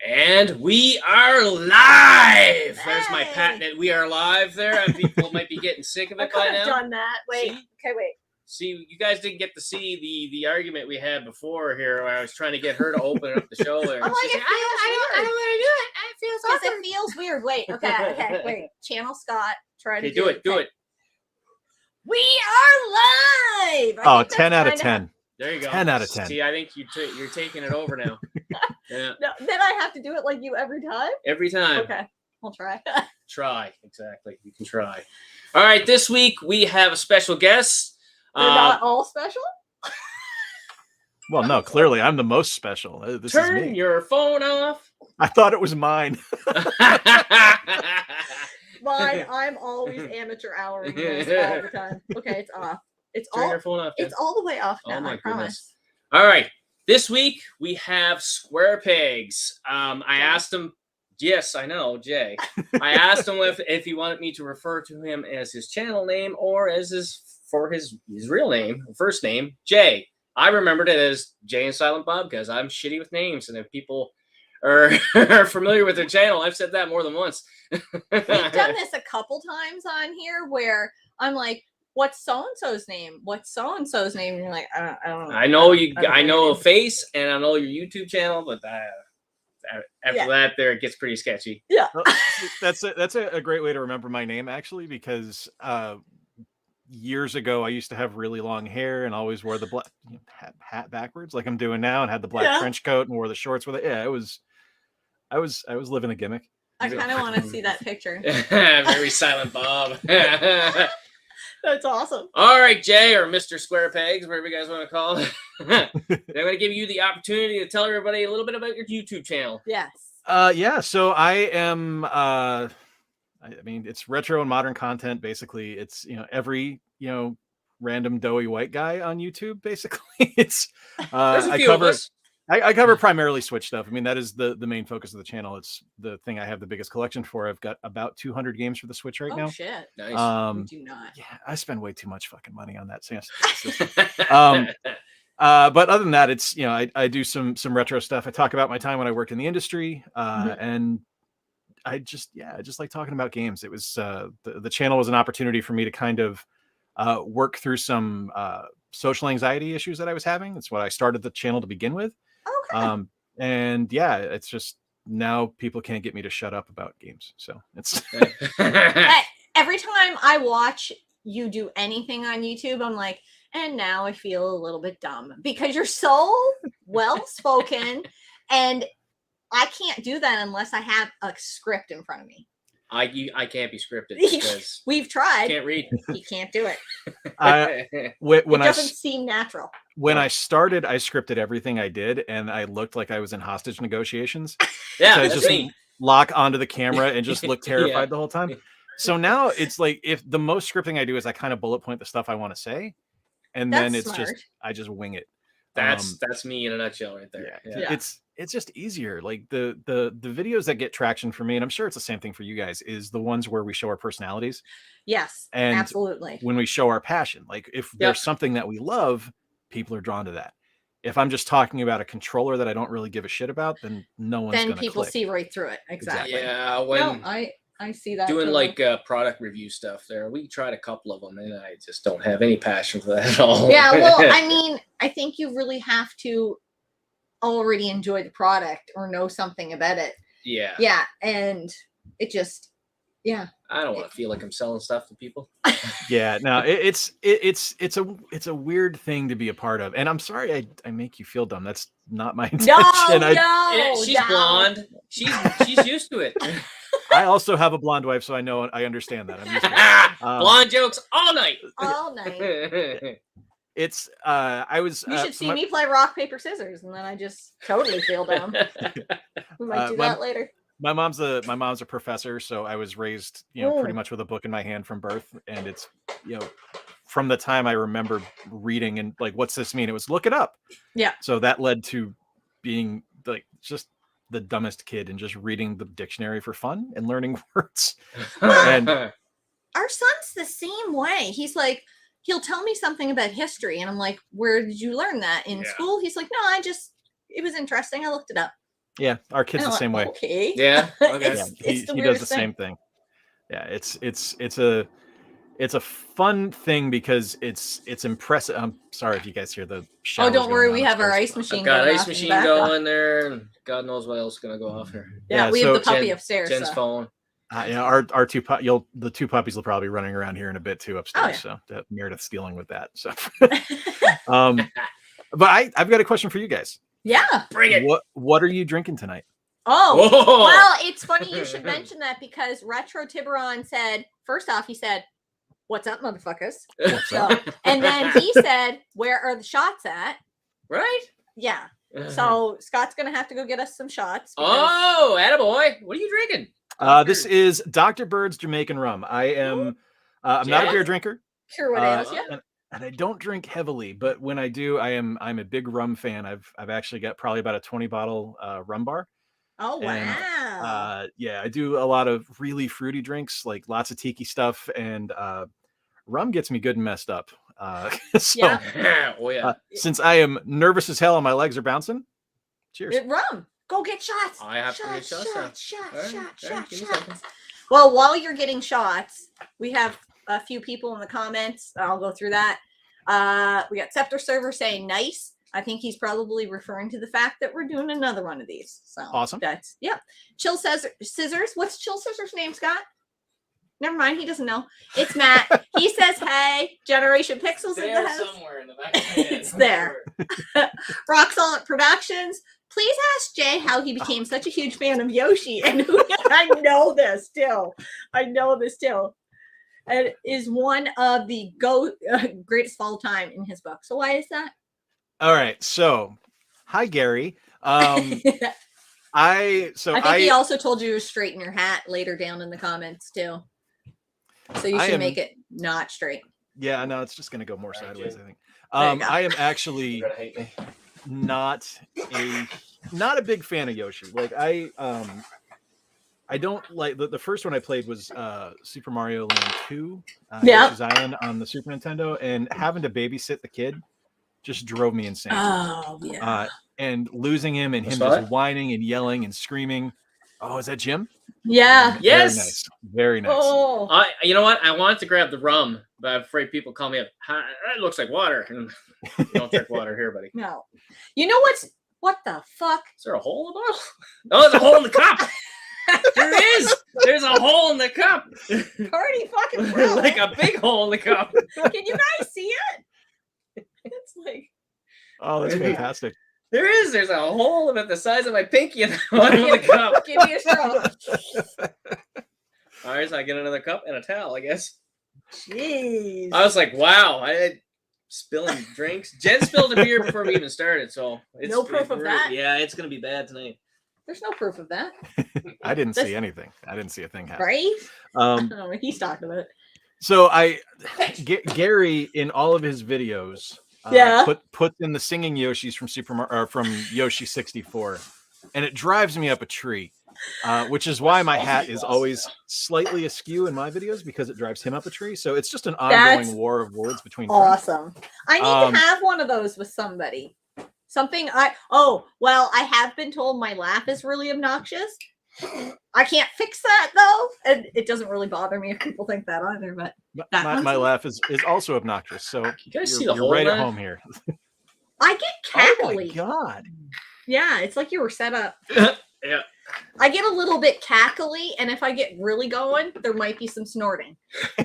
And we are live. Hey. There's my patent. We are live there. And people might be getting sick of I it by could have now. done that. Wait. See? Okay, wait. See, you guys didn't get to see the argument we had before here where I was trying to get her to open up the show there. I'm like, She's it I don't want to do it. It feels Because awkward. it feels weird. Wait. Okay. Wait. Channel Scott. Try to Okay, do it. Do it. We are live. I Oh, think that's 10 out of kinda 10. There you go. 10 out of 10. See, I think you're taking it over now. Yeah. No, then I have to do it like you every time? Every time. Okay. I'll try. Try. Exactly. You can try. All right. This week we have a special guest. They're not all special? Well, no, clearly I'm the most special. This is Turn me. your phone off. I thought it was mine. Mine, I'm always amateur houring this all the time. Okay, it's off. Turn your phone off. Jen. It's all the way off now, Oh my I promise. goodness. All right. This week we have square pegs. I asked him. Yes, I know, Jay. I asked him if he wanted me to refer to him as his channel name or as his real name, first name, Jay. I remembered it as Jay and Silent Bob because I'm shitty with names, and if people are familiar with their channel, I've said that more than once. We've done this a couple times on here where I'm like, what's so-and-so's name? What's so-and-so's name? And you're like, I don't know. I know you. I don't I know know. a face, and I know your YouTube channel, but after that, there it gets pretty sketcy. Yeah. Well, that's a great way to remember my name, actually, because years ago I used to have really long hair and always wore the black hat backwards like I'm doing now, and had the black trench coat and wore the shorts with it. Yeah, I was living a gimmick. I kind of want to see that picture. Very Silent Bob. That's awesome. All right, Jay, or Mr. Square Pegs, whatever you guys want to call it. I'm going to give you the opportunity to tell everybody a little bit about your YouTube channel. Yes. Yeah, so I am I mean, it's retro and modern content. Basically, it's every random doughy white guy on YouTube. Basically, it's There's a few of us. I cover primarily Switch stuff. I mean, that is the main focus of the channel. It's the thing I have the biggest collection for. I've got about 200 games for the Switch right now. Oh shit. Nice. We do not. Yeah, I spend way too much fucking money on that. But other than that, it's I do some retro stuff. I talk about my time when I worked in the industry, and I just like talking about games. It was the channel was an opportunity for me to kind of work through some social anxiety issues that I was having. It's what I started the channel to begin with. Okay. And yeah, it's just now people can't get me to shut up about games. So it's Every time I watch you do anything on YouTube, I'm like, and now I feel a little bit dumb because you're so well spoken, and I can't do that unless I have a script in front of me. I can't be scripted because We've I tried. can't read. He can't do it. when It doesn't seem natural. When I started, I scripted everything I did, and I looked like I was in hostage negotiations. Yeah, So I that's just me. lock onto the camera and just look terrified the whole time. So now it's like, if the most scripting I do is I kind of bullet point the stuff I want to say, and then That's it's smart. I just wing it. That's me in a nutshell right there. Yeah. It's just easier. Like the videos that get traction for me, and I'm sure it's the same thing for you guys, is the ones where we show our personalities. Yes, And absolutely. When we show our passion, like if there's something that we love, people are drawn to that. If I'm just talking about a controller that I don't really give a shit about, then no one's Then gonna people click. see right through it. Exactly. Yeah, when I see that doing too. like product review stuff there, we tried a couple of them, and I just don't have any passion for that at all. Yeah, well, I mean, I think you really have to already enjoy the product or know something about it. Yeah. Yeah, and it just, I don't want to feel like I'm selling stuff to people. Yeah, no, it's a weird thing to be a part of, and I'm sorry I make you feel dumb. That's not my intention. She's blonde. She's used to it. I also have a blonde wife, so I understand that. I'm used to it. Blonde jokes all night. All night. It's I was. You should see me play rock paper scissors, and then I just totally feel dumb. We might do that later. My mom's a professor, so I was raised, pretty much with a book in my hand from birth, and it's, from the time I remember reading and like, what's this mean? It was look it up. Yeah. So that led to being like just the dumbest kid and just reading the dictionary for fun and learning words. And our son's the same way. He's like, he'll tell me something about history, and I'm like, where did you learn that in school? He's like, no, it was interesting. I looked it up. Yeah, our kid's And the I'm same like, way. Okay. Yeah. Okay. Yeah, It's the he does weirdest the thing. same thing. Yeah, it's a fun thing because it's impressive. I'm sorry if you guys hear the Oh, showers don't worry. going on We have our upstairs. ice machine I've got going ice off in the machine background. going there, and God knows what else is gonna go off here. Yeah, Yeah, we have so the puppy Jen- upstairs. Jen's so. phone. Yeah, our the two puppies will probably be running around here in a bit too upstairs. So that Meredith's dealing with that. So, but I've got a question for you guys. Yeah. Bring it. What are you drinking tonight? Oh, Whoa. well, it's funny you should mention that because Retro Tiburon said, first off, he said, "What's up, motherfuckers?" So, and then he said, "Where are the shots at?" Right? Yeah. So Scott's gonna have to go get us some shots. because- Oh, attaboy. What are you drinking? This is Dr. Bird's Jamaican rum. I am I'm not a beer drinker. Sure, what else? Yeah. And I don't drink heavily, but when I do, I'm a big rum fan. I've actually got probably about a 20 bottle rum bar. Oh wow. And, yeah, I do a lot of really fruity drinks, like lots of tiki stuff, and rum gets me good and messed up. So Yeah. Oh yeah. since I am nervous as hell and my legs are bouncing, cheers. Rum. Go get shots. I have to get shots. Shots. Well, while you're getting shots, we have a few people in the comments. I'll go through that. We got Scepter Server saying nice. I think he's probably referring to the fact that we're doing another one of these. So Awesome. That's Chill Scissors. What's Chill Scissors' name, Scott? Never mind, he doesn't know. It's Matt. He says, "Hey, Generation Pixels in the house." Somewhere in the back of my head. It's there. Rock Solid Productions. Please ask Jay how he became such a huge fan of Yoshi, and I know this too. And is one of the greatest of all time in his book. So why is that? All right. So, hi Gary. I think he also told you to straighten your hat later down in the comments too. So you should make it not straight. Yeah, no, it's just going to go more sideways, I think. Go. I am actually not a big fan of Yoshi. Like I don't like the first one I played was Super Mario Land 2, Yoshi's Island on the Super Nintendo, and having to babysit the kid just drove me insane. Oh yeah. And losing him and him just whining and yelling and screaming. Oh, is that Jim? Yeah. Yes. Very nice. Oh. You know what? I wanted to grab the rum, but I'm afraid people call me up. It looks like water. You don't drink water here, buddy. No. You know what the fuck? Is there a hole in the bottle? Oh, there's a hole in the cup. There is. There's a hole in the cup. Party fucking bro. Like a big hole in the cup. Can you guys see it? It's like. Oh, that's fantastic. There is. There's a hole about the size of my pinky in the bottom of the cup. Give me a straw. All right, so I get another cup and a towel, I guess. Jeez. I was like, wow, I had spilling drinks. Jen spilled a beer before we even started, so No proof of that? Yeah, it's gonna be bad tonight. There's no proof of that. I didn't see anything. I didn't see a thing happen. Right? I don't know what he's talking about. So Gary in all of his videos puts in the singing Yoshis from Yoshi 64, and it drives me up a tree. Which is why my hat is always slightly askew in my videos, because it drives him up a tree. So it's just an ongoing war of words between friends. Awesome. I need to have one of those with somebody. I have been told my laugh is really obnoxious. I can't fix that though, and it doesn't really bother me if people think that either. But my laugh is also obnoxious. So you guys see the you're hole right there? at home here. I get cackly. Oh my god! Yeah, it's like you were set up. Yeah. I get a little bit cackly, and if I get really going, there might be some snorting.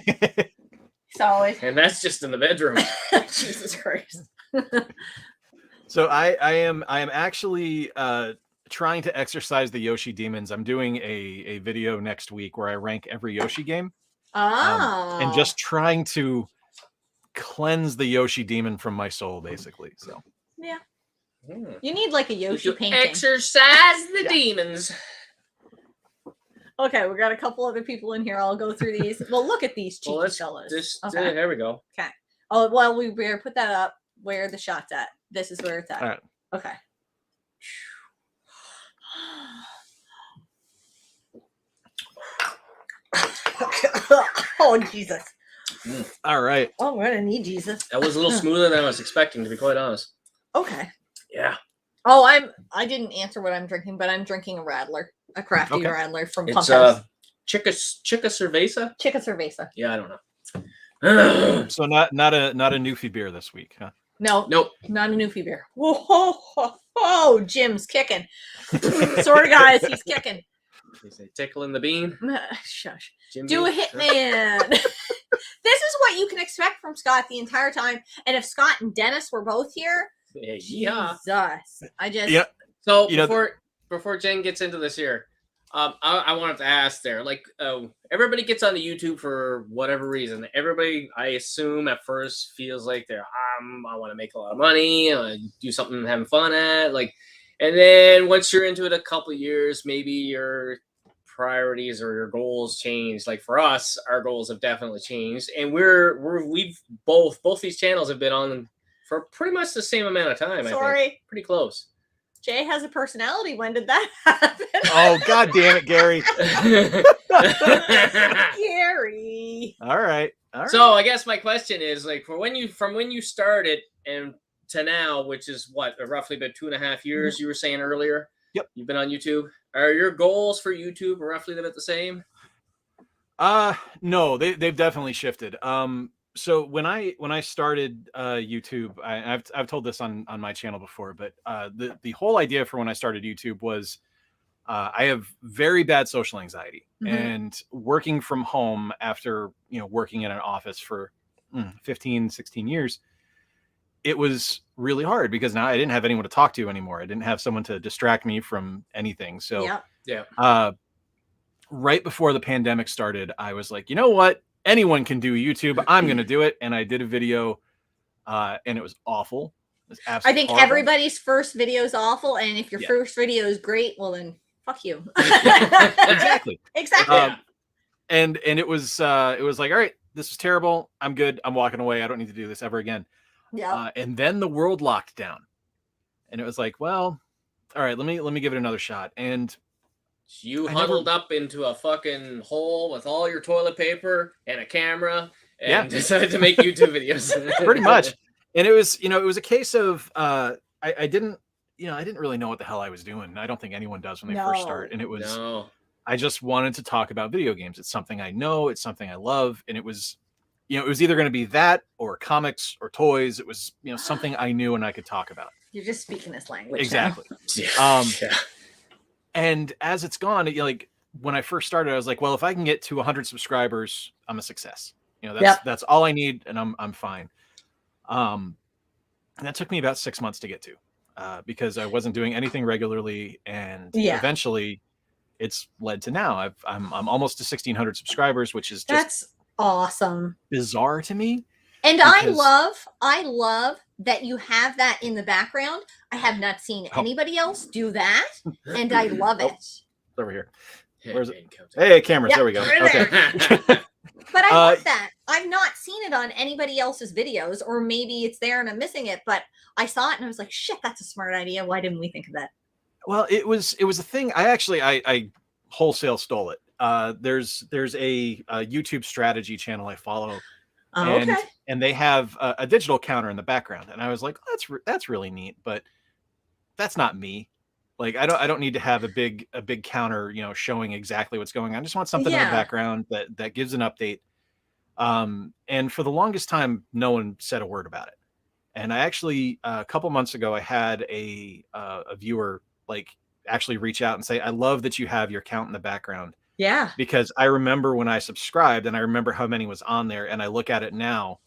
And that's just in the bedroom. Jesus Christ. So I am actually trying to exercise the Yoshi demons. I'm doing a video next week where I rank every Yoshi game. And just trying to cleanse the Yoshi demon from my soul, basically. So yeah. You need like a Yoshi painting. Exercise the demons. Okay, we got a couple other people in here. I'll go through these. Well, look at these cheeky fellas. There we go. Okay. Oh, well, we better put that up where the shot's at. This is where it's at. All right. Okay. Oh, Jesus. All right. Oh, we're going to need Jesus. That was a little smoother than I was expecting, to be quite honest. Okay. Yeah. Oh, I didn't answer what I'm drinking, but I'm drinking a Radler, a crafty Radler from It's Pumphouse. Chica Cerveza. Chica Cerveza. Yeah, I don't know. So not a Newfie beer this week, huh? No, Nope. not a Newfie beer. Whoa, Jim's kicking. Sorry, guys, he's kicking. They say tickling the bean. Shush. Jim Do a Beam. hitman. This is what you can expect from Scott the entire time. And if Scott and Dennis were both here, Yeah. Jesus, I just So You know, before Jen gets into this here, I wanted to ask there, like, everybody gets on the YouTube for whatever reason. Everybody, I assume, at first feels like they're, I want to make a lot of money, do something I'm having fun at, like, and then once you're into it a couple of years, maybe your priorities or your goals change. Like for us, our goals have definitely changed, and we've both these channels have been on for pretty much the same amount of time. I think. Pretty close. Jay has a personality. When did that happen? Oh, God damn it, Gary. Gary. All right. So I guess my question is, like, from when you started and to now, which is what, roughly about 2.5 years, you were saying earlier. Yep. You've been on YouTube. Are your goals for YouTube roughly about the same? No, they've definitely shifted. So when I started YouTube, I've told this on my channel before, but the whole idea for when I started YouTube was I have very bad social anxiety, and working from home after working in an office for 15, 16 years, it was really hard because now I didn't have anyone to talk to anymore. I didn't have someone to distract me from anything. So right before the pandemic started, I was like, you know what? Anyone can do YouTube. I'm going to do it. And I did a video and it was awful. It was absolutely horrible. Everybody's first video is awful. And if your first video is great, well, then fuck you. Exactly. And it was like, all right, this is terrible. I'm good. I'm walking away. I don't need to do this ever again. Yeah. And then the world locked down, and it was like, well, all right, let me give it another shot. And you huddled up into a fucking hole with all your toilet paper and a camera and decided to make YouTube videos. Pretty much. And it was, it was a case of I didn't really know what the hell I was doing. I don't think anyone does when they first start. And it was I just wanted to talk about video games. It's something I know, it's something I love, and it was it was either going to be that or comics or toys. It was, something I knew and I could talk about. You're just speaking this language. Exactly. And as it's gone, like when I first started, I was like, well, if I can get to 100 subscribers, I'm a success. That's all I need, and I'm fine. And that took me about 6 months to get to, because I wasn't doing anything regularly, and eventually, it's led to now. I'm almost to 1,600 subscribers, which is just awesome, bizarre to me. And I love that you have that in the background. I have not seen anybody else do that, and I love it. It's over here. Where's it? Hey, cameras. There we go. Okay. But I love that. I've not seen it on anybody else's videos, or maybe it's there and I'm missing it, but I saw it and I was like, shit, that's a smart idea. Why didn't we think of that? Well, it was a thing. I wholesale stole it. There's a YouTube strategy channel I follow, and they have a digital counter in the background, and I was like, oh, that's really neat, but that's not me. Like I don't need to have a big counter, showing exactly what's going on. I just want something in the background that gives an update. And for the longest time, no one said a word about it. And I actually a couple months ago, I had a viewer actually reach out and say, I love that you have your count in the background. Yeah. Because I remember when I subscribed, and I remember how many was on there, and I look at it now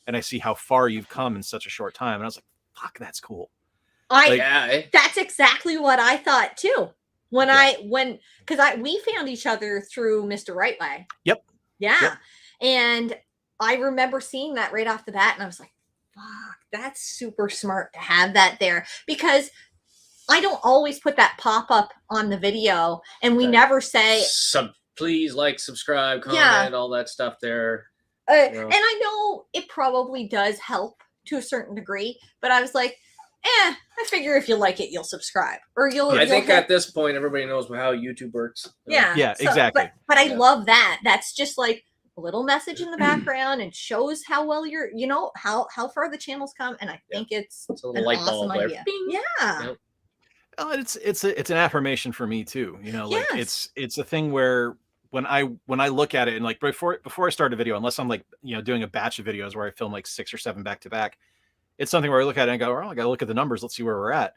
and I see how far you've come in such a short time. And I was like, fuck, that's cool. That's exactly what I thought too. Because we found each other through Mr. Wright Way. Yep. Yeah. Yep. And I remember seeing that right off the bat, and I was like, fuck, that's super smart to have that there, because I don't always put that pop up on the video, and we never say please like, subscribe, comment, all that stuff there. And I know it probably does help to a certain degree, but I was like, I figure if you like it, you'll subscribe, or I think at this point, everybody knows how YouTube works. Yeah, exactly. But I love that. That's just like a little message in the background, and shows how well you're, how far the channel's come. And I think it's a an light awesome bulb idea. there. Yeah. Oh, it's an affirmation for me too. You know, like Yes. it's a thing where when I look at it and like before I start a video, unless I'm like, you know, doing a batch of videos where I film like 6 or 7 back to back, it's something where I look at it and go, oh, I gotta look at the numbers. Let's see where we're at.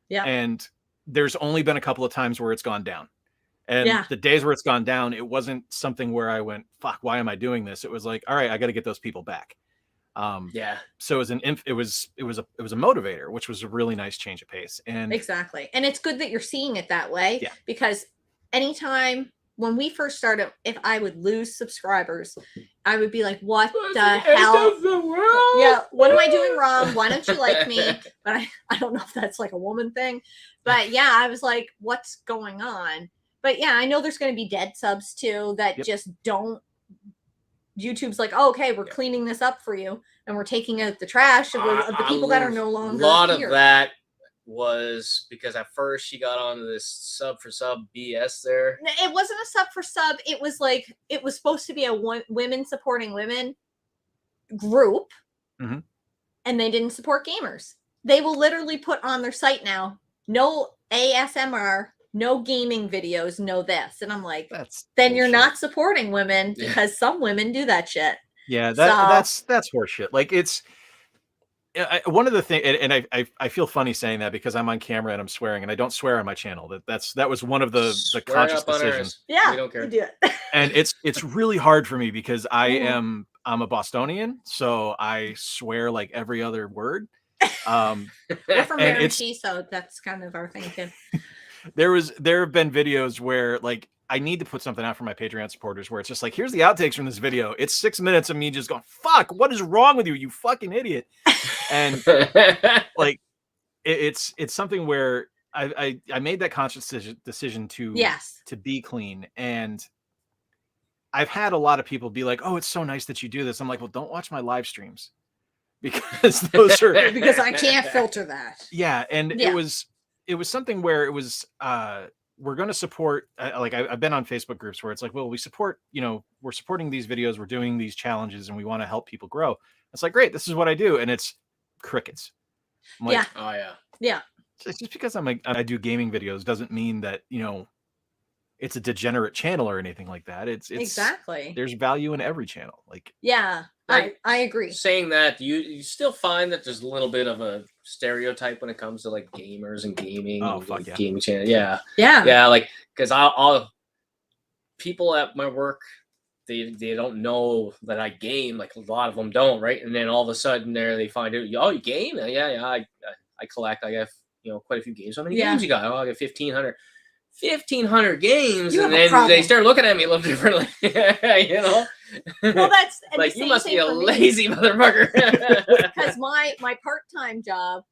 Yeah. And there's only been a couple of times where it's gone down. And Yeah. the days where it's gone down, it wasn't something where I went, fuck, why am I doing this? It was like, all right, I got to get those people back. Yeah. So it was a motivator, which was a really nice change of pace. And Exactly. And it's good that you're seeing it that way. Yeah. Because anytime when we first started, if I would lose subscribers, I would be like, what the hell? Yeah, what am I doing wrong? Why don't you like me? But I don't know if that's like a woman thing. But yeah, I was like, what's going on? But yeah, I know there's going to be dead subs too that just don't. YouTube's like, oh, okay, we're cleaning this up for you, and we're taking out the trash of the people that are no longer. A lot here. of that was because at first she got onto this sub for sub BS there. It wasn't a sub for sub. It was like it was supposed to be a women supporting women group, Mhm. and they didn't support gamers. They will literally put on their site now, no ASMR, no gaming videos, no this, and I'm like, then you're not supporting women because some women do that shit. Yeah, that's horseshit. Like it's one of the things, and I feel funny saying that because I'm on camera and I'm swearing, and I don't swear on my channel. That was one of the conscious decisions. Yeah, we don't care. You do it. And it's really hard for me because I'm a Bostonian, so I swear like every other word. We're from Miramichi, so that's kind of our thing too. There have been videos where like I need to put something out for my Patreon supporters where it's just like, here's the outtakes from this video. It's 6 minutes of me just going, fuck, what is wrong with you, you fucking idiot? And like it's something where I made that conscious decision to be clean. And I've had a lot of people be like, oh, it's so nice that you do this. I'm like, well, don't watch my live streams because those are because I can't filter that. Yeah, and it was something where it was we're going to support like I've been on Facebook groups where it's like, well, we support, you know, we're supporting these videos, we're doing these challenges, and we want to help people grow. It's like, great, this is what I do, and it's crickets. I'm like, oh yeah. Just because I do gaming videos doesn't mean that, you know, it's a degenerate channel or anything like that. It's exactly, there's value in every channel. Like I agree. Saying that, you still find that there's a little bit of a stereotype when it comes to like gamers and gaming. Oh, fuck yeah. Gaming channel. Yeah. Like, because I'll people at my work, they don't know that I game. Like a lot of them don't, right? And then all of a sudden they find out, oh, you game? Yeah. I collect. I have, you know, quite a few games. How many games you got? Oh, I got 1,500 games, and then they start looking at me a little differently. You know, well, that's like, you must be a lazy motherfucker. Because my part-time job,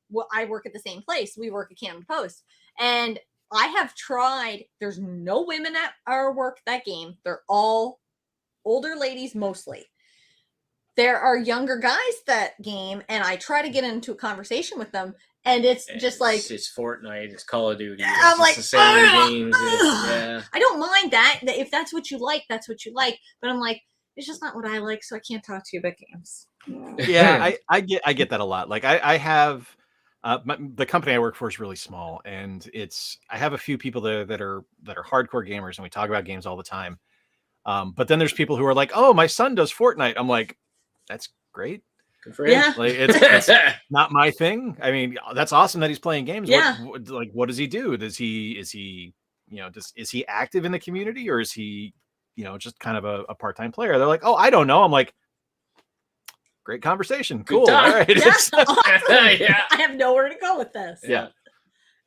well, I work at the same place. We work at Cannon Post, and I have tried. There's no women at our work that game. They're all older ladies mostly. There are younger guys that game, and I try to get into a conversation with them. And it's just like it's Fortnite, it's Call of Duty. I'm like, the same games. I don't mind that. If that's what you like, that's what you like. But I'm like, it's just not what I like, so I can't talk to you about games. Yeah, I get that a lot. Like I have the company I work for is really small, and I have a few people there that are hardcore gamers, and we talk about games all the time. But then there's people who are like, oh, my son does Fortnite. I'm like, that's great. Good for him. Yeah. Like it's not my thing. I mean, that's awesome that he's playing games. Yeah. What does he do? Is he you know, is he active in the community, or is he, you know, just kind of a part-time player? They're like, oh, I don't know. I'm like, great conversation. Cool. All right. Yeah, awesome. Yeah. I have nowhere to go with this. Yeah.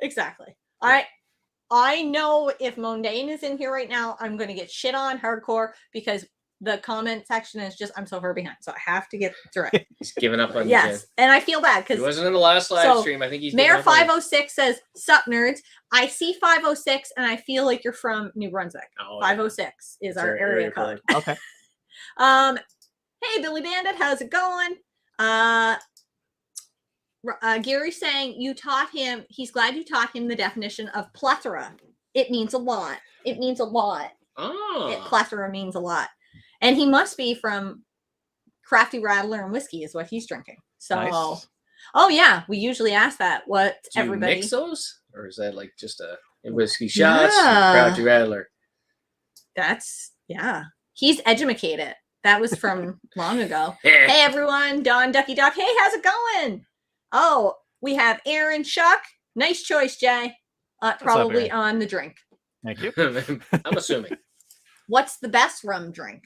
Exactly. I know if Mondane is in here right now, I'm going to get shit on hardcore because the comment section is just, I'm so far behind. So I have to get through it. He's giving up on Yes. And I feel bad because he wasn't in the last live stream. I think he's Mayor 506 says, sup nerds. I see 506 and I feel like you're from New Brunswick. 506 is our area code. Okay. Hey Billy Bandit, how's it going? Gary's saying you taught him, he's glad you taught him the definition of plethora. It means a lot. It means a lot. Plethora means a lot. And he must be from Crafty Rattler and Whiskey is what he's drinking. So, nice. Oh yeah, we usually ask that. What Do everybody you mix those? or is that like just a whiskey shots? Yeah. Crouchy Rattler. That's He's edumacated. That was from long ago. Yeah. Hey everyone, Don Ducky Duck. Hey, how's it going? Oh, we have Aaron Shuck. Nice choice, Jay. Probably on the drink. Thank you. I'm assuming. What's the best rum drink?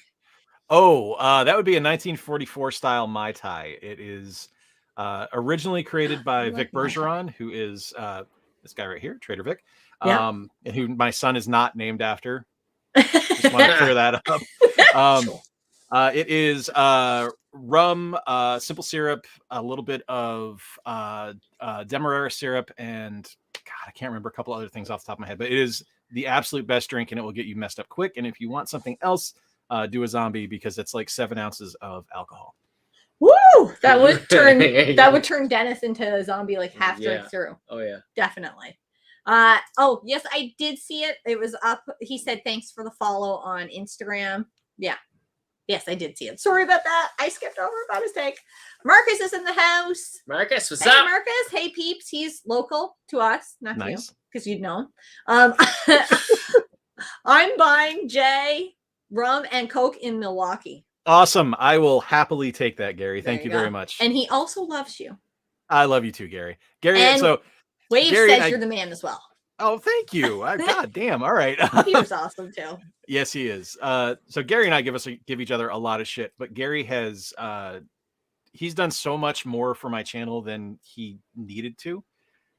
Oh, that would be a 1944 style Mai Tai. It is originally created by Vic Bergeron, who is this guy right here, Trader Vic, and who my son is not named after. Just want to clear that up. It is rum, simple syrup, a little bit of Demerara syrup, and God, I can't remember a couple other things off the top of my head, but it is the absolute best drink, and it will get you messed up quick. And if you want something else, do a zombie, because it's like 7 ounces of alcohol. Woo! That would turn Dennis into a zombie like half drink through. Oh yeah, definitely. Oh yes, I did see it. It was up. He said thanks for the follow on Instagram. Yeah. Yes, I did see it. Sorry about that. I skipped over by mistake. Marcus is in the house. Marcus, what's hey, up? Marcus. Hey, peeps. He's local to us, not to you, because you'd know him. I'm buying Jay rum and Coke in Milwaukee. Awesome. I will happily take that, Gary. Thank you very much. And he also loves you. I love you too, Gary. Gary, and so Wave Gary, says you're the man as well. Oh, thank you. God damn. All right. He was awesome too. Yes, he is. So Gary and I give each other a lot of shit, but Gary has he's done so much more for my channel than he needed to.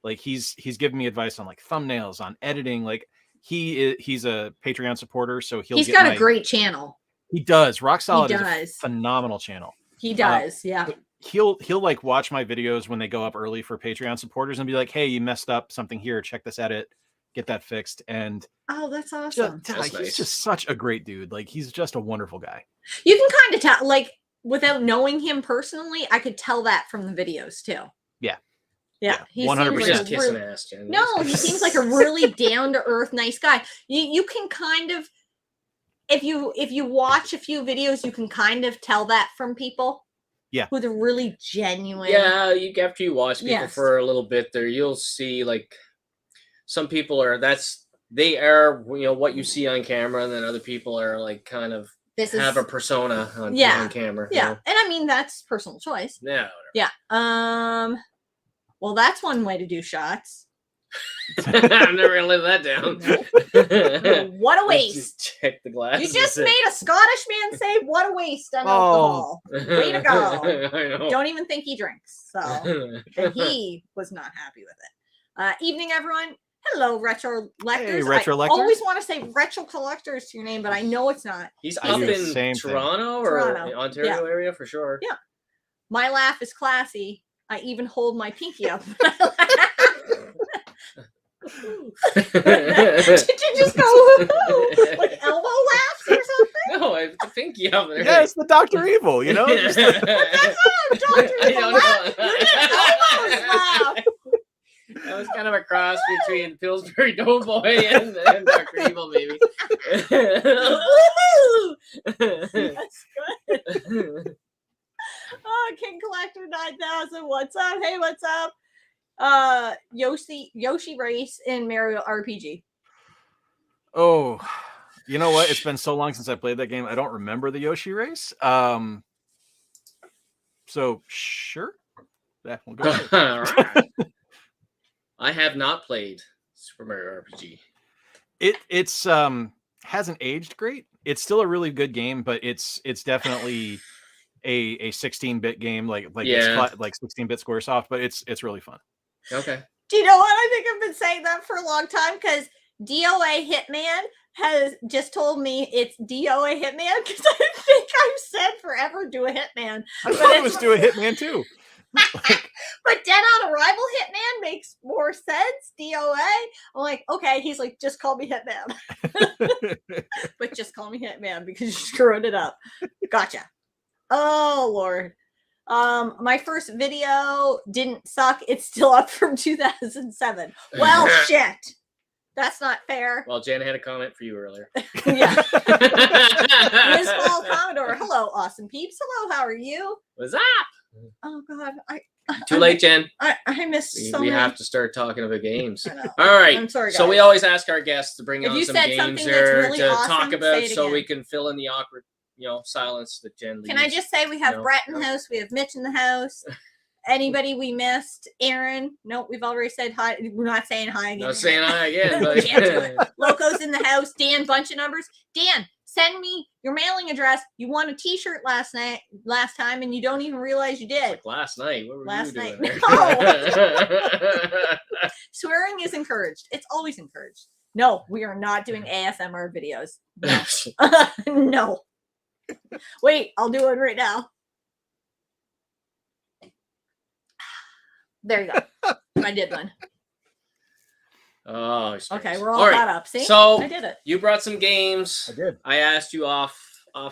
Like he's given me advice on like thumbnails, on editing. Like he's a Patreon supporter, so he's got a great channel. He does. Rock Solid is a phenomenal channel. He does. Yeah. He'll like watch my videos when they go up early for Patreon supporters and be like, hey, you messed up something here. Check this edit, get that fixed. And oh, that's awesome. He's just such a great dude. Like he's just a wonderful guy. You can kind of tell, like without knowing him personally, I could tell that from the videos too. Yeah. Yeah. He 100%. Just kissing ass, Jen. No, he seems like a really down to earth, nice guy. You can kind of, if you watch a few videos, you can kind of tell that from people. Yeah, who they're really genuine. Yeah, after you watch people for a little bit there, you'll see like some people they are what you see on camera, and then other people are like kind of have a persona on camera. Yeah, and I mean that's personal choice. Yeah. Yeah. Well, that's one way to do shots. I'm never gonna live that down. What a waste! Just check the glass. You just made a Scottish man say, "What a waste on alcohol." Way to go! I know. Don't even think he drinks. So and he was not happy with it. Evening, everyone. Hello, Retro Lectors. Hey, Retro I Lectors. always want to say Retro Collectors to your name, but I know it's not. He's up in Toronto or Ontario area for sure. Yeah. My laugh is classy. I even hold my pinky up. Did you just go like elbow laughs or something? No, it's the pinky up there. Yeah, it's the Dr. Evil, That's not Dr. Evil laugh. You did elbows laugh. That was kind of a cross between Pillsbury Doughboy and Dr. Evil, maybe. That's good. Oh, King Collector 9000, what's up? Hey, what's up? Yoshi Race in Mario RPG. Oh, you know what? It's been so long since I played that game. I don't remember the Yoshi Race. So sure. Yeah, we'll go. All right. I have not played Super Mario RPG. It's hasn't aged great. It's still a really good game, but it's definitely a 16-bit game, like it's like 16-bit Squaresoft, but it's really fun. Okay. Do you know what? I think I've been saying that for a long time because DOA Hitman has just told me it's DOA Hitman because I think I've said forever do a Hitman. I thought it was do a Hitman too. But Dead on Arrival Hitman makes more sense. DOA. I'm like, okay. He's like, just call me Hitman. But just call me Hitman because you screwed it up. Gotcha. Oh Lord. My first video didn't suck. It's still up from 2007. Well, shit. That's not fair. Well, Jan had a comment for you earlier. Yeah. Miss Paul Commodore. Hello, awesome peeps. Hello, how are you? What's up? Oh God, Too late, Jen. I missed so We many. have to start talking about games. I know. All right. I'm sorry, So we guys. always ask our guests to bring If on you some said games something that's or really to awesome, talk say about, it so we again. can fill in the awkward, silence that Jen leaves. Can I just say we have No. Brett in the house, we have Mitch in the house. Anybody we missed? Aaron? Nope, we've already said hi. We're not saying hi again. Not saying hi again, but We can't do it. Loco's in the house. Dan, bunch of numbers. Dan, send me your mailing address. You won a T-shirt last time, and you don't even realize you did. Like last night. What were Last you doing night. there? Swearing is encouraged. It's always encouraged. No, we are not doing ASMR videos. No. No. Wait, I'll do one right now. There you go. I did one. Oh, Okay, we're all right. caught up. See? So I did it. you brought some games. I did. I asked you off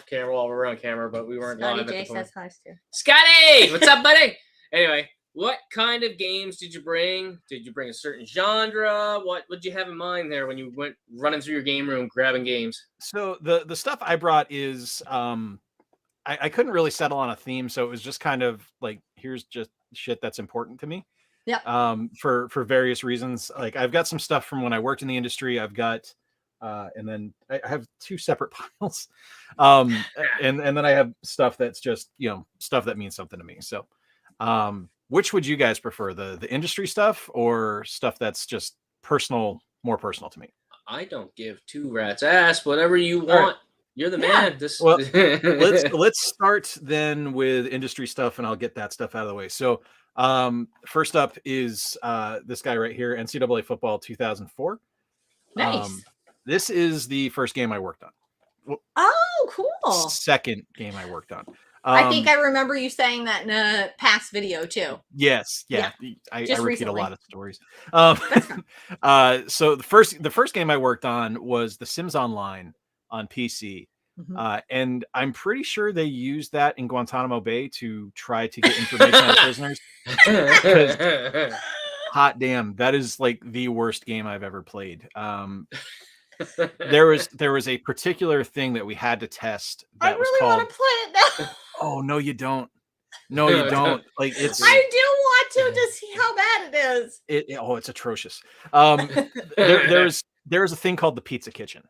camera while we were on camera, but we weren't Scotty live J at the point. says hi too. Scotty, what's up, buddy? Anyway, what kind of games did you bring? Did you bring a certain genre? What did you have in mind there when you went running through your game room grabbing games? So the stuff I brought is I couldn't really settle on a theme, so it was just kind of like, here's just shit that's important to me. Yeah. For various reasons. Like I've got some stuff from when I worked in the industry. I've got and then I have two separate piles. And then I have stuff that's just, stuff that means something to me. So which would you guys prefer, the industry stuff or stuff that's just more personal to me? I don't give two rats ass. Whatever you want. Right. You're the man. Well, let's start then with industry stuff, and I'll get that stuff out of the way. So first up is this guy right here, NCAA football 2004. Nice. This is the first game I worked on. Oh, cool. Second game I worked on. I think I remember you saying that in a past video too. Yes. Yeah. I repeat recently. a lot of stories. So the first game I worked on was The Sims Online on PC. Mm-hmm. And I'm pretty sure they used that in Guantanamo Bay to try to get information on prisoners. Hot damn, that is like the worst game I've ever played. There was a particular thing that we had to test that I really want to play it now. Oh no, you don't. No, you don't. Like it's. I do want to see how bad it is. It's atrocious. There's a thing called the Pizza Kitchen.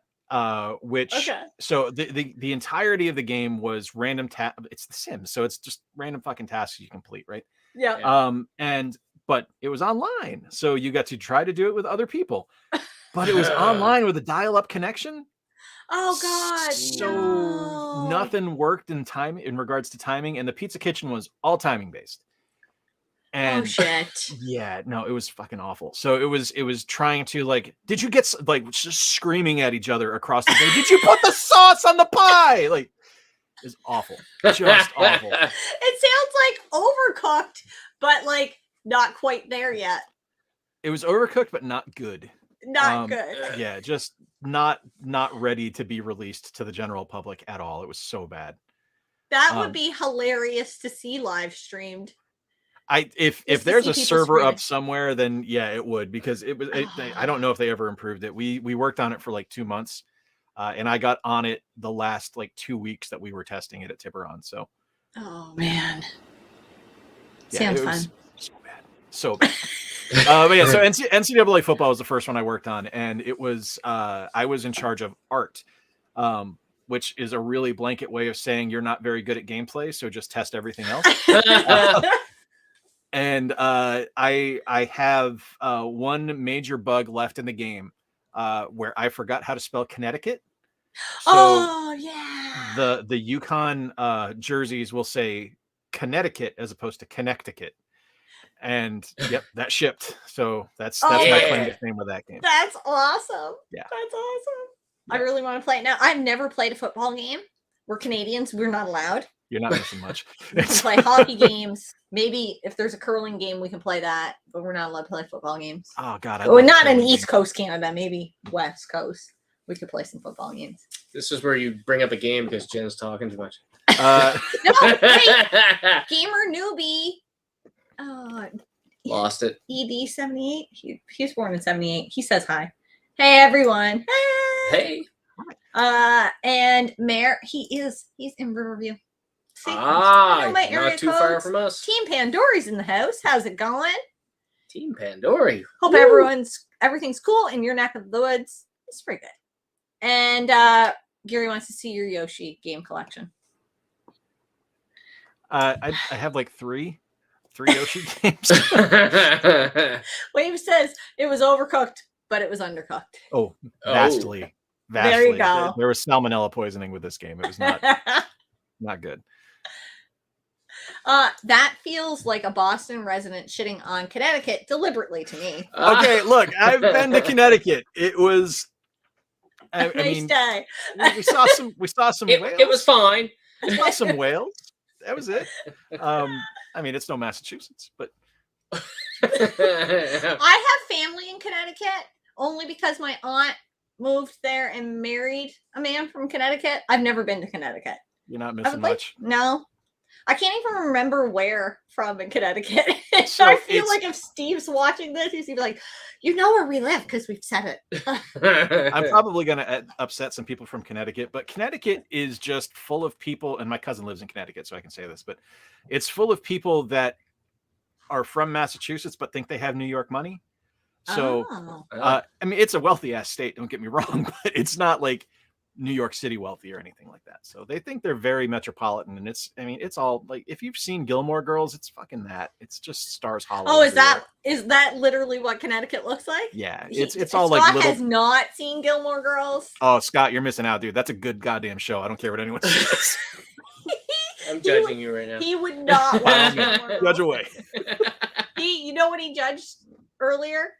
Which so the entirety of the game was random it's The Sims, so it's just random fucking tasks you complete, right? Yeah. But it was online, so you got to try to do it with other people, but it was online with a dial-up connection. Oh God! So nothing worked in regards to timing, and the Pizza Kitchen was all timing based. And oh shit! Yeah, no, it was fucking awful. So it was trying to like, did you get like just screaming at each other across the day? Did you put the sauce on the pie? Like, it's awful, just awful. It sounds like Overcooked, but like not quite there yet. It was overcooked, but not good. Not good. Yeah, just not ready to be released to the general public at all. It was so bad. That would be hilarious to see live streamed. If there's a server up somewhere, then yeah, it would, because I don't know if they ever improved it. We worked on it for like 2 months, and I got on it the last like 2 weeks that we were testing it at Tiburon. So, oh man, yeah, sounds fun. So bad. But yeah, so NCAA football was the first one I worked on, and it was I was in charge of art, which is a really blanket way of saying you're not very good at gameplay, so just test everything else. And I have one major bug left in the game where I forgot how to spell Connecticut. So oh yeah. The Yukon jerseys will say Connecticut as opposed to Connecticut. And yep, that shipped. So that's my claim to fame with that game. That's awesome. Yeah, that's awesome. Yeah. I really want to play it now. I've never played a football game. We're Canadians. We're not allowed. You're not missing much. We can play hockey games. Maybe if there's a curling game, we can play that. But we're not allowed to play football games. Oh God! Well, not in East Coast Canada. Maybe West Coast. We could play some football games. This is where you bring up a game because Jen's talking too much. No, wait. Gamer newbie. Lost it. ED78. He was born in 78. He says hi. Hey everyone. Hey. And Mayor, he's in Riverview. See, I know my area not too far codes. from us. Team Pandori's in the house. How's it going? Team Pandori. Hope everything's cool in your neck of the woods. It's pretty good. And Gary wants to see your Yoshi game collection. I have like three Yoshi games. Wave says it was overcooked, but it was undercooked. Oh, vastly. There you go. There was salmonella poisoning with this game. It was not good. That feels like a Boston resident shitting on Connecticut deliberately to me. Okay, look, I've been to Connecticut. It was I mean, day. we saw some whales. It was fine. We saw some whales. That was it. I mean, it's no Massachusetts, but I have family in Connecticut only because my aunt moved there and married a man from Connecticut. I've never been to Connecticut. you're not missing much. No. I can't even remember where from in Connecticut. So I feel like if Steve's watching this, he's gonna be like, you know where we live because we've said it. I'm probably going to upset some people from Connecticut, but Connecticut is just full of people, and my cousin lives in Connecticut, so I can say this, but it's full of people that are from Massachusetts but think they have New York money. So, I mean, it's a wealthy ass state, don't get me wrong, but it's not like New York City wealthy or anything like that. So they think they're very metropolitan, and it's all like, if you've seen Gilmore Girls, it's fucking that. It's just Stars Hollow. Oh, is that literally what Connecticut looks like? Yeah, it's all Scott like little. Has not seen Gilmore Girls. Oh, Scott, you're missing out, dude. That's a good goddamn show. I don't care what anyone says. I'm judging you right now. He would not watch Gilmore Girls. Judge away. You know what he judged earlier?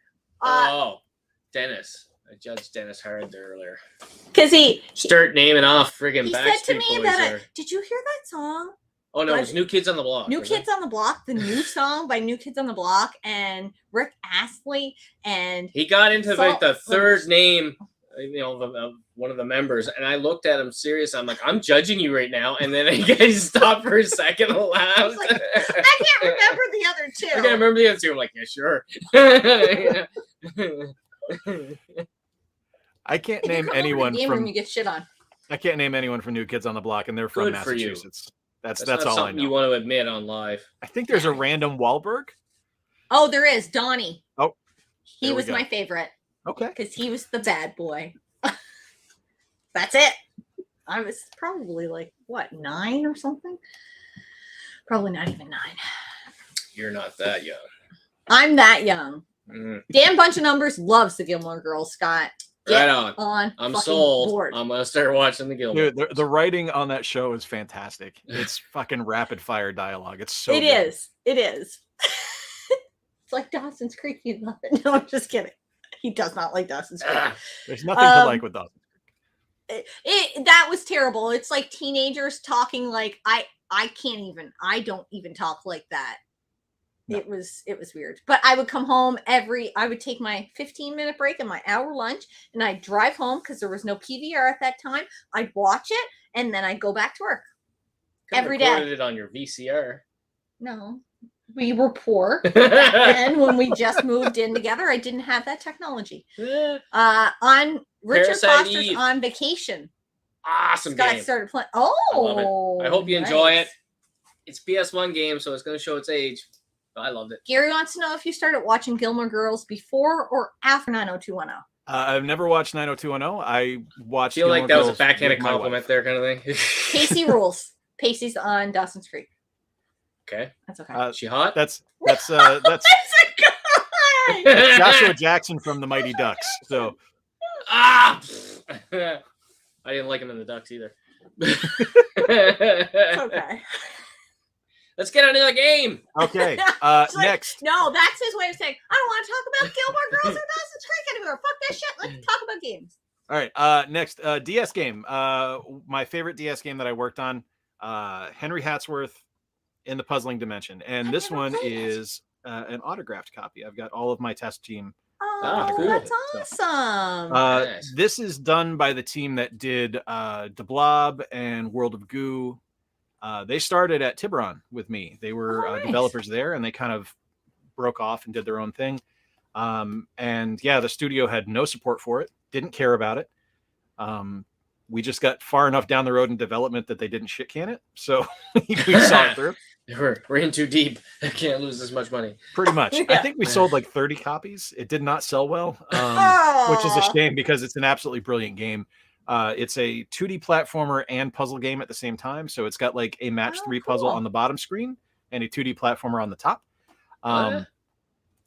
Dennis. I judged Dennis hard there earlier. Because he start naming off friggin' he Backstreet said to me Boys that did you hear that song? Oh no, it was New Kids on the Block. New Kids on the Block, the new song by New Kids on the Block and Rick Astley, and he got into like the third name, of one of the members, and I looked at him serious. I'm like, I'm judging you right now, and then I stopped for a second and laughed. Like, I can't remember the other two. I can't remember the other two. I'm like, yeah, sure. I can't name anyone from you get shit on. I can't name anyone from New Kids on the Block, and they're from Massachusetts. That's all I know. You want to admit on live. I think there's a random Wahlberg. Oh, there is Donnie. Oh, he was my favorite. Okay, because he was the bad boy. That's it. I was probably like 9 or something. Probably not even 9. You're not that young. I'm that young. Mm. Damn bunch of numbers loves the Gilmore Girls, Scott. Right on. I'm sold. Board. I'm gonna start watching the Gilmore. Dude, the writing on that show is fantastic. It's fucking rapid fire dialogue. It's so. It is. It's like Dawson's Creek. You love it. No, I'm just kidding. He does not like Dawson's Creek. There's nothing to like with Dawson's Creek. That was terrible. It's like teenagers talking like I don't even talk like that. No. It was weird. But I would come home I would take my 15-minute break and my hour lunch, and I'd drive home because there was no PVR at that time. I'd watch it, and then I'd go back to work. Every day. Recorded it on your VCR. No. We were poor. And when we just moved in together, I didn't have that technology. On Richard Foster's On Vacation. Awesome Scott game. Started playing. I love it. I hope you enjoy it. It's PS1 game, so it's going to show its age. I loved it. Gary wants to know if you started watching Gilmore Girls before or after 90210. I've never watched 90210. I watched. I feel like that was a backhanded compliment there, kind of thing. Pacey rules. Pacey's on Dawson's Creek. Okay, that's okay. She hot? That's that's a guy. That's Joshua Jackson from the Mighty Ducks. So, I didn't like him in the Ducks either. It's okay. Let's get into the game. Okay. Next. No, that's his way of saying, I don't want to talk about Gilmore Girls or Dawson's Creek anymore. Fuck that shit. Let's talk about games. All right. Next, DS game. My favorite DS game that I worked on, Henry Hatsworth in the Puzzling Dimension. And this one is an autographed copy. I've got all of my test team. Oh, cool. That's awesome. Nice. This is done by the team that did The Blob and World of Goo. They started at Tiburon with me. They were developers there, and they kind of broke off and did their own thing. And yeah, the studio had no support for it, didn't care about it. We just got far enough down the road in development that they didn't shit can it, so we saw it through. We're in too deep. I can't lose this much money. Pretty much. Yeah. I think we sold like 30 copies. It did not sell well, which is a Aw. shame because it's an absolutely brilliant game. It's a 2D platformer and puzzle game at the same time. So it's got like a match 3 puzzle cool. on the bottom screen and a 2D platformer on the top. Yeah.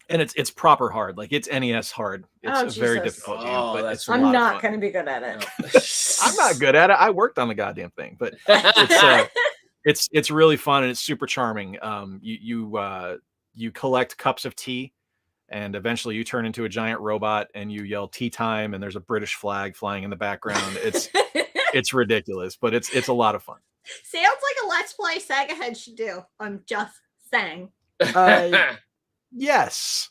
And it's proper hard. Like it's NES hard. It's a very Jesus. difficult game, Oh, but that's it's a I'm lot of not fun. going to be good at it. I'm not good at it. I worked on the goddamn thing, but it's really fun and it's super charming. You collect cups of tea, and eventually you turn into a giant robot and you yell tea time, and there's a British flag flying in the background. It's ridiculous, but it's a lot of fun. Sounds like a Let's Play Sega Head should do. I'm just saying. Yes.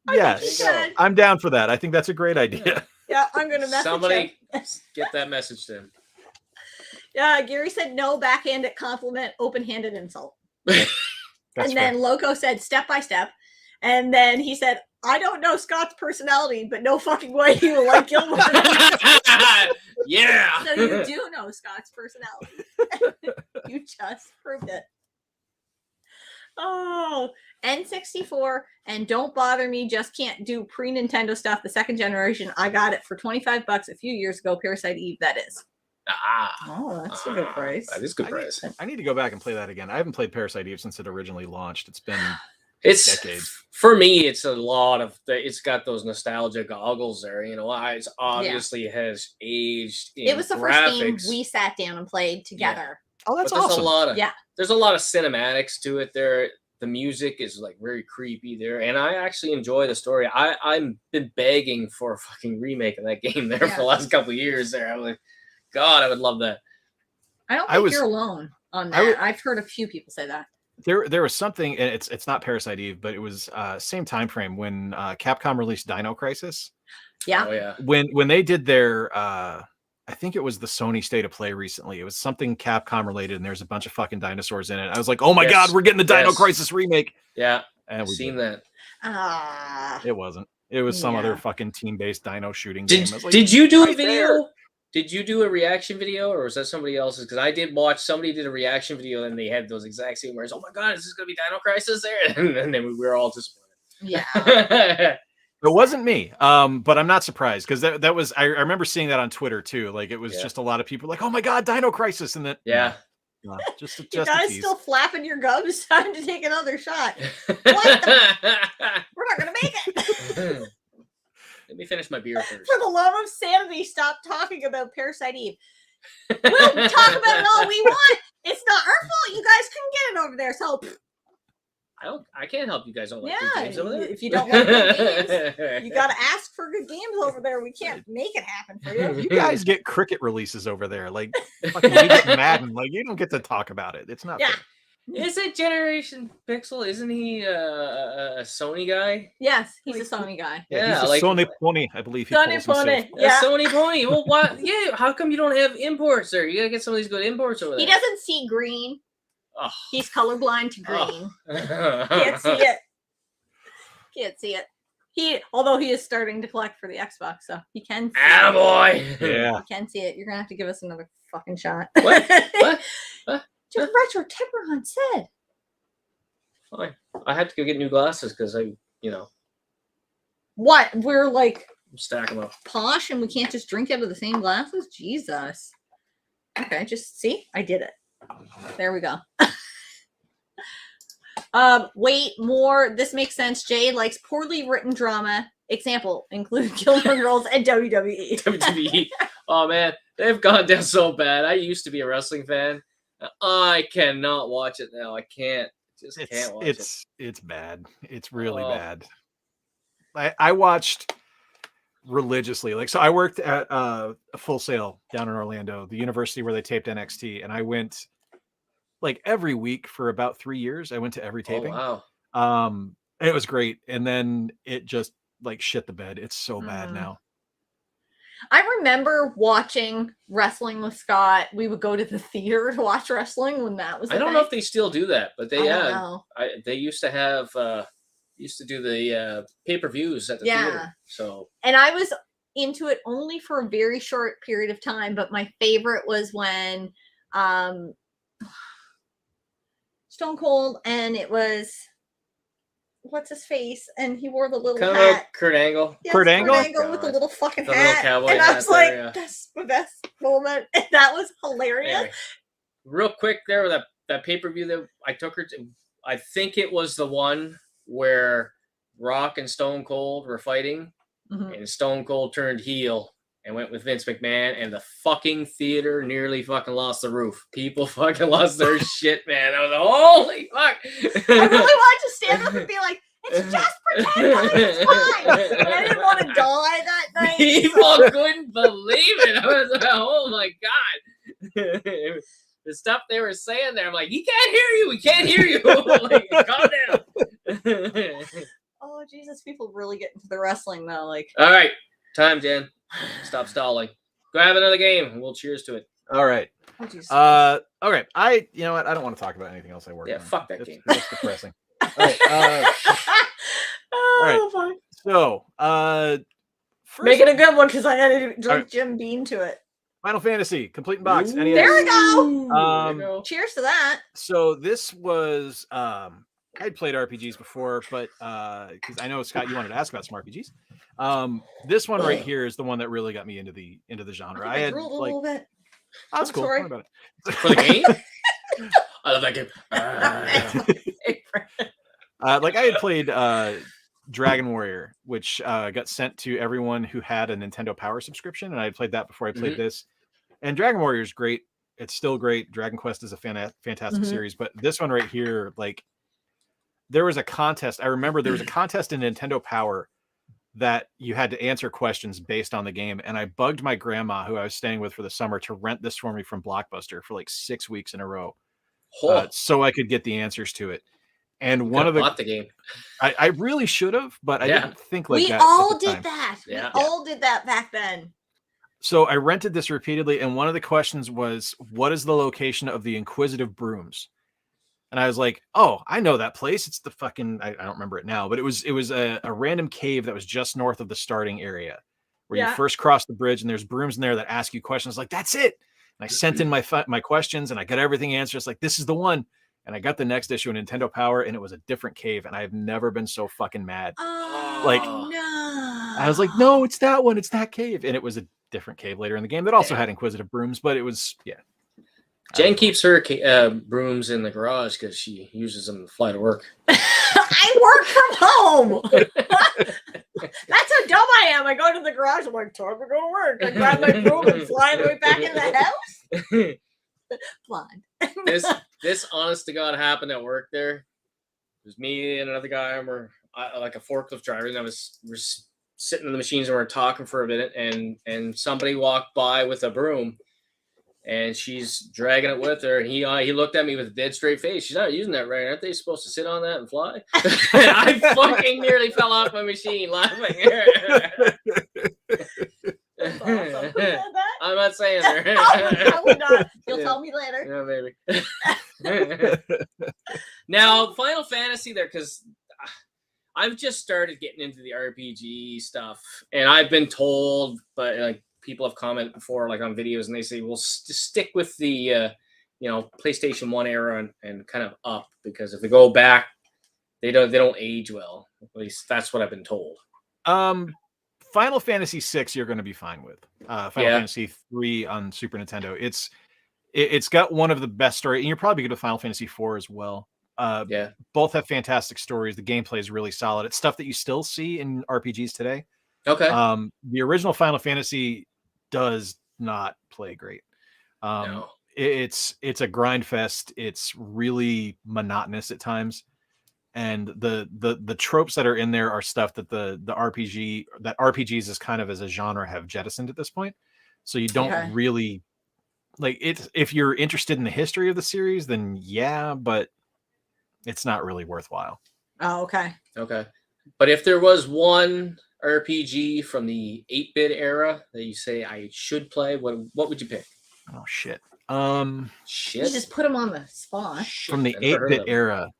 I think Yes. you should. I'm down for that. I think that's a great idea. Yeah, I'm going to message him. Somebody get that message to him. Yeah, Gary said no backhanded compliment, open-handed insult. That's and fair. then Loco said step by step. And then he said, I don't know Scott's personality, but no fucking way he will like Gilmore. Yeah. So you do know Scott's personality. You just proved it. Oh, N64 and Don't Bother Me just can't do pre-Nintendo stuff. The second generation, I got it for $25 a few years ago. Parasite Eve, that is. Oh, that's a good price. That is good price. I need to go back and play that again. I haven't played Parasite Eve since it originally launched. It's been It's decades. For me. It's a lot of. It's got those nostalgia goggles there. You know, it obviously has aged. In It was the first game graphics. we sat down and played together. Oh, that's But there's awesome. a lot of Yeah. There's a lot of cinematics to it there. The music is like very creepy there, and I actually enjoy the story. I've been begging for a fucking remake of that game there for the last couple of years there. I'm like, God, I would love that. I don't think you're alone on that. I've heard a few people say that. There was something, and it's not Parasite Eve, but it was same time frame when Capcom released Dino Crisis. Yeah. Oh yeah. When they did their I think it was the Sony State of Play recently. It was something Capcom related, and there's a bunch of fucking dinosaurs in it. I was like, oh my God, we're getting the Dino Crisis remake. Yeah. And we seen did. that. It wasn't. It was some Yeah. other fucking team-based dino shooting game. I was like, Did you do a right video? there. Did you do a reaction video, or was that somebody else's? Because I did watch somebody did a reaction video, and they had those exact same words. Oh my God, is this going to be Dino Crisis there? And then we were all disappointed. Yeah. It wasn't me, but I'm not surprised because that was I remember seeing that on Twitter too. Like it was just a lot of people like, "Oh my God, Dino Crisis!" And then just You a guys tease. still flapping your gums? Time to take another shot. We're not gonna make it. Let me finish my beer first. For the love of sanity, stop talking about Parasite Eve. We'll talk about it all we want. It's not our fault. You guys couldn't get it over there. So I can't help you guys. Don't like good games over there. if you don't like good games, you gotta ask for good games over there. We can't make it happen for you. You guys get cricket releases over there, like fucking we get Madden. Like you don't get to talk about it. It's not. Yeah. fair. Is it Generation Pixel? Isn't he a Sony guy? Yes, he's a Sony guy. Yeah, he's like a Sony Pony, I believe. He Sony calls himself. Pony. a Yeah. Sony Pony. Well, what? Yeah. How come you don't have imports there? You gotta get some of these good imports over there. He doesn't see green. Oh. He's colorblind to green. Oh. Can't see it. Can't see it. Although he is starting to collect for the Xbox, so he can see it. Attaboy. Yeah. He can see it. You're gonna have to give us another fucking shot. What? What? Just Retro Tipperon said. Fine. I have to go get new glasses because What? We're like stack them up. posh and we can't just drink out of the same glasses? Jesus. Okay, just see? I did it. There we go. Wait, more. This makes sense. Jade likes poorly written drama. Example, include Gilmore Girls and WWE. WWE. Oh man, they've gone down so bad. I used to be a wrestling fan. I cannot watch it now. I can't. Just can't watch it. It's bad. It's really bad. I watched religiously. Like, so I worked at a Full Sail down in Orlando, the university where they taped NXT, and I went like every week for about 3 years. I went to every taping. Oh, wow. It was great, and then it just like shit the bed. It's so bad now. I remember watching wrestling with Scott. We would go to the theater to watch wrestling when that was. I don't know if they still do that, but they don't know. they used to have do the pay-per-views at the theater. So And I was into it only for a very short period of time, but my favorite was when Stone Cold, and it was what's his face, and he wore the little Kind hat. of Kurt Angle. Yes, Kurt Angle? with the little fucking The little hat. cowboy And I hat was like, there, yeah. that's the best moment. And that was hilarious. Anyway, real quick there, that pay-per-view that I took her to, I think it was the one where Rock and Stone Cold were fighting, and Stone Cold turned heel and went with Vince McMahon, and the fucking theater nearly fucking lost the roof. People fucking lost their shit, man. I was like, holy fuck. I really wanted to stand up and be like, it's just pretend, guys, it's fine. But I didn't want to die that night. People couldn't believe it. I was like, oh my God. The stuff they were saying there, I'm like, he can't hear you. We can't hear you. Like, calm down. Oh, Jesus. People really get into the wrestling, though. Like, all right. Time, Jen. Stop stalling. Go have another game, and we'll cheers to it. All right. oh, Jesus. Okay. You know what? I don't want to talk about anything else I work on. Yeah, fuck that game. It's depressing. All right. Oh, fuck. So, first, Make it a good one because I had to drink right. Jim Beam to it. Final Fantasy, complete in box. Ooh. NES. There we go. There you go. Cheers to that. So this was I'd played RPGs before, but because I know Scott, you wanted to ask about some RPGs. This one right here is the one that really got me into the genre. I had drooled a like, little bit. oh, that's cool. sorry. Don't worry about For the game? I love that game. like I had played Dragon Warrior, which got sent to everyone who had a Nintendo Power subscription, and I had played that before I played this. And Dragon Warrior is great. It's still great. Dragon Quest is a fantastic series, but this one right here, like, there was a contest. I remember there was a contest in Nintendo Power that you had to answer questions based on the game, and I bugged my grandma, who I was staying with for the summer, to rent this for me from Blockbuster for like 6 weeks in a row, so I could get the answers to it. And one of bought the game. I really should have, but I didn't think like that. We all at the did time. that. Yeah. We all did that back then. So I rented this repeatedly, and one of the questions was, what is the location of the Inquisitive Brooms? And I was like, oh, I know that place. It's the fucking, I don't remember it now, but it was a random cave that was just north of the starting area where you first cross the bridge, and there's brooms in there that ask you questions. Like, that's it. And I sent in my questions, and I got everything answered. It's like, this is the one. And I got the next issue of Nintendo Power, and it was a different cave, and I have never been so fucking mad. Oh, Like, no. I was like, no, it's that one. It's that cave. And it was a different cave later in the game that also had Inquisitive Brooms, but it was, Jen keeps her brooms in the garage because she uses them to fly to work. I work from home. That's how dumb I am. I go to the garage. I'm like, time to go to work. I grab my broom and fly right back in the house. Blind. This honest to God happened at work there. It was me and another guy, and we're like a forklift driver, and we're sitting in the machines and we're talking for a minute, and somebody walked by with a broom, and she's dragging it with her, and he looked at me with a dead straight face. She's not using that right. Aren't they supposed to sit on that and fly? And I fucking nearly fell off my machine laughing. That's awesome. Who said that? I'm not saying her. I would not. You'll tell me later. Yeah, maybe. Now, Final Fantasy there, because I've just started getting into the RPG stuff, and I've been told, but like people have commented before, like on videos, and they say, "Well, stick with the PlayStation 1 era and kind of up, because if they go back, they don't age well. At least that's what I've been told." Final Fantasy 6 you're going to be fine with. Final Fantasy 3 on Super Nintendo. It's got one of the best stories, and you're probably good with Final Fantasy 4 as well. Both have fantastic stories. The gameplay is really solid. It's stuff that you still see in RPGs today. Okay. The original Final Fantasy does not play great. No. It's a grind fest. It's really monotonous at times. And the tropes that are in there are stuff that the RPGs is kind of as a genre have jettisoned at this point. So you don't really like it. If you're interested in the history of the series, then yeah, but it's not really worthwhile. Oh, okay. Okay. But if there was one RPG from the 8-bit era that you say I should play, what would you pick? Oh shit. Shit. You just put them on the spot. Shit, From the I've never heard 8-bit of era.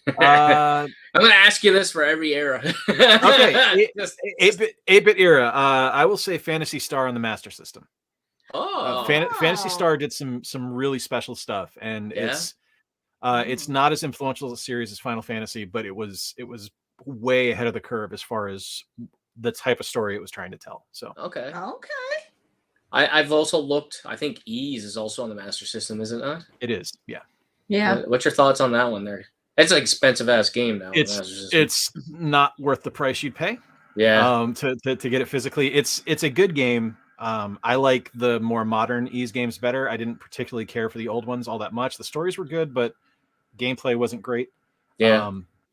Uh, I'm going to ask you this for every era. okay, Just- 8-bit era. I will say Phantasy Star on the Master System. oh, Phantasy Oh. Star did some really special stuff, and Yeah? it's not as influential a series as Final Fantasy, but it was way ahead of the curve as far as the type of story it was trying to tell. So okay. Okay. I've also looked. I think Ease is also on the Master System, is it not? it is, yeah. Yeah. What's your thoughts on that one there? It's an expensive ass game now. on the Master System. It's not worth the price you'd pay. Yeah. To get it physically. It's a good game. I like the more modern Ease games better. I didn't particularly care for the old ones all that much. The stories were good, but gameplay wasn't great. Yeah.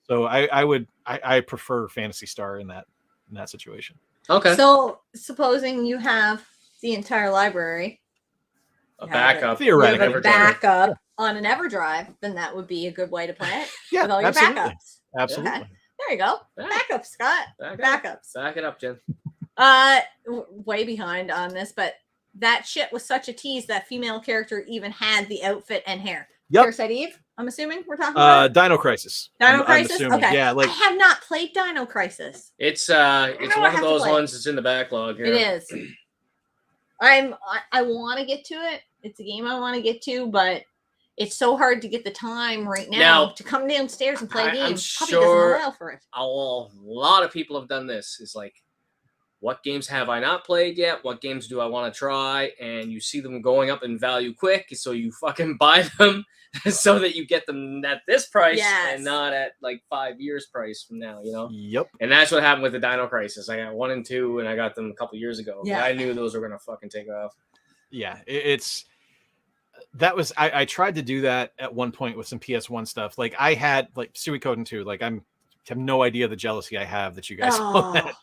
So I prefer Phantasy Star in that situation. Okay. So supposing you have the entire library, A have backup. you have Theoretically. a backup on an EverDrive, then that would be a good way to play it Yeah, with all your absolutely. backups. Absolutely. Okay. There you go. Yeah. Backups, Scott. Back Backups. Back it up, Jen. Way behind on this, but that shit was such a tease that female character even had the outfit and hair. Yep. Parasite Eve, I'm assuming we're talking about. Dino Crisis. Dino I'm Crisis? assuming. Okay. Yeah, like I have not played Dino Crisis. It's know I one have of to those play. ones that's in the backlog. It is. I want to get to it. It's a game I want to get to, but it's so hard to get the time right now, to come downstairs and play a game. I'm Puppy sure doesn't allow for it. A lot of people have done this. It's like, what games have I not played yet? What games do I want to try? And you see them going up in value quick, so you fucking buy them so that you get them at this price and not at like 5 years price from now, you know? Yep. And that's what happened with the Dino Crisis. I got 1 and 2 and I got them a couple years ago. Yeah. I knew those were going to fucking take off. Yeah, I tried to do that at one point with some PS1 stuff. Like I had like Suikoden 2. Like I have no idea the jealousy I have that you guys saw that.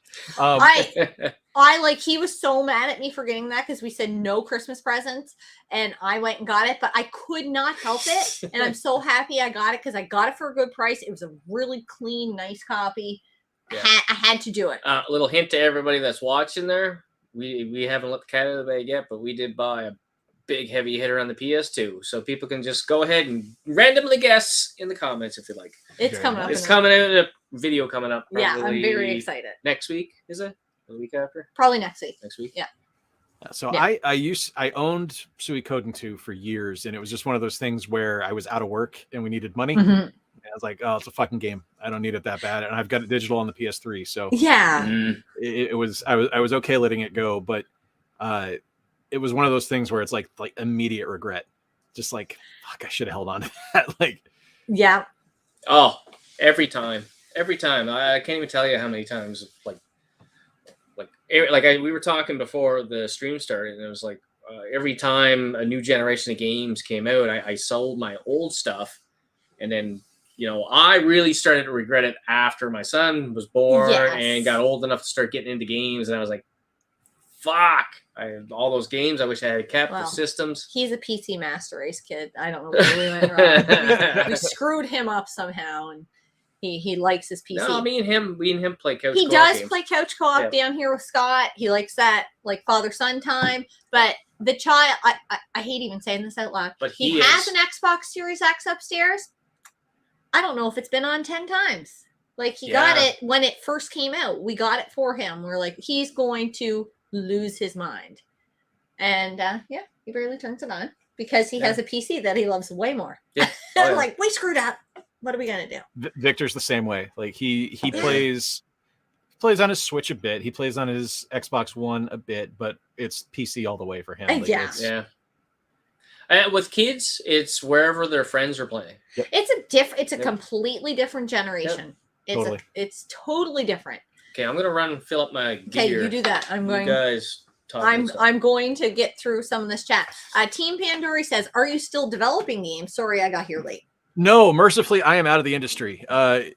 I like, he was so mad at me for getting that because we said no Christmas presents and I went and got it, but I could not help it. And I'm so happy I got it because I got it for a good price. It was a really clean, nice copy. Yeah. I had to do it. A little hint to everybody that's watching there. We haven't let the cat out of the bag yet, but we did buy a big heavy hitter on the PS2. So people can just go ahead and randomly guess in the comments if you like. It's coming up. It's coming out, a video coming up. Yeah, I'm very excited. Next week, is it? The week after? Probably next week. Next week? Yeah. So Yeah. I owned Suikoden 2 for years, and it was just one of those things where I was out of work and we needed money. Mhm. And I was like, oh, it's a fucking game. I don't need it that bad. And I've got it digital on the PS3. So Yeah. I was okay letting it go, but it was one of those things where it's like immediate regret. Just like, fuck, I should have held on to that. Like, Yeah. Oh, every time. I can't even tell you how many times. We were talking before the stream started, and it was like every time a new generation of games came out, I sold my old stuff, and then I really started to regret it after my son was born and got old enough to start getting into games, and I was like, fuck. All those games I wish I had kept, the systems. He's a PC Master Race kid. I don't know where we went wrong. We screwed him up somehow, and he likes his PC. No, me and him play couch. He co-op does games. play couch co-op down here with Scott. He likes that, like father-son time. But the child, I hate even saying this out loud. But he has an Xbox Series X upstairs. I don't know if it's been on 10 times. Like he got it when it first came out. We got it for him. We're like, he's going to lose his mind. And he barely turns it on because he has a PC that he loves way more. Yeah. Like, we screwed up. What are we gonna do? Victor's the same way. Like he plays on his Switch a bit. He plays on his Xbox One a bit, but it's PC all the way for him. Like, Yeah. And with kids, it's wherever their friends are playing. Yep. It's a completely different generation. Totally. It's totally different. Okay, I'm gonna run and fill up my gear. Okay, you do that. You guys talk. I'm going to get through some of this chat. Team Pandori says, "Are you still developing games?" Sorry, I got here late. No, mercifully, I am out of the industry. I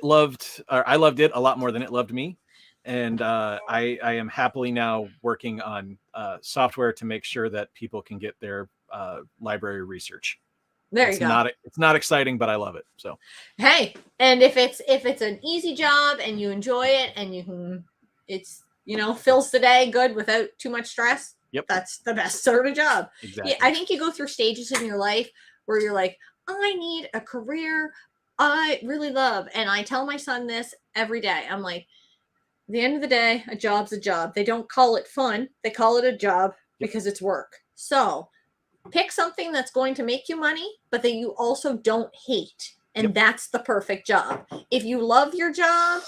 loved it a lot more than it loved me, and I am happily now working on software to make sure that people can get their library research. There you go. It's not exciting, but I love it. So hey, and if it's an easy job and you enjoy it and you can, it's fills the day good without too much stress. Yep, that's the best sort of job. Exactly. Yeah, I think you go through stages in your life where you're like, I need a career I really love, and I tell my son this every day. I'm like, at the end of the day, a job's a job. They don't call it fun. They call it a job because it's work. So pick something that's going to make you money, but that you also don't hate. And that's the perfect job. If you love your job,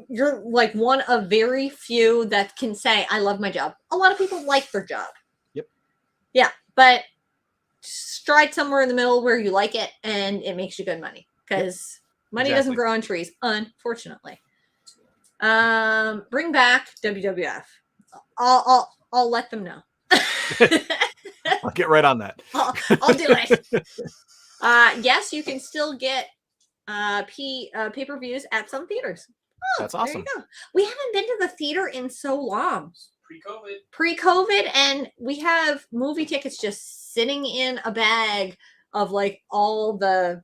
you're like one of very few that can say, I love my job. A lot of people like their job. Yep. Yeah. But stride somewhere in the middle where you like it and it makes you good money, because money doesn't grow on trees, unfortunately. Bring back WWF. I'll let them know. I'll get right on that. I'll do it. Yes, you can still get pay-per-views at some theaters. Oh, that's awesome. There you go. We haven't been to the theater in so long. Pre-COVID. Pre-COVID, and we have movie tickets just sitting in a bag of like all the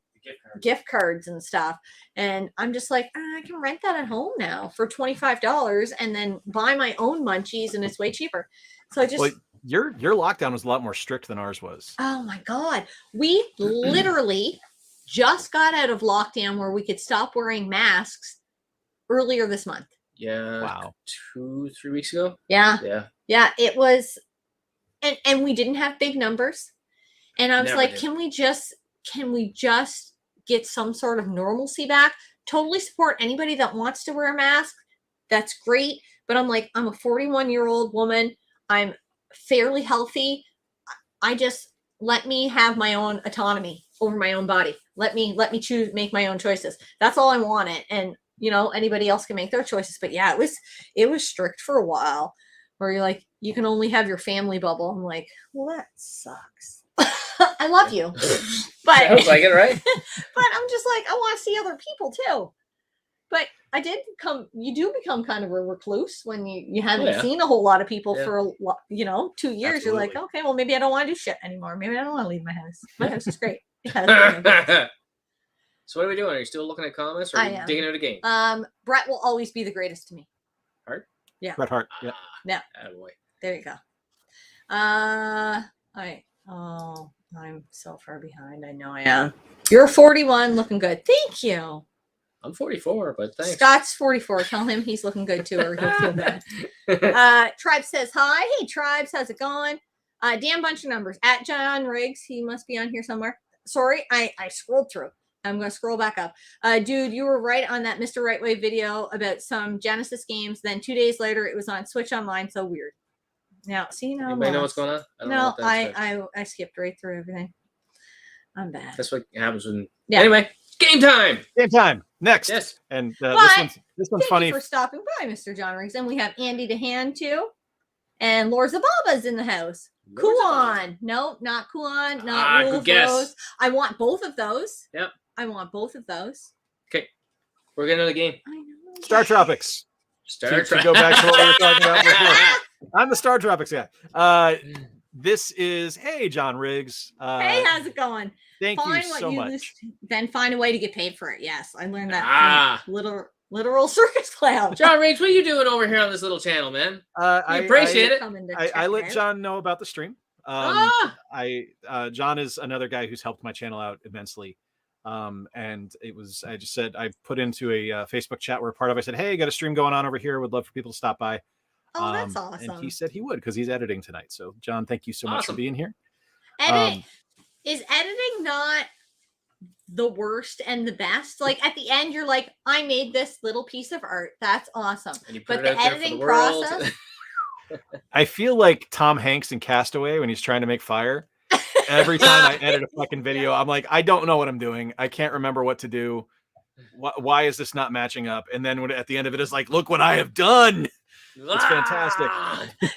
gift cards and stuff. And I'm just like, I can rent that at home now for $25 and then buy my own munchies, and it's way cheaper. So I just... Well, your lockdown was a lot more strict than ours was. Oh my God. We literally just got out of lockdown where we could stop wearing masks earlier this month. Yeah. Wow. 2-3 weeks ago. Yeah. Yeah. Yeah. It was, and we didn't have big numbers. And I was Never like, did. can we just get some sort of normalcy back? Totally support anybody that wants to wear a mask. That's great. But I'm like, I'm a 41-year-old woman. I'm fairly healthy. I just, let me have my own autonomy over my own body. Let me choose, make my own choices. That's all I wanted. And anybody else can make their choices. But yeah, it was strict for a while, where you're like, you can only have your family bubble. I'm like, well, that sucks. I love you, but Sounds like it, right? but I'm just like, I want to see other people too. But you do become kind of a recluse when you haven't seen a whole lot of people for 2 years. Absolutely. You're like, okay, well, maybe I don't want to do shit anymore. Maybe I don't want to leave my house. My house is great. So what are we doing? Are you still looking at comments, or are you digging out a game? Brett will always be the greatest to me. Hart? Yeah. Bret Hart. Yeah. Yeah. Attaboy. There you go. I'm so far behind. I know I am. You're 41, looking good. Thank you. I'm 44, but thanks. Scott's 44. Tell him he's looking good too, or he'll feel bad. Tribe says hi. Hey, Tribes, how's it going? Damn bunch of numbers. At John Riggs. He must be on here somewhere. Sorry, I scrolled through. I'm going to scroll back up. Dude, you were right on that Mr. Wright Way video about some Genesis games. Then 2 days later, it was on Switch Online. So weird. Now, see, now Anybody know what's going on? I don't know what that's I skipped right through everything. I'm bad. That's what happens when... Yeah. Anyway, game time! Game time. Next. Yes. And But this one's funny. Thank you for stopping by, Mr. John Riggs. And we have Andy DeHaan, too. And Lord Zababa's in the house. Kuon. No, not Kuon. Not Wolf good guess. Rose. I want both of those. Yep. I want both of those. Okay. We're getting another game. I know. Star Tropics. Star Trek. Go back to what we were talking about before. I'm the Star Tropics guy. This is, hey, John Riggs. Hey, how's it going? Thank you so much. Then find a way to get paid for it. Yes, I learned that from literal circus clown. John Riggs, what are you doing over here on this little channel, man? I appreciate it. I let John know about the stream. John is another guy who's helped my channel out immensely. And I just said, I put into a Facebook chat where part of I said, hey, got a stream going on over here. Would love for people to stop by. Oh, that's awesome. And he said he would, because he's editing tonight. So John, thank you so much for being here. Is editing not the worst and the best? Like at the end, you're like, I made this little piece of art. That's awesome. But the editing process. I feel like Tom Hanks in Castaway when he's trying to make fire. Every time I edit a fucking video, I'm like, I don't know what I'm doing. I can't remember what to do. Why is this not matching up? And then at the end of it, it's like, look what I have done. It's fantastic.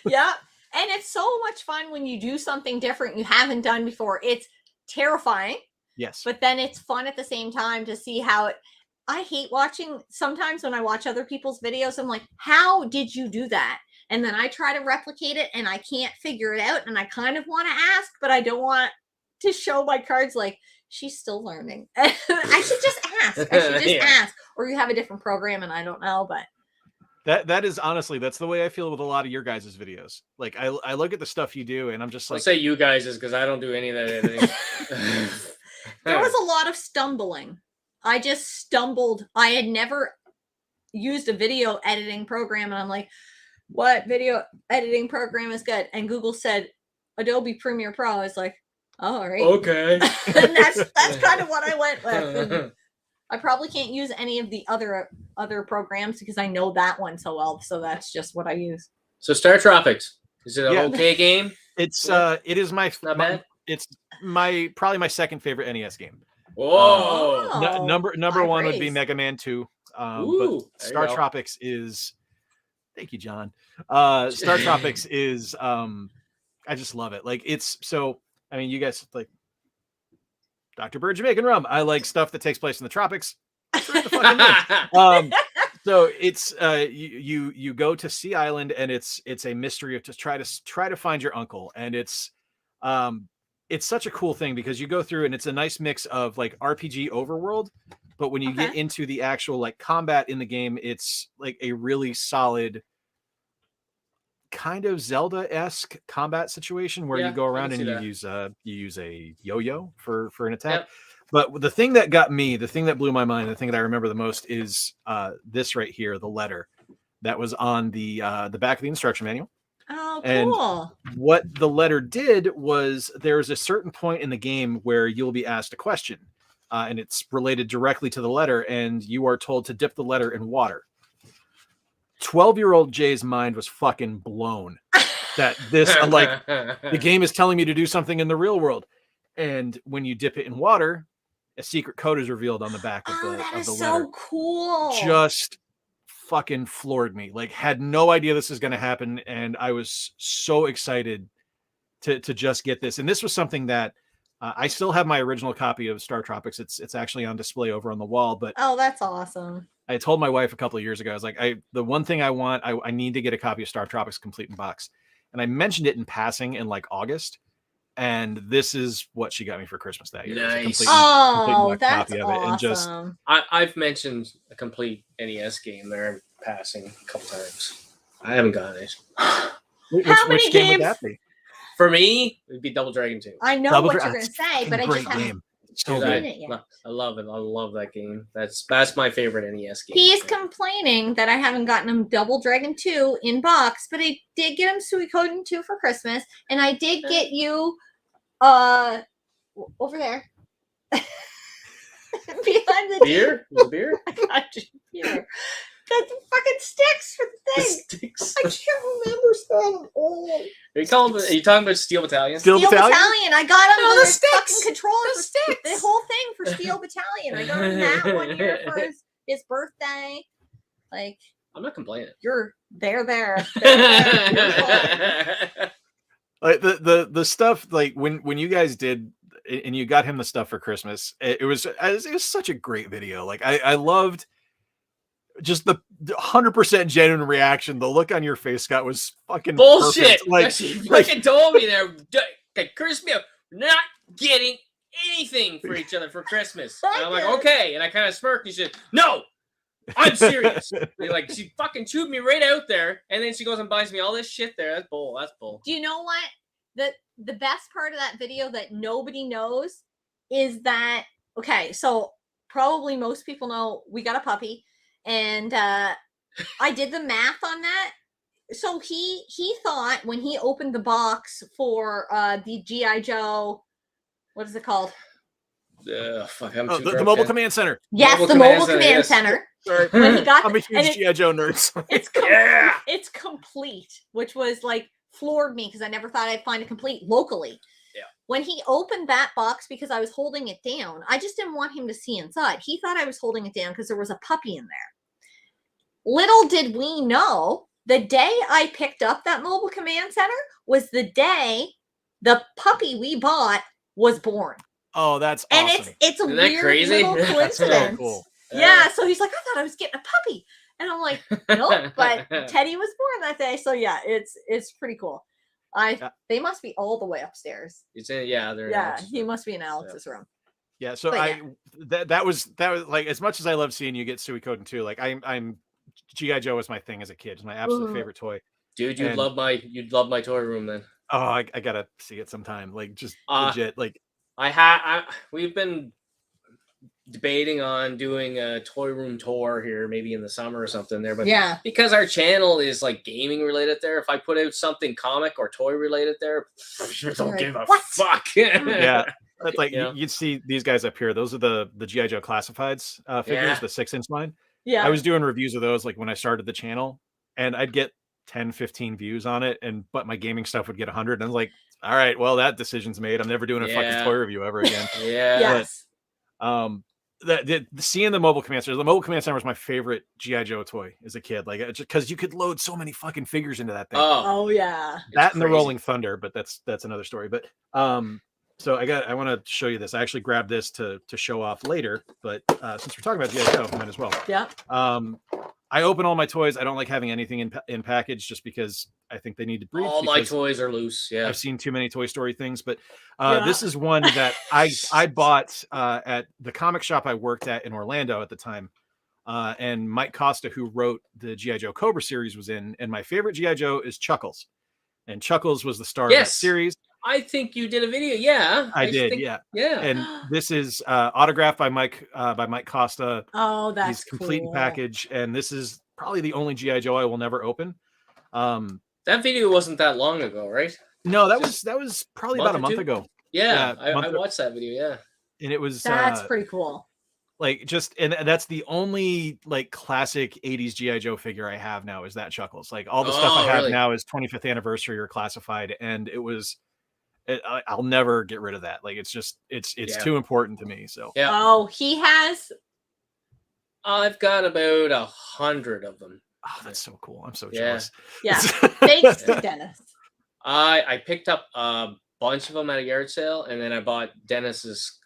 Yeah. And it's so much fun when you do something different you haven't done before. It's terrifying. Yes. But then it's fun at the same time to see how it. I hate watching. Sometimes when I watch other people's videos, I'm like, how did you do that? And then I try to replicate it and I can't figure it out. And I kind of want to ask, but I don't want to show my cards like, she's still learning. I should just ask. I should just ask. Or you have a different program and I don't know, but. That is honestly, that's the way I feel with a lot of your guys' videos. Like I look at the stuff you do and I'm just like. I'll say you guys is because I don't do any of that editing. There was a lot of stumbling. I just stumbled. I had never used a video editing program, and I'm like, what video editing program is good? And Google said Adobe Premiere Pro. I was like, oh, all right. Okay. And that's kind of what I went with. And I probably can't use any of the other programs because I know that one so well. So that's just what I use. So Star Tropics, is it an okay game? It's it is Not bad. It's probably my second favorite NES game. Whoa. Number one would be Mega Man 2. Ooh, but Star Tropics is, thank you, John. Star Tropics is I just love it. Like, it's so, I mean, you guys like Dr. Bird Jamaican Rum. I like stuff that takes place in the tropics. So it's you go to Sea Island, and it's a mystery of to try to find your uncle, and it's such a cool thing because you go through and it's a nice mix of like RPG overworld, but when you get into the actual like combat in the game, it's like a really solid kind of Zelda-esque combat situation where you go around and you use a yo-yo for an attack. Yep. But the thing that got me, the thing that blew my mind, the thing that I remember the most is this right here, the letter that was on the back of the instruction manual. Oh, cool. And what the letter did was there's a certain point in the game where you'll be asked a question, and it's related directly to the letter, and you are told to dip the letter in water. 12-year-old Jay's mind was fucking blown that this, like, the game is telling me to do something in the real world. And when you dip it in water, a secret code is revealed on the back of the letter. That is so cool. Just fucking floored me. Like, had no idea this was going to happen, and I was so excited to just get this. And this was something that I still have my original copy of Star Tropics. It's actually on display over on the wall. But oh, that's awesome. I told my wife a couple of years ago, I was like, the one thing I want, I need to get a copy of Star Tropics complete in box. And I mentioned it in passing in like August. And this is what she got me for Christmas that year. Nice. Complete that's copy of it. And just I've mentioned a complete NES game there in passing a couple times. I haven't gotten it. Which game would that be? For me, it'd be Double Dragon 2. I know what you're going to say, but I just haven't so seen it yet. I love it. I love that game. That's my favorite NES game. He's complaining that I haven't gotten him Double Dragon 2 in box, but I did get him Suikoden 2 for Christmas, and I did get you over there. Behind the beer? The beer? I got you beer. Got the fucking sticks for the thing. The sticks. I can't remember stuff. Oh. Are you talking about Steel Battalion? Steel Battalion. I got him the sticks. Fucking controller the sticks. The whole thing for Steel Battalion. I got him that 1 year for his birthday. Like, I'm not complaining. You're there. Like the stuff, like when you guys did and you got him the stuff for Christmas, it was such a great video. Like I loved just the 100% genuine reaction. The look on your face, Scott, was fucking bullshit. Perfect. Like, she fucking told me there. Christmas, we're not getting anything for each other for Christmas. And I'm like, okay. And I kind of smirked and she said, no, I'm serious. Like, she fucking chewed me right out there. And then she goes and buys me all this shit there. That's bull. That's bull. Do you know what? The best part of that video that nobody knows is that, okay, so probably most people know we got a puppy. And I did the math on that. So he thought when he opened the box for the G.I. Joe, what is it called? Fuck, the Mobile Command Center. Yes, the Mobile Command Center. Sorry. When he got I'm a huge G.I. Joe nerd. It's complete, which was like floored me because I never thought I'd find it complete locally. Yeah. When he opened that box, because I was holding it down, I just didn't want him to see inside. He thought I was holding it down because there was a puppy in there. Little did we know, the day I picked up that Mobile Command Center was the day the puppy we bought was born. Oh, that's awesome. And it's a weird crazy? little coincidence. That's cool. Yeah, so he's like, I thought I was getting a puppy. And I'm like, nope, but Teddy was born that day. So yeah, it's pretty cool. They must be all the way upstairs. They're he must be in Alex's room. Yeah, so that was like, as much as I love seeing you get Suikoden 2, like I'm G.I. Joe was my thing as a kid. It's my absolute favorite toy. Dude, you'd love my toy room then. Oh, I gotta see it sometime. Like, just legit. Like, We've been debating on doing a toy room tour here, maybe in the summer or something there. But Yeah. because our channel is like gaming related there, if I put out something comic or toy related there, I don't Like, give a what? fuck. Yeah. That's like Yeah. you'd see these guys up here. Those are the G.I. Joe classifieds figures, Yeah. the 6-inch line. Yeah. I was doing reviews of those like when I started the channel, and I'd get 10, 15 views on it, but my gaming stuff would get 100. And I was like, all right, well, that decision's made. I'm never doing a fucking Yeah. toy review ever again. Yeah. Yes. Seeing the mobile command center, was my favorite G.I. Joe toy as a kid. Like, just because you could load so many fucking figures into that thing. Oh yeah. That and the Rolling Thunder, but that's another story. But so I want to show you this. I actually grabbed this to show off later, but since we're talking about G.I. Joe, I might as well. Yeah. I open all my toys. I don't like having anything in package just because I think they need to breathe. All my toys are loose. Yeah. I've seen too many Toy Story things, but this is one that I bought at the comic shop I worked at in Orlando at the time. And Mike Costa, who wrote the G.I. Joe Cobra series, was in. And my favorite G.I. Joe is Chuckles. And Chuckles was the star of that series. I think you did a video. Yeah. I did. Yeah. And this is autographed by Mike Costa. Oh, that's He's complete cool. package. And this is probably the only G.I. Joe I will never open. That video wasn't that long ago, right? No, that was probably about a month ago. Yeah, I watched that video. Yeah. And it was that's pretty cool. Like and that's the only like classic 80s G.I. Joe figure I have now is that Chuckles. Like all the stuff I have now is 25th anniversary or classified, and I'll never get rid of that. Like it's too important to me. So yeah. Oh, he has. I've got about 100 of them. Oh, that's so cool. I'm so jealous. Yeah. Thanks to Dennis. I picked up a bunch of them at a yard sale, and then I bought Dennis's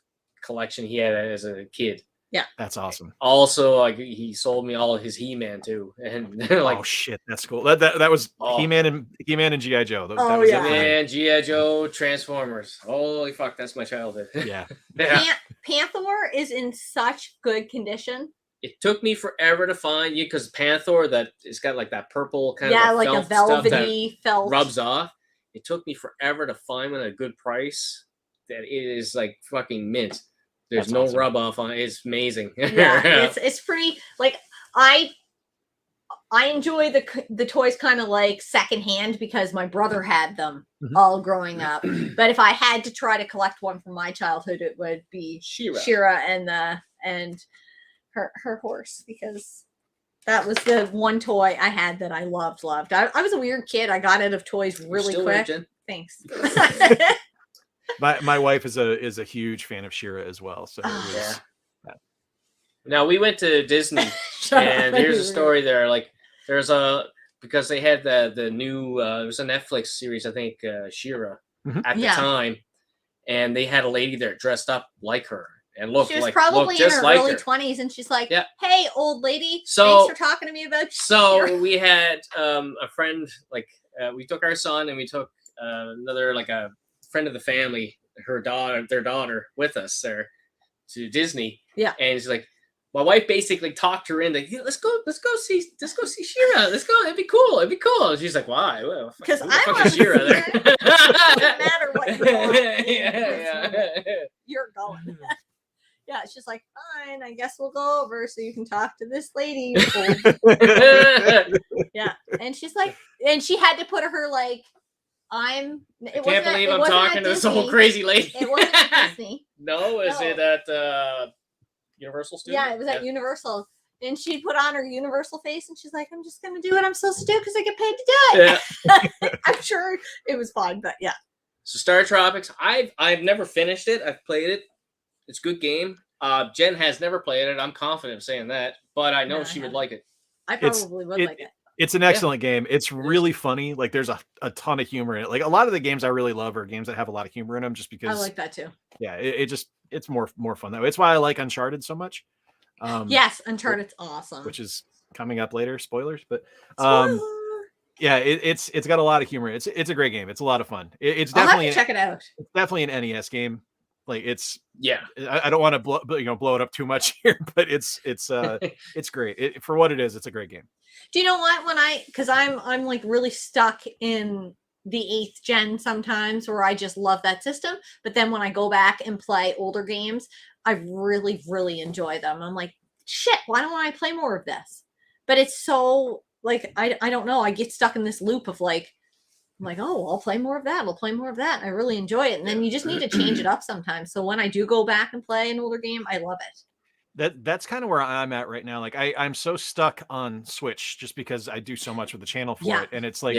collection he had as a kid. Yeah, that's awesome. Also, like he sold me all of his He-Man too, and like, oh shit, that's cool. That was He-Man and G.I. Joe. That was He-Man, G.I. Joe, Transformers. Holy fuck, that's my childhood. Yeah. Panther is in such good condition. It took me forever to find you because Panther it's got like that purple kind of like a velvety felt rubs off. It took me forever to find one at a good price that it is like fucking mint. There's That's no awesome. rub off on it. It's amazing. Yeah, it's pretty. Like I enjoy the toys kind of like secondhand because my brother had them all growing up. But if I had to try to collect one from my childhood, it would be She-Ra and her horse, because that was the one toy I had that I loved. I was a weird kid. I got out of toys really quick. Thanks. My wife is a huge fan of She-Ra as well. So Now we went to Disney, and here's a story there. Like because they had the new it was a Netflix series, I think, She-Ra at the time, and they had a lady there dressed up like her. And she was probably in her early 20s, and she's like, "Hey, old lady, thanks for talking to me about." So we had a friend, like we took our son, and we took another like a friend of the family, their daughter, with us there to Disney. Yeah, and she's like, my wife basically talked her into, let's go see She-Ra. Let's go. It'd be cool. And she's like, why? Well, because I want She-Ra there. Doesn't matter what you want. Yeah. You're going. Yeah, it's just like, fine, I guess we'll go over so you can talk to this lady. Yeah, and she's like, and she had to put her like, I can't believe I'm talking to this old crazy lady. It wasn't at Disney. No, is it at Universal Studios? Yeah, it was at Universal. And she put on her Universal face, and she's like, I'm just going to do what I'm supposed to do because I get paid to do it. Yeah. I'm sure it was fun, but yeah. So Star Tropics, I've never finished it. I've played it. It's a good game. Jen has never played it. I'm confident of saying that, but I know she would like it. I probably would like it. It's an excellent game. It's really funny. Like there's a ton of humor in it. Like a lot of the games I really love are games that have a lot of humor in them, just because I like that too. Yeah, it's more fun that way. It's why I like Uncharted so much. Yes, Uncharted's awesome. Which is coming up later. Spoilers, but yeah, it's got a lot of humor. It's a great game. It's a lot of fun. It's I'll definitely have to check it out. It's definitely an NES game. Like yeah. I don't want to blow it up too much here, but it's great. For what it is, it's a great game. Do you know what? Because I'm like really stuck in the 8th gen sometimes, where I just love that system. But then when I go back and play older games, I really, really enjoy them. I'm like, shit, why don't I play more of this? But it's so like, I don't know. I get stuck in this loop of like, I'm like, oh, I'll play more of that. I'll play more of that. I really enjoy it. And then you just need to change it up sometimes. So when I do go back and play an older game, I love it. That's kind of where I'm at right now. Like I'm so stuck on Switch just because I do so much with the channel for it. And it's like,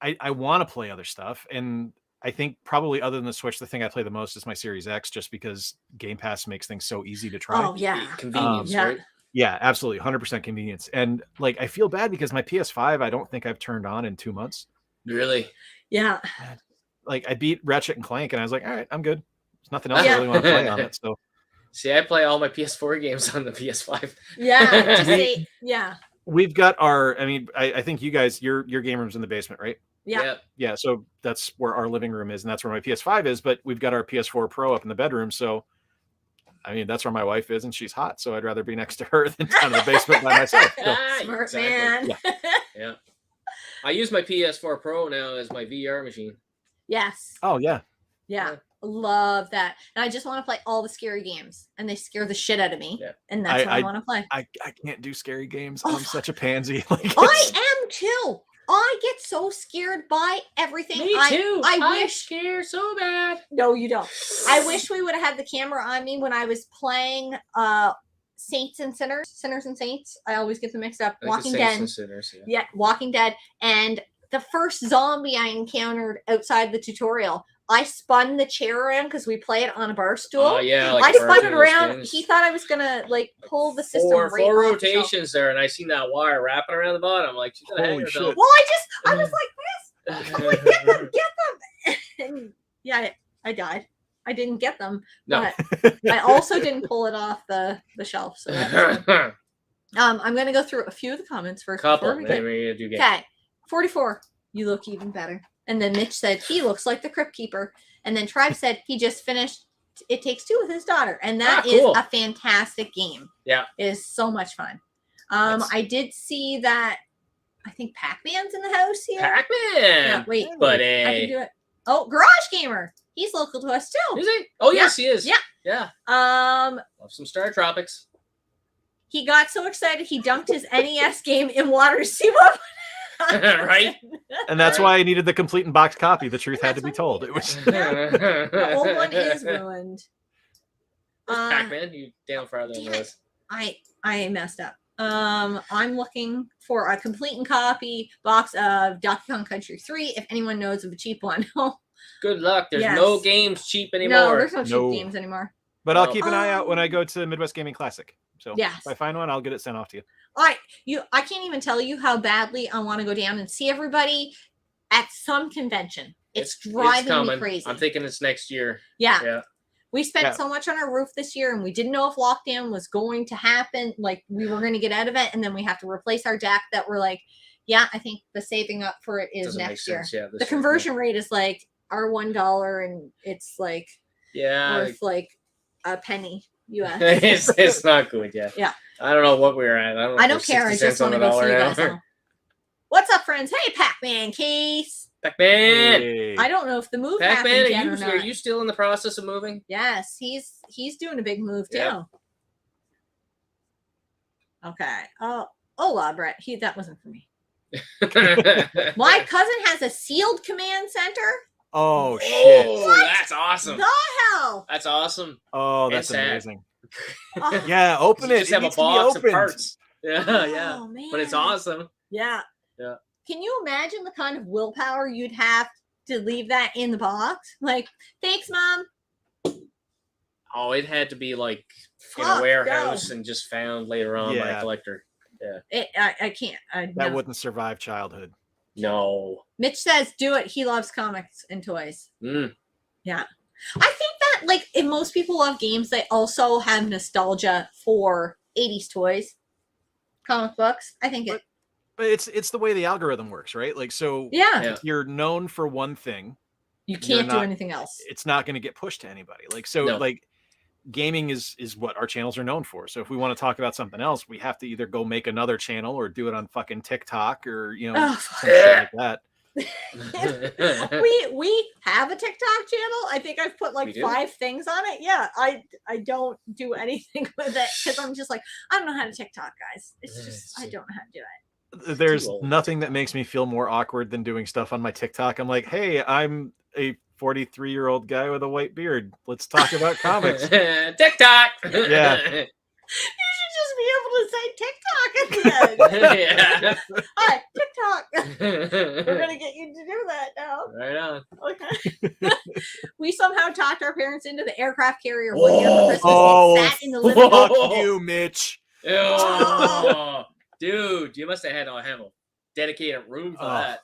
I want to play other stuff. And I think probably other than the Switch, the thing I play the most is my Series X, just because Game Pass makes things so easy to try. Oh yeah. Convenience, right? Yeah, absolutely. 100% convenience. And like, I feel bad because my PS5, I don't think I've turned on in 2 months. Really? Yeah. Like I beat Ratchet and Clank and I was like, all right, I'm good. There's nothing else I really want to play on it. So see, I play all my PS4 games on the PS5. Yeah. We've got our, I mean, I think you guys, your game room's in the basement, right? Yeah. So that's where our living room is, and that's where my PS5 is, but we've got our PS4 Pro up in the bedroom. So I mean, that's where my wife is, and she's hot, so I'd rather be next to her than down in the basement by myself. So. Smart man. Yeah. I use my PS4 Pro now as my VR machine. Yes. Oh, yeah. Yeah. Love that. And I just want to play all the scary games, and they scare the shit out of me. Yeah. And that's what I want to play. I can't do scary games. I'm such a pansy. Like, I am too. I get so scared by everything. Me too. I wish scared so bad. No, you don't. I wish we would have had the camera on me when I was playing Saints and Sinners and Saints. I always get them mixed up. Walking Dead. Sinners, yeah, Walking Dead. And the first zombie I encountered outside the tutorial, I spun the chair around because we play it on a bar stool. Oh yeah, I spun it around. Spins. He thought I was gonna like pull the system. Four rotations there, and I seen that wire wrapping around the bottom. I'm like, she's gonna hang herself. Well, I was like this. I'm like, get them. And yeah, I died. I didn't get them, but I also didn't pull it off the shelf. So that's I'm gonna go through a few of the comments first. Okay, 44. You look even better. And then Mitch said he looks like the Crypt Keeper. And then Tribe said he just finished It Takes Two with his daughter. And that is a fantastic game. Yeah. It is so much fun. I did see that I think Pac-Man's in the house here. Pac-Man. Yeah, wait. But I can do it. Oh, Garage Gamer. He's local to us too. Is he? Oh yes, he is. Yeah. Yeah. Love some Star Tropics. He got so excited he dunked his NES game in water to see what right? And that's why I needed the complete and boxed copy. The truth had to be told. It was the old one is ruined. Pac-Man, you damn farther than this. I messed up. I'm looking for a complete and copy box of Donkey Kong Country 3. If anyone knows of a cheap one, good luck. There's no games cheap anymore. No, there's no cheap games anymore. But I'll keep an eye out when I go to Midwest Gaming Classic. So if I find one, I'll get it sent off to you. I can't even tell you how badly I want to go down and see everybody at some convention. It's driving me crazy. I'm thinking it's next year. Yeah. We spent so much on our roof this year, and we didn't know if lockdown was going to happen. Like, we were going to get out of it, and then we have to replace our deck that we're like, I think the saving up for it is next year. Yeah, the conversion rate is like our $1, and it's like worth like a penny US. it's not good yet. Yeah. I don't know what we're at. I don't care. I just want to go see you guys now. What's up, friends? Hey, Pac-Man Case. Pac-Man. Hey. I don't know if the move Pac-Man, happened yet or not. Are you still in the process of moving? Yes, he's doing a big move too. Yeah. Okay. Hola, Brett. That wasn't for me. My cousin has a sealed command center. Oh shit! Oh, that's awesome. The hell? That's awesome. Oh, that's amazing. Yeah, open it. Just have a box of parts. Yeah, man. But it's awesome. Yeah. Yeah. Can you imagine the kind of willpower you'd have to leave that in the box? Like, thanks, Mom. Oh, it had to be like in a warehouse and just found later on by a collector. Yeah. I can't. That wouldn't survive childhood. No. Mitch says, do it. He loves comics and toys. Yeah. I think that, like, if most people love games, they also have nostalgia for 80s toys, comic books. I think But it's the way the algorithm works, right? Like, so if you're known for one thing, you can't do anything else. It's not going to get pushed to anybody. Like, so like gaming is what our channels are known for. So if we want to talk about something else, we have to either go make another channel or do it on fucking TikTok or, some shit like that. we have a TikTok channel. I think I've put We like do? 5 things on it. Yeah, I don't do anything with it because I'm just like, I don't know how to TikTok, guys. It's just I don't know how to do it. There's old. nothing that makes me feel more awkward than doing stuff on my TikTok. I'm like, hey, I'm a 43-year-old guy with a white beard. Let's talk about comics. TikTok. Yeah. You should just be able to say TikTok at the end. Yeah. Hi, TikTok. We're gonna get you to do that now. Right on. Okay. We somehow talked our parents into the aircraft carrier one year for Christmas. Oh, and sat in the living room. Fuck you, Mitch. Oh, dude, you must have had to have a dedicated room for that.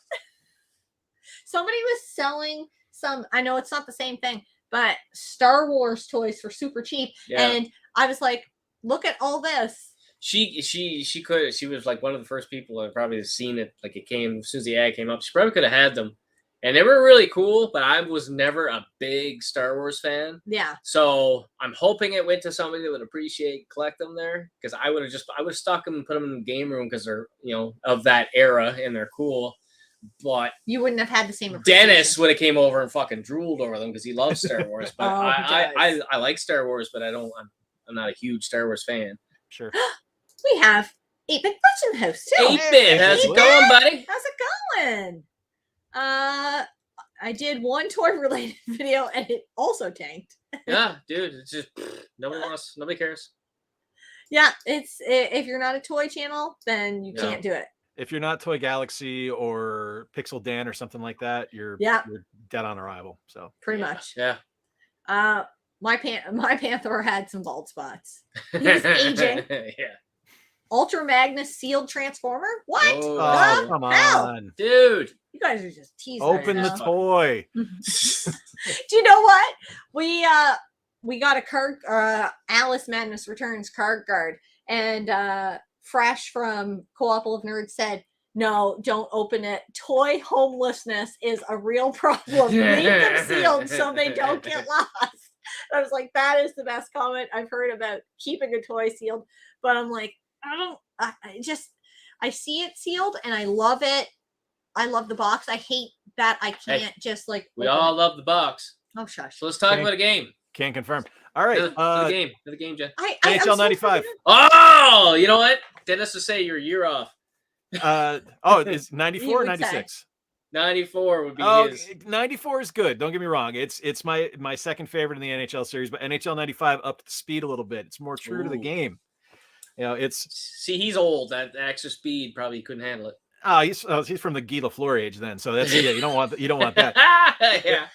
Somebody was selling some, I know it's not the same thing, but Star Wars toys for super cheap. Yeah. And I was like, look at all this. She was like one of the first people that probably have seen it. Like it came as soon as the ad came up. She probably could have had them, and they were really cool. But I was never a big Star Wars fan. Yeah. So I'm hoping it went to somebody that would appreciate collect them there, because I would have stuck them and put them in the game room because they're of that era and they're cool. But you wouldn't have had the same appreciation. Dennis would have came over and fucking drooled over them because he loves Star Wars. But Oh, I like Star Wars, but I'm not a huge Star Wars fan. Sure. We have 8-Bit Butch in the house too. 8-Bit, how's it going, buddy? How's it going? I did one toy related video and it also tanked. Yeah, dude, it's just nobody cares. Yeah, it's if you're not a toy channel, then you can't do it. If you're not Toy Galaxy or Pixel Dan or something like that, you're dead on arrival. So pretty much. Yeah. My Panther had some bald spots. He was aging. Yeah. Ultra Magnus sealed transformer? What? Oh, come hell? on, dude! You guys are just teasing. Open the toy. Do you know what? We got a card. Alice Madness Returns card guard, and Fresh from Co-op of Nerds said, "No, don't open it. Toy homelessness is a real problem. Leave them sealed so they don't get lost." I was like, that is the best comment I've heard about keeping a toy sealed. But I'm like, I see it sealed and I love it. I love the box. I hate that I can't just like. We all love the box. Oh, shush. So let's talk about a game. Can't confirm. All right. The game, Jen. NHL 95. Oh, you know what? Dennis will say you're a year off. It's 94 or 96? 94 would be his. 94 is good. Don't get me wrong. It's my second favorite in the NHL series, but NHL 95 upped the speed a little bit. It's more true to the game. See, he's old. That extra speed probably couldn't handle it. He's from the Guy Lafleur age then. So that's you don't want that. Yeah.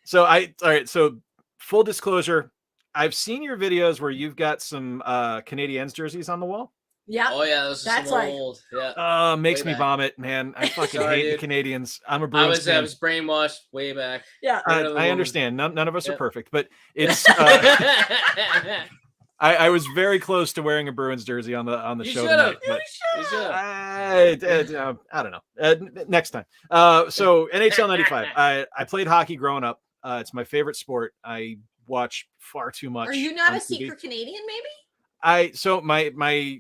So all right. So full disclosure, I've seen your videos where you've got some Canadiens jerseys on the wall. Yeah. Oh yeah, those are some old. Yeah. Makes me vomit, man. I fucking hate the Canadians. I'm a Bruins fan. I was brainwashed way back. Yeah. I understand. None of us are perfect, but it's. I was very close to wearing a Bruins jersey on the show tonight. You should. I don't know. Next time. So NHL 95. I played hockey growing up. It's my favorite sport. I watch far too much. Are you not a TV. secret Canadian? Maybe. I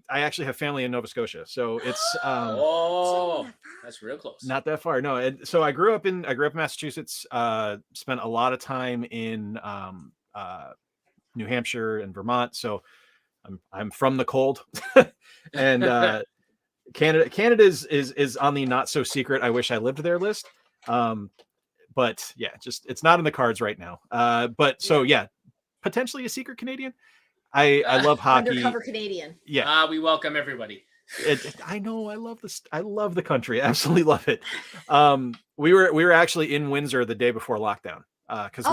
actually have family in Nova Scotia, so it's that's real close. Not that far, no. And so I grew up in Massachusetts. Spent a lot of time in New Hampshire and Vermont, so I'm from the cold. And Canada is on the not so secret I wish I lived there list. But yeah, just it's not in the cards right now. But so yeah, potentially a secret Canadian. I love hockey. Undercover Canadian. Yeah. We welcome everybody. I know. I love this. I love the country. I absolutely love it. We were actually in Windsor the day before lockdown because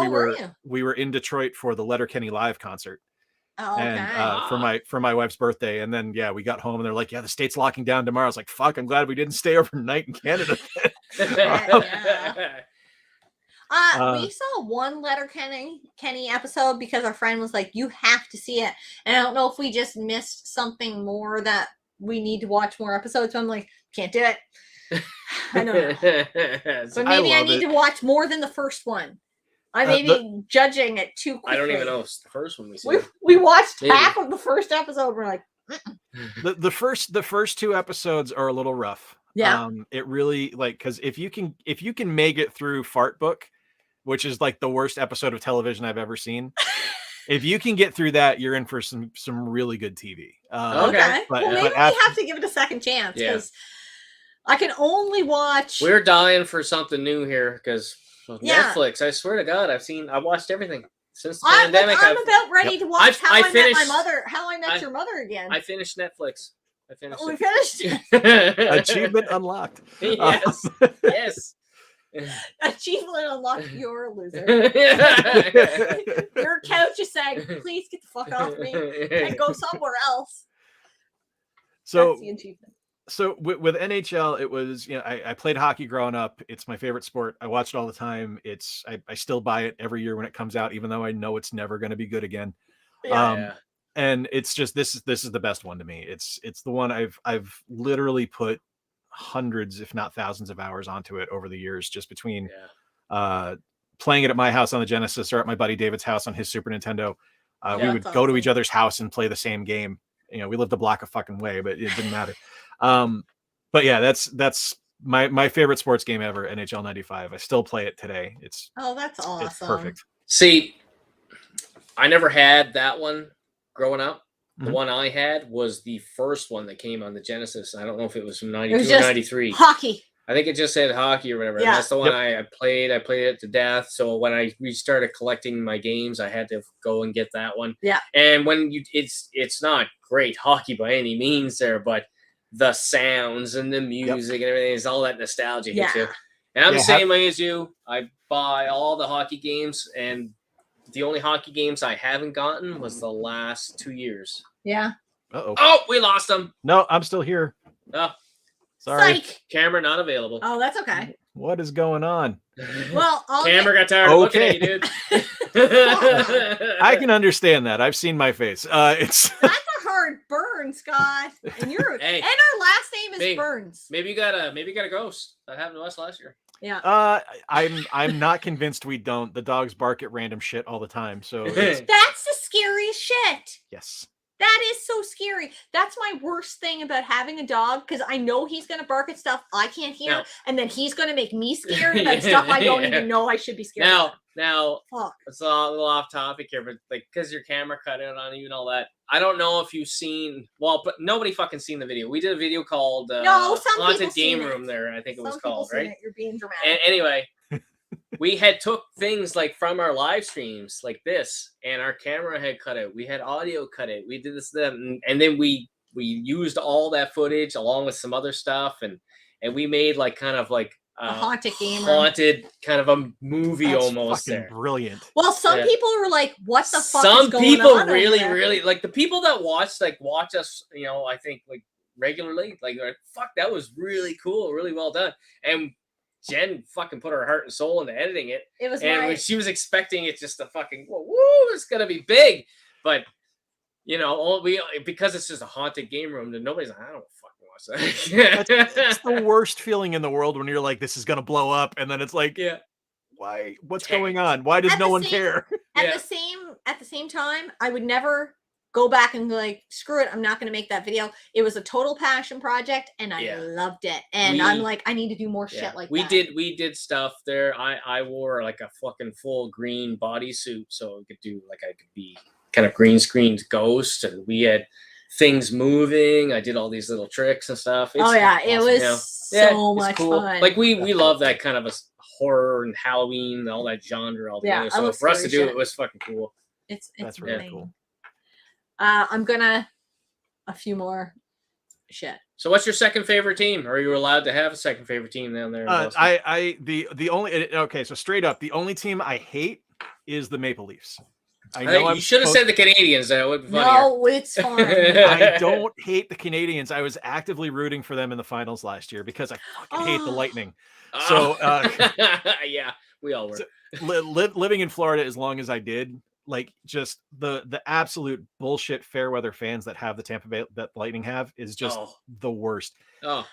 we were in Detroit for the Letterkenny live concert. Oh, okay. And for my wife's birthday, and then we got home and they're like, the state's locking down tomorrow. I was like, fuck, I'm glad we didn't stay overnight in Canada. We saw one Letterkenny episode because our friend was like, you have to see it. And I don't know if we just missed something more that we need to watch more episodes. So I'm like, can't do it. I don't know. So maybe I need to watch more than the first one. I may be judging it too quickly. I don't even know if it's the first one we see. We watched half of the first episode. We're like, the first two episodes are a little rough. Yeah. It really like because if you can make it through Fart Book, which is like the worst episode of television I've ever seen. If you can get through that, you're in for some really good TV. Okay. But, Well, maybe we after, have to give it a second chance because I can only watch. We're dying for something new here because Yeah. Netflix. I swear to God, I watched everything since the pandemic. I'm about ready to watch How I Met My Mother. How I Met Your Mother again. I finished Netflix. I finished. We finished. Achievement unlocked. Yes. Yes. Achievement unlocked. You're a loser. Your couch is saying, "Please get the fuck off me and go somewhere else." So that's the achievement. So with NHL, it was, I played hockey growing up. It's my favorite sport. I watch it all the time. I still buy it every year when it comes out, even though I know it's never going to be good again. And it's just this is the best one to me. It's the one I've literally put hundreds, if not thousands, of hours onto it over the years, just between playing it at my house on the Genesis or at my buddy David's house on his Super Nintendo. We would go to each other's house and play the same game. We lived a block of fucking way, but it didn't matter. But yeah, that's my favorite sports game ever, NHL 95. I still play it today. That's awesome. It's perfect. See, I never had that one growing up. The one I had was the first one that came on the Genesis. I don't know if it was from 92 or 93. Hockey. I think it just said hockey or whatever. Yeah. And that's the one I played. I played it to death. So when I restarted collecting my games, I had to go and get that one. Yeah. And when it's not great hockey by any means there, but the sounds and the music and everything is all that nostalgia hits you. And I'm the same way as you. I buy all the hockey games, and the only hockey games I haven't gotten was the last 2 years. Yeah. Oh, we lost them. No, I'm still here. Oh, sorry. Psych. Camera not available. Oh, that's okay. What is going on? Well, camera got tired of looking at you, dude. I can understand that. I've seen my face. It's that's a hard burn, Scott. And you're and our last name is Burns. Maybe you got a ghost. That happened to us last year. Yeah. I'm not convinced we don't. The dogs bark at random shit all the time. So that's the scariest shit. Yes. That is so scary. That's my worst thing about having a dog, because I know he's going to bark at stuff I can't hear, and then he's going to make me scared about stuff I don't even know I should be scared about. Now, it's a little off topic here, but like because your camera cut out on you and all that, I don't know if you've seen. Well, but nobody fucking seen the video. We did a video called "Haunted Game Room." There, I think it was called, right? You're being dramatic. And anyway. We had took things like from our live streams like this, and our camera had cut out. We had audio cut out. We did this, then, and then we used all that footage along with some other stuff, and we made like kind of like a haunted game, kind of a movie. That's almost fucking brilliant. Well, some people were like, "What the fuck?" Some is going people on really like the people that watch us. I think like regularly, like fuck, that was really cool, really well done, and Jen fucking put her heart and soul into editing it. It was, and when she was expecting it just to fucking woo, it's gonna be big, but because it's just a haunted game room, then nobody's like, I don't fucking watch that. It's the worst feeling in the world when you're like, this is gonna blow up, and then it's like, why? What's going on? Why does no one care? At the same time, I would never go back and be like, screw it, I'm not going to make that video. It was a total passion project, and I loved it. And I'm like, I need to do more shit like that. We did stuff there. I wore like a fucking full green bodysuit, so I could be kind of green screened ghost, and we had things moving. I did all these little tricks and stuff. It was so much fun. Like we love that kind of a horror and Halloween and all that genre all together. So for us to do it was fucking cool. That's really cool. I'm gonna a few more shit. So what's your second favorite team? Are you allowed to have a second favorite team down there? The only so straight up, the only team I hate is the Maple Leafs. I know you should have said the Canadians. That would be funnier. No, it's fine. I don't hate the Canadians. I was actively rooting for them in the finals last year because I fucking hate the Lightning. So yeah, we all were. So, living in Florida as long as I did, like just the absolute bullshit fair weather fans that have the Tampa Bay that Lightning have is just the worst.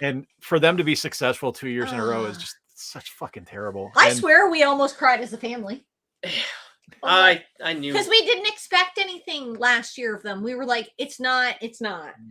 And for them to be successful 2 years in a row is just such fucking terrible. I swear we almost cried as a family. I knew. Because we didn't expect anything last year of them. We were like, it's not.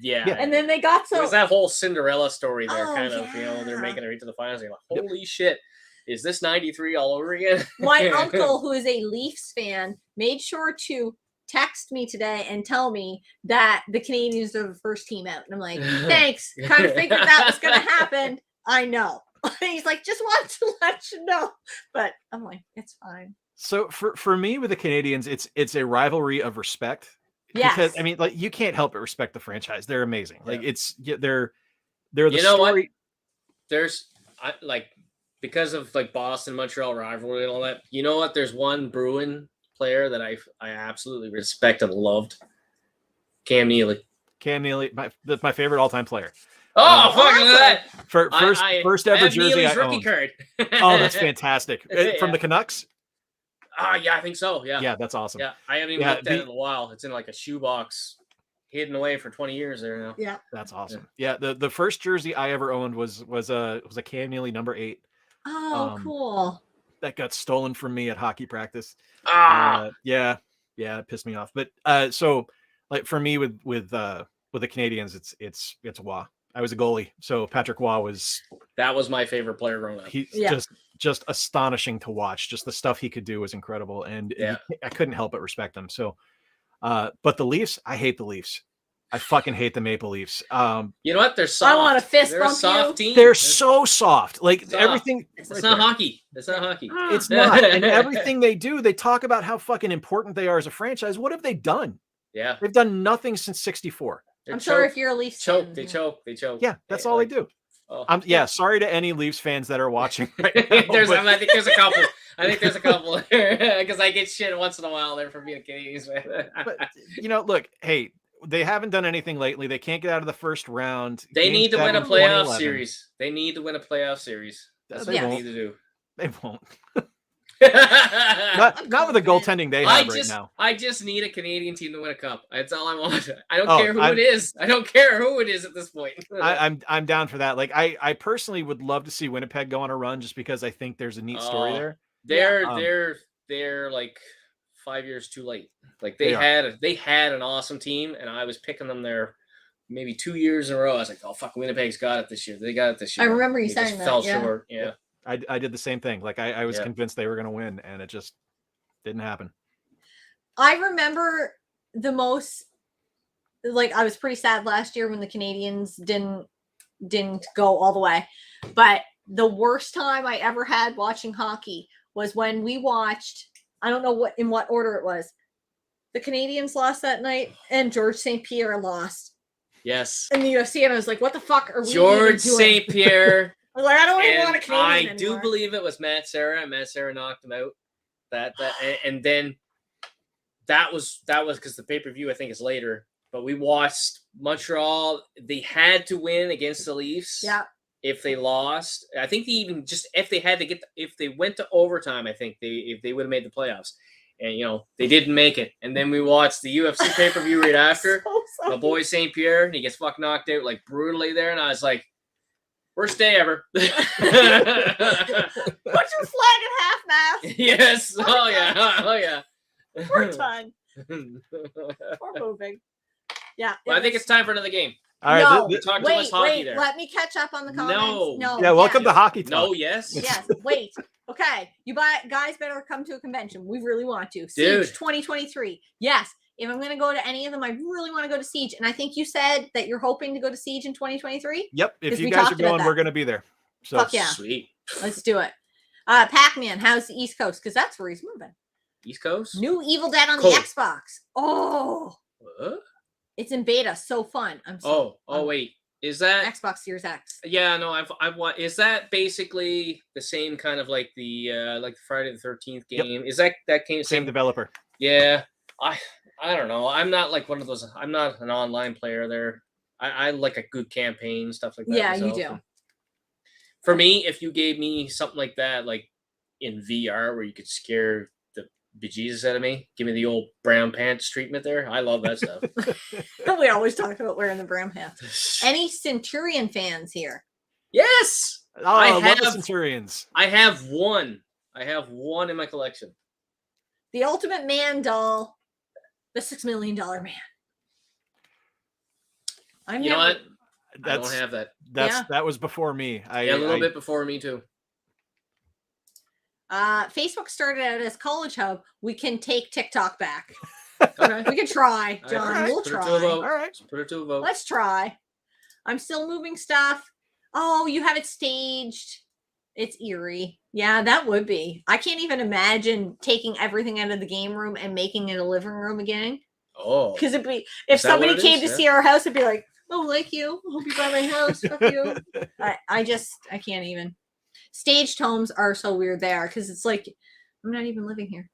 Yeah. And then they got It so. was that whole Cinderella story there, Oh, kind of, they're yeah. making it right to the finals. You're like, holy shit, is this 93 all over again? My uncle, who is a Leafs fan, made sure to text me today and tell me that the Canadians are the first team out. And I'm like, thanks. Kind of figured that was going to happen. I know. He's like, just wanted to let you know. But I'm like, it's fine. So for me with the Canadians, it's a rivalry of respect. Yes. Because I mean, like, you can't help but respect the franchise. They're amazing. Like, they're the You know story. what? There's because of like Boston Montreal rivalry and all that. You know what? There's one Bruin player that I absolutely respect and loved. Cam Neely. Cam Neely, that's my favorite all-time player. Oh, fucking that! First ever jersey Neely's I rookie owned. card. Oh, that's fantastic. From Yeah. the Canucks? Yeah, I think so. Yeah. Yeah, that's awesome. Yeah, I haven't even looked at it in a while. It's in like a shoebox, hidden away for 20 years there now. Yeah, that's awesome. Yeah, the first jersey I ever owned was a Cam Neely number 8. Oh, cool. That got stolen from me at hockey practice. Yeah, it pissed me off. But so like for me with the Canadians, it's Waugh. I was a goalie, so Patrick Waugh that was my favorite player growing up. He's just astonishing to watch. Just the stuff he could do was incredible, and I couldn't help but respect him. So, but the Leafs, I hate the Leafs. I fucking hate the Maple Leafs. You know what? They're soft. I want to fist They're bump a soft you. team. They're so soft. Like soft. everything. It's not hockey. It's not hockey. It's not. And everything they do, they talk about how fucking important they are as a franchise. What have they done? Yeah, they've done nothing since '64. I'm sure if you're a Leafs fan, they choke. Yeah, that's all they do. Oh. Sorry to any Leafs fans that are watching right now, I think there's a couple. Because I get shit once in a while there for being a Canadians fan. But look, hey, they haven't done anything lately. They can't get out of the first round. They need to win a playoff series. They need to win a playoff series. That's what they need to do. They won't. not with the goaltending they have right now. I just need a Canadian team to win a cup. That's all I want. I don't care who it is. I don't care who it is at this point. I'm down for that. Like I personally would love to see Winnipeg go on a run, just because I think there's a neat story there. They're like 5 years too late. Like they had an awesome team, and I was picking them there maybe 2 years in a row. I was like, oh fuck, Winnipeg's got it this year. They got it this year. I remember you saying that. Fell short. Yeah. I did the same thing. Like I was convinced they were going to win, and it just didn't happen. I remember the most, like, I was pretty sad last year when the Canadians didn't go all the way. But the worst time I ever had watching hockey was when we watched, I don't know in what order it was. The Canadians lost that night, and George St. Pierre lost. Yes. In the UFC, and I was like, what the fuck are we George St. Pierre. I was like, I don't even want a Canadian I do believe it was Matt Serra, and Matt Serra knocked him out. And then that was because the pay-per-view I think is later. But we watched Montreal. They had to win against the Leafs. Yeah. If they lost, I think if they went to overtime, I think if they would have made the playoffs. And they didn't make it. And then we watched the UFC pay-per-view right after. My boy St. Pierre, and he gets fucking knocked out like brutally there, and I was like, worst day ever. Put your flag at half-mast. Yes. Oh yeah. We're done. We're moving. Yeah. Well, I think it's time for another game. All right. We talked too much hockey there. Let me catch up on the comments. No. Yeah. Welcome to Hockey Talk. No. Yes. Yes. Wait. Okay. You guys better come to a convention. We really want to. Dude. Siege 2023. Yes. If I'm going to go to any of them, I really want to go to Siege. And I think you said that you're hoping to go to Siege in 2023. Yep. If you guys are going, we're going to be there. So fuck yeah. Sweet. Let's do it. Pac-Man, how's the East Coast? Because that's where he's moving. East Coast? New Evil Dead on the Xbox. Oh. What? It's in beta. So fun. Wait. Is that Xbox Series X? Yeah, no, I've watched. Is that basically the same kind of like the Friday the 13th game? Yep. Is that came same developer? Yeah. I don't know. I'm not like one of those. I'm not an online player there. I like a good campaign, stuff like that. Yeah, myself. You do. For me, if you gave me something like that, like in VR, where you could scare the bejesus out of me, give me the old brown pants treatment there. I love that stuff. We always talk about wearing the brown pants. Any Centurion fans here? Yes. Oh, I love the Centurions. I have one in my collection. The ultimate man doll, the $6 million man. You know what? I That's don't have that. that was before me. A little bit before me too. Facebook started out as College Hub. We can take TikTok back. Okay. We can try, John. All right. We'll Put it to a try. vote. All right. Let's put it to a vote. Let's try. I'm still moving stuff. Oh, you have it staged. It's eerie. Yeah, that would be. I can't even imagine taking everything out of the game room and making it a living room again. Oh. Because it'd be if Is that what somebody it came is? to see our house, it'd be like, oh, like you. I hope you buy my house. Fuck you. I can't even. Staged homes are so weird there because it's like I'm not even living here.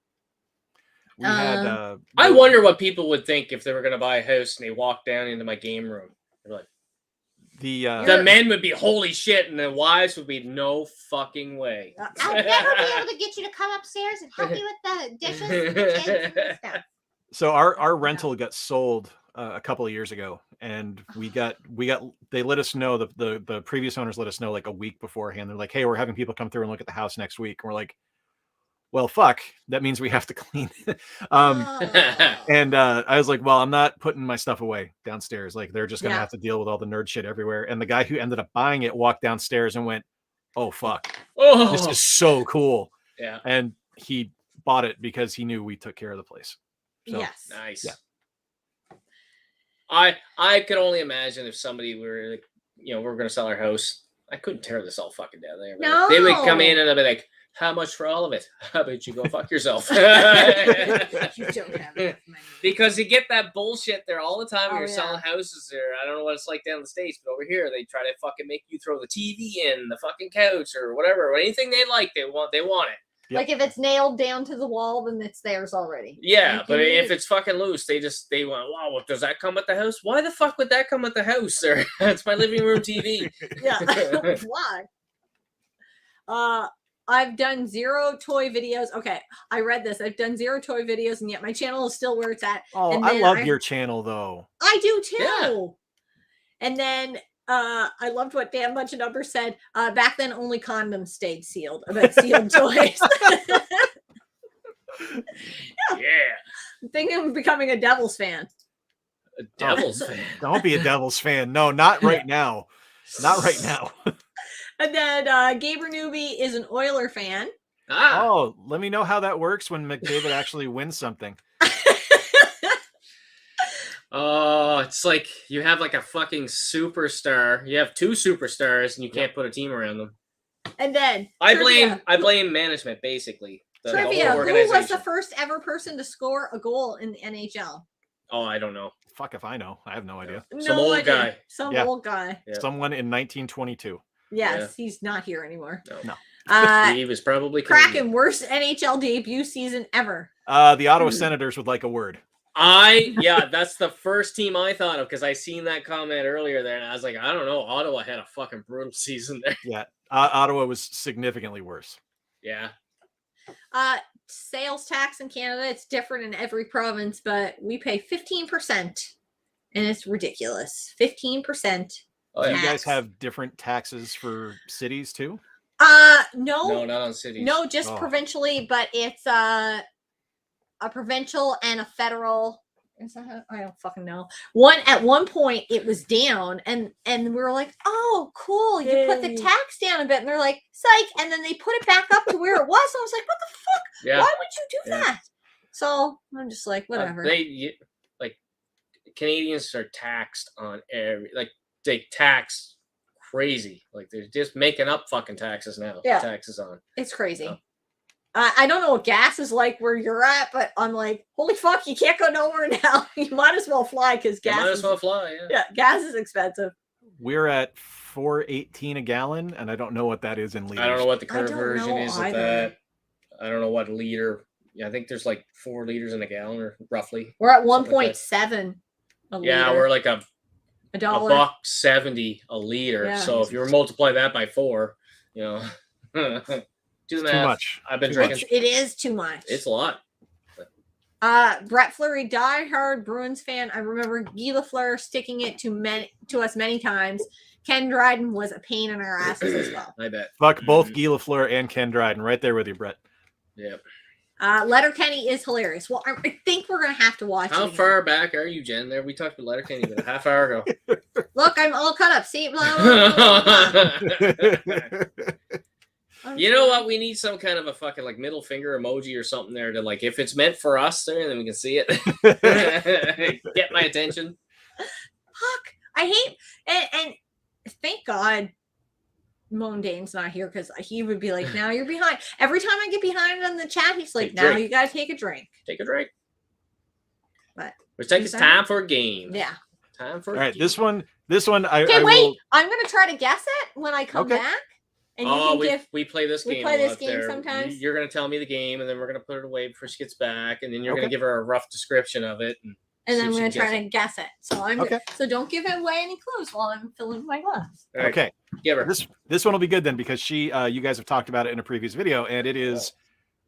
We had. I wonder what people would think if they were going to buy a house and they walked down into my game room. They're like, the men would be holy shit, and the wives would be no fucking way. I'll never be able to get you to come upstairs and help you with the dishes and the kids and stuff. So our rental got sold a couple of years ago, and we got they let us know, the previous owners let us know like a week beforehand. They're like, hey, we're having people come through and look at the house next week. And we're like, well, fuck, that means we have to clean. And I was like, well, I'm not putting my stuff away downstairs. Like, they're just gonna have to deal with all the nerd shit everywhere. And the guy who ended up buying it walked downstairs and went, oh fuck, this is so cool. Yeah. And he bought it because he knew we took care of the place. So, yes. Nice. Yeah. I could only imagine if somebody were like, we're going to sell our house. I couldn't tear this all fucking down there. No. They would come in and I'd be like, how much for all of it? How about you go fuck yourself? You don't have enough money. Because you get that bullshit there all the time when you're yeah. selling houses there. I don't know what it's like down in the States, but over here they try to fucking make you throw the TV in, the fucking couch or whatever. Anything they like, they want it. Yep. Like if it's nailed down to the wall, then it's theirs already. Yeah, Like, but if it's fucking loose, they want, wow, well, does that come with the house? Why the fuck would that come with the house, sir? It's my living room TV. Yeah. Why? I've done 0 toy videos. Okay, I read this. I've done 0 toy videos, and yet my channel is still where it's at. Oh, and I love your channel though. I do too. Yeah. And then I loved what Dan Bunch of Numbers said. Back then, only condoms stayed sealed. About sealed toys. Yeah. I'm thinking of becoming a Devils fan. A Devils fan. Don't be a Devils fan. No, not right now. Not right now. And then Gaber Newbie is an Oiler fan. Oh, let me know how that works when McDavid actually wins something. Oh, it's like you have like a fucking superstar. You have 2 superstars and you can't put a team around them. And then I blame management basically. Trivia. Who was the first ever person to score a goal in the NHL? Oh, I don't know. Fuck if I know. I have no idea. Some old guy. Some old guy. Yeah. Someone in 1922. Yes, he's not here anymore. No. He was probably Kraken, worst NHL debut season ever. The Ottawa Senators would like a word. That's the first team I thought of because I seen that comment earlier there, and I was like, I don't know. Ottawa had a fucking brutal season there. Yeah, Ottawa was significantly worse. Yeah. Sales tax in Canada, it's different in every province, but we pay 15%, and it's ridiculous. 15%. Oh, Do you guys have different taxes for cities too? No, not on cities. No, just provincially, but it's a provincial and a federal. Is that how? I don't fucking know. At one point it was down, and we were like, oh, cool, you put the tax down a bit, and they're like, psych, and then they put it back up to where it was. And I was like, what the fuck? Yeah. Why would you do that? So I'm just like, whatever. Canadians are taxed on they tax crazy. Like they're just making up fucking taxes now. Yeah. Taxes on. It's crazy. Yeah. I don't know what gas is like where you're at, but I'm like, holy fuck, you can't go nowhere now. You might as well fly because gas. Might as well fly. Yeah. Yeah, gas is expensive. We're at $4.18 a gallon, and I don't know what that is in liters. I don't know what the current version is of that. I don't know what liter. Yeah, I think there's like 4 liters in a gallon, or roughly. We're at 1.7. Yeah, we're like a $1. $1.70 a liter. Yeah. So if you were multiply that by 4, do the too math. much. I've been drinking. It is too much. It's a lot. Brett Fleury, diehard Bruins fan. I remember Guy Lafleur sticking it to us many times. Ken Dryden was a pain in our asses as well. I bet. Fuck both Guy Lafleur and Ken Dryden. Right there with you, Brett. Yep. Letterkenny is hilarious. Well, I think we're gonna have to watch. How it again. far back are you, Jen? There, we talked about Letterkenny about a half hour ago. Look, I'm all cut up. See, blah, blah, blah, blah. You know what? We need some kind of a fucking like middle finger emoji or something there to like, if it's meant for us there, then we can see it. Get my attention. Fuck, I hate and thank God Mondane's not here because he would be like, now you're behind. Every time I get behind on the chat, he's like, now you gotta take a drink. Take a drink. What? It's like it's time for a game. Yeah. Time for all right, this one I okay, wait. will... I'm gonna try to guess it when I come back. And we play this game. We play this game sometimes. You're gonna tell me the game, and then we're gonna put it away before she gets back, and then you're Okay. gonna give her a rough description of it. And then I'm going to try to guess it. So so don't give away any clues while I'm filling my glass. Right. Okay. Give her. This one will be good then because you guys have talked about it in a previous video, and it is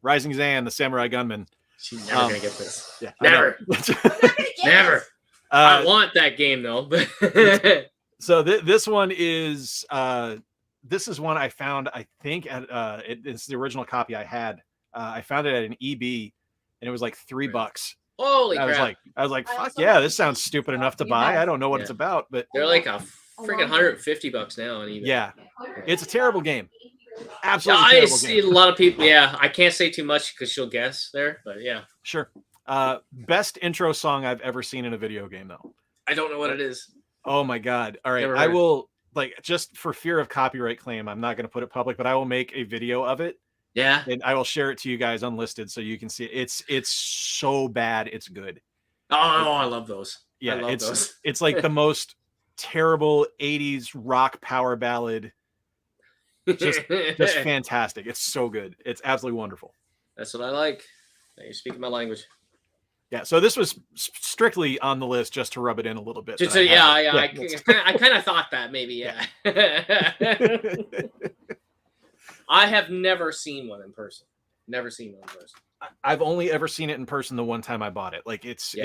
Rising Zan, the Samurai Gunman. She's never gonna get this. Yeah, never. I'm not gonna guess. Never. I want that game though. So this one is this is one I found. I think at it's the original copy I had. I found it at an EB, and it was like $3. Holy crap! I was like, fuck yeah, this sounds stupid enough to buy. I don't know what it's about, but they're like a freaking $150 now on eBay. Yeah, it's a terrible game. Absolutely I terrible see game. a lot of people. Yeah, I can't say too much because she'll guess there, but yeah. Sure. Best intro song I've ever seen in a video game, though. I don't know what it is. Oh my god! All right, Never I heard. will just for fear of copyright claim, I'm not going to put it public, but I will make a video of it. Yeah, and I will share it to you guys unlisted so you can see it. It's so bad, it's good. Oh, I love those. Yeah, I love those. It's like the most terrible 80s rock power ballad. Just fantastic. It's so good. It's absolutely wonderful. That's what I like. Now you're speaking my language. Yeah, so this was strictly on the list just to rub it in a little bit. I kind of thought that maybe. Yeah. I have never seen one in person. Never seen one in person. I've only ever seen it in person the one time I bought it. Like it's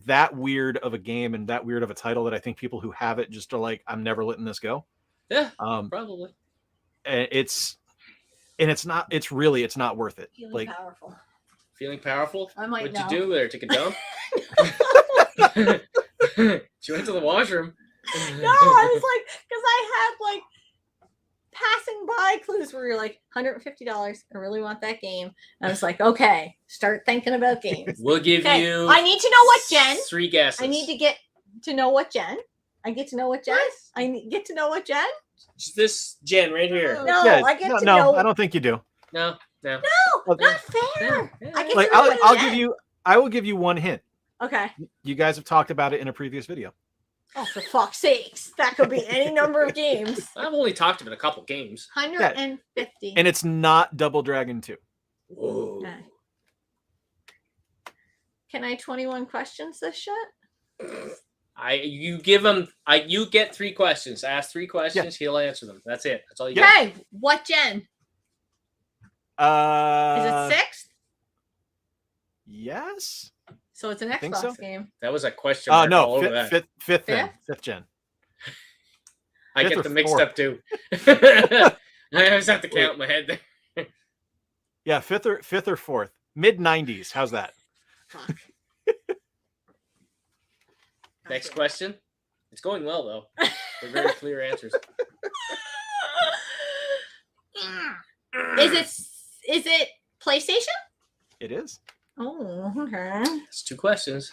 that weird of a game and that weird of a title that I think people who have it just are like, I'm never letting this go. Yeah, probably. It's not worth it. Feeling powerful. Feeling powerful? I might What'd know. you do there? Take a dump? She went to the washroom. No, I was like, because I had like passing by clues where you're like $150. I really want that game. I was like, okay, start thinking about games. We'll give you. I need to know what Jen. 3 guesses. I need to get to know what Jen. I get to know what Jen. Get to know what Jen. This Jen right here. No, yeah, I get to no, know. I don't think you do. No. No, not fair. Yeah. I get Like to know what Jen. I will give you one hint. Okay. You guys have talked about it in a previous video. Oh, for fuck's sakes. That could be any number of games. I've only talked about a couple games. 150. And it's not Double Dragon 2. Whoa. Okay. Can I 21 questions this shit? You get 3 questions. Ask 3 questions, he'll answer them. That's it. That's all you get. Okay. What Gen? Is Is it 6th? Yes. So it's an think Xbox so. game. Oh, That was a question mark all over that. Fifth gen. I Fifth get or them mixed fourth? up too. I always have to count in my head there. Yeah, fifth or fourth. Mid-90s. How's that? Fuck. Next question. It's going well though. They're very clear answers. Is it PlayStation? It is. Oh, okay. It's 2 questions.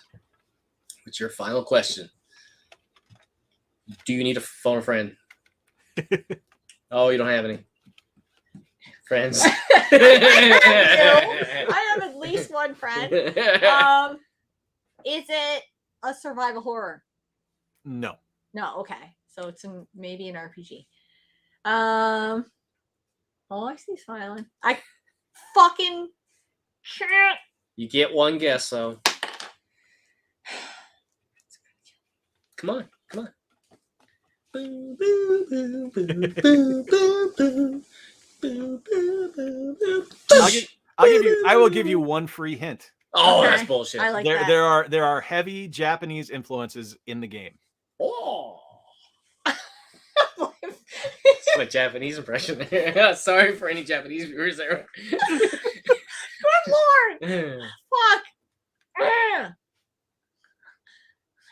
What's your final question? Do you need a phone a friend? Oh, you don't have any friends. I have at least one friend. Is it a survival horror? No. No, okay. So it's maybe an RPG. Oh, I see smiling. I fucking can't. You get 1 guess though. Come on. Boo, boo, boo, boo, boo, boo, boo. Boo, boo, boo, boo. I will give you one free hint. Oh, Okay. that's bullshit. I like that. There are heavy Japanese influences in the game. Oh. That's my Japanese impression there. Sorry for any Japanese viewers there. Good Fuck.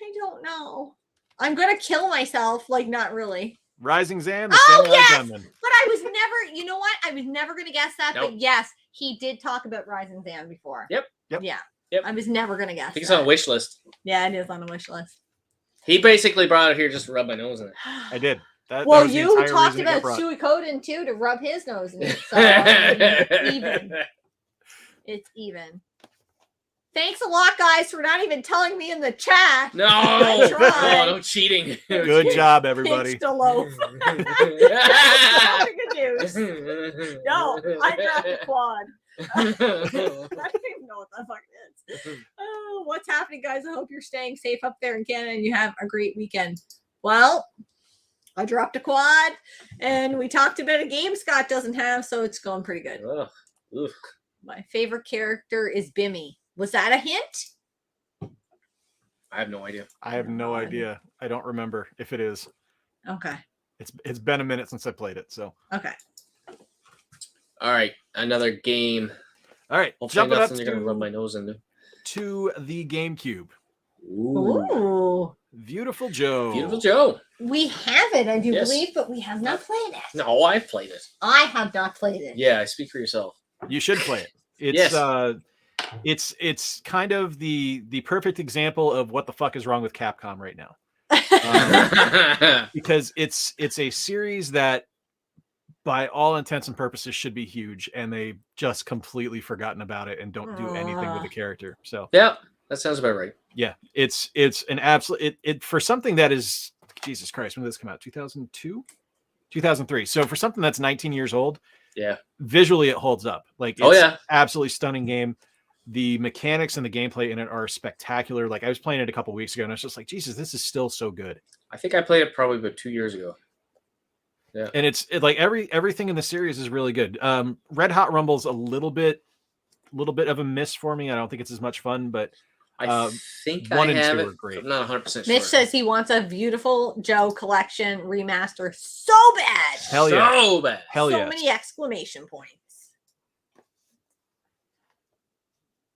I don't know. I'm gonna kill myself. Like, not really. Rising Zan, the Oh, Samurai yes! Gunman. But I was never, you know what? I was never gonna guess that. Nope. But yes, he did talk about Rising Zan before. Yep. Yeah. Yep. I was never gonna guess. I think it's on a that. wish list. Yeah, it is on a wish list. He basically brought it here just to rub my nose in it. I did. That Well, was the you entire talked reason it got about brought. Suikoden too to rub his nose in it. So it's even. It's even. Thanks a lot, guys, for not even telling me in the chat. No, I tried. no cheating. Good job, everybody. Pinch to loaf. No, I dropped a quad. I don't even know what the fuck it is. Oh, what's happening, guys? I hope you're staying safe up there in Canada and you have a great weekend. Well, I dropped a quad and we talked about a game Scott doesn't have, so it's going pretty good. Ugh. Ugh. My favorite character is Bimmy. Was that a hint? I have no idea. I have no idea. I don't remember if it is. Okay. It's been a minute since I played it, so. Okay. All right, another game. All right, Hopefully jumping up nothing you're gonna rub my nose into. to the GameCube. Ooh. Beautiful Joe. Beautiful Joe. We have it, I do Yes. believe, but we have not played it. No, I've played it. I have not played it. Yeah, speak for yourself. You should play it. It's Yes. It's kind of the perfect example of what the fuck is wrong with Capcom right now. Because it's a series that by all intents and purposes should be huge, and they just completely forgotten about it and don't do anything with the character. So Yeah, that sounds about right. yeah, it's an absolute it for something that is, Jesus Christ, when did this come out? 2002, 2003. So for something that's 19 years old, Yeah. visually it holds up. Like, it's Oh, yeah. absolutely stunning game. The mechanics and the gameplay in it are spectacular. Like, I was playing it a couple weeks ago and I was just like, Jesus, this is still so good. I think I played it probably about 2 years ago. Yeah. And it's like everything in the series is really good. Red Hot Rumble's a little bit of a miss for me. I don't think it's as much fun, but I think 1 I and have 2 it. are great. I'm not 100% sure. Mitch says he wants a Beautiful Joe collection remaster so bad. Hell yeah. So bad. Hell so yeah. many exclamation points.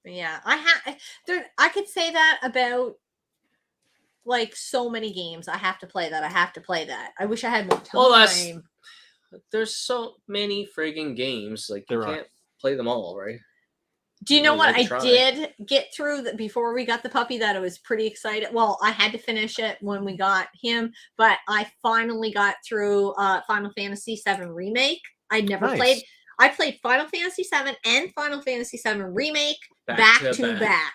But yeah, I could say that about like so many games. I have to play that. I have to play that. I wish I had more time. Well, there's so many friggin' games. Like, you There are. can't play them all, right? Do you know what I Try. did get through that before we got the puppy that I was pretty excited? Well, I had to finish it when we got him, but I finally got through Final Fantasy VII Remake. I'd never Nice. played. I played Final Fantasy VII and Final Fantasy VII Remake back to back.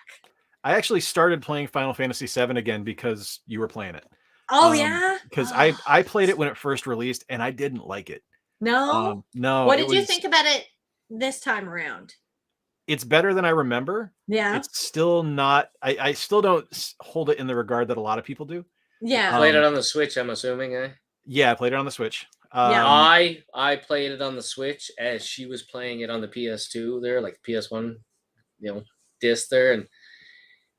I actually started playing Final Fantasy VII again because you were playing it. Oh yeah, Because I played it when it first released and I didn't like it. no. No. What did you think about it this time around? It's better than I remember. Yeah, It's still not. I still don't hold it in the regard that a lot of people do. yeah. Played it on the Switch, I'm assuming, eh? Yeah, I played it on the Switch. Yeah. I played it on the Switch as she was playing it on the PS2 there, like PS1, disc there, and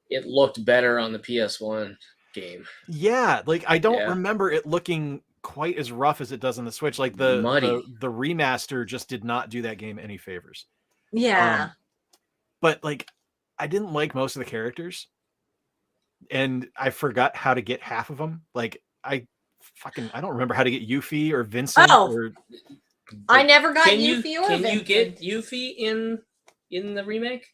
it looked better on the PS1 game. Yeah, like I don't Yeah. remember it looking quite as rough as it does on the Switch. Like the Muddy. the remaster just did not do that game any favors. Yeah. But like, I didn't like most of the characters, and I forgot how to get half of them. Like I don't remember how to get Yuffie or Vincent. Oh. Or I never got Can you Yuffie or can you Vincent. get Yuffie in the remake?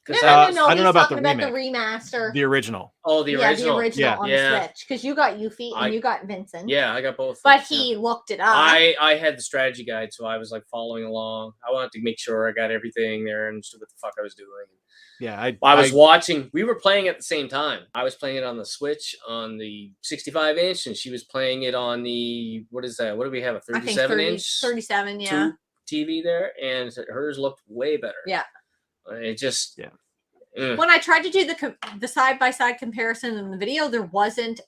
No, 'Cause no, I no, don't he's know about talking the about the remaster. the original. Oh, the original. the original Yeah. on Yeah. the Switch, because you got Yuffie and I- you got Vincent. Yeah, I got both. But Yeah. he looked it up. I had the strategy guide, so I was like following along. I wanted to make sure I got everything there and understood what the fuck I was doing. Yeah, I was watching. We were playing at the same time. I was playing it on the Switch on the 65-inch, and she was playing it on the what is that? What do we have? A I think 37-inch 37, yeah. tube TV there, and hers looked way better. Yeah. It just Yeah. When I tried to do the side-by-side comparison in the video, there wasn't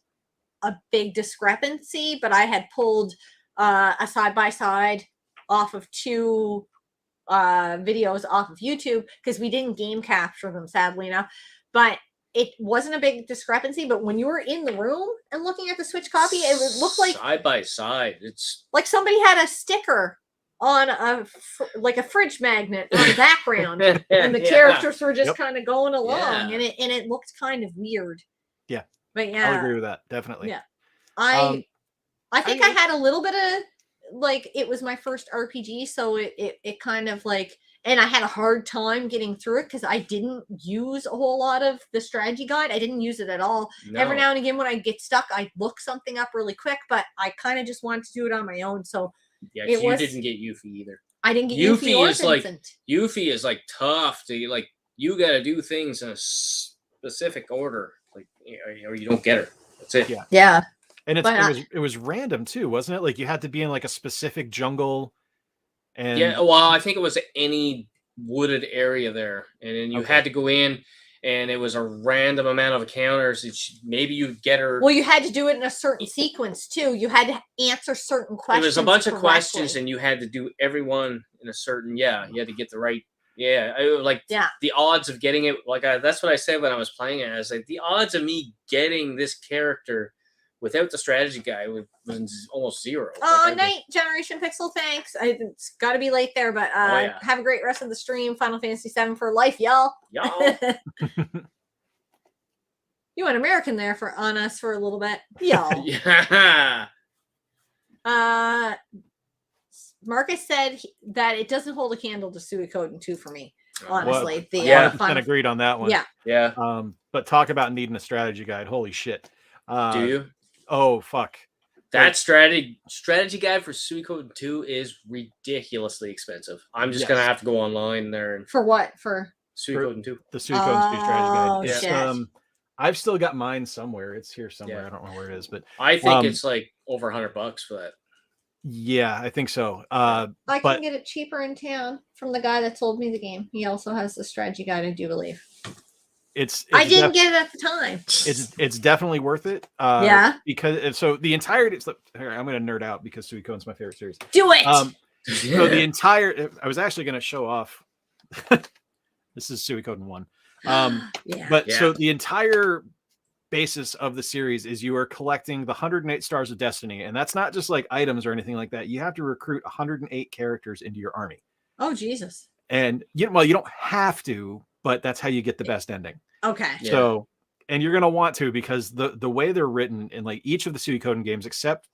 a big discrepancy, but I had pulled a side-by-side off of two videos off of YouTube because we didn't game capture them, sadly enough. But it wasn't a big discrepancy. But when you were in the room and looking at the Switch copy, it looked like side by side. It's somebody had a sticker on like a fridge magnet on the background, and the Yeah. characters were just Yep. kind of going along, Yeah. and it looked kind of weird. Yeah. But I'll yeah, agree with that. Definitely. yeah. Um, I think I I- had a little bit of like, it was my first RPG, so it kind of like, and I had a hard time getting through it because I didn't use a whole lot of the strategy guide. I didn't use it at all. Every No. now and again when I get stuck, I look something up really quick, but I kind of just wanted to do it on my own. So Yeah, it 'cause you was- didn't get Yuffie either. I didn't get Yuffie Yuffie or is like- Vincent. Yuffie is like tough to like. You got to do things in a specific order, like or you don't get her. That's it. Yeah. Yeah. And But it was random too, wasn't it? Like you had to be in like a specific jungle. And Yeah. Well, I think it was any wooded area there, and then you Okay. had to go in, and it was a random amount of encounters. Maybe you'd get her. Well, you had to do it in a certain sequence too. You had to answer certain It questions. was a bunch of correctly. questions, and you had to do everyone in a certain. Yeah, you had to get the right. Yeah, like Yeah. the odds of getting it. Like that's what I said when I was playing it. I was like, the odds of me getting this character without the strategy guy was almost zero. Oh, Like, night, Generation Pixel. Thanks. It's got to be late there, but yeah. have a great rest of the stream. Final Fantasy VII for life, y'all. Y'all. You went American there on us for a little bit, y'all. Yeah. Marcus said that it doesn't hold a candle to Suikoden 2 for me. Honestly, the Yeah. 100% agreed on that one. Yeah. Yeah. But talk about needing a strategy guide. Holy shit. Do you? Oh fuck. That strategy guide for Suikoden 2 is ridiculously expensive. I'm just gonna Yes. have to go online there and For what? For Suikoden 2. The Suikoden 2 strategy guide. Oh, It's, shit. I've still got mine somewhere. It's here somewhere. Yeah. I don't know where it is, but I think Um, it's like over $100 for that. yeah, I think so. I can but- get it cheaper in town from the guy that sold me the game. He also has the strategy guide, I do believe. it's I didn't get it at the time. it's definitely worth it. Yeah. Because so the entirety. Here, I'm going to nerd out because Suikoden's my favorite series. Do it. So the entire. I was actually going to show off. This is Suikoden 1. Yeah. But Yeah. so the entire basis of the series is you are collecting the 108 stars of destiny, and that's not just like items or anything like that. You have to recruit 108 characters into your army, Oh, Jesus. and you don't have to, but that's how you get the best ending. Okay. Yeah. So, and you're gonna want to, because the way they're written in like each of the Suikoden games, except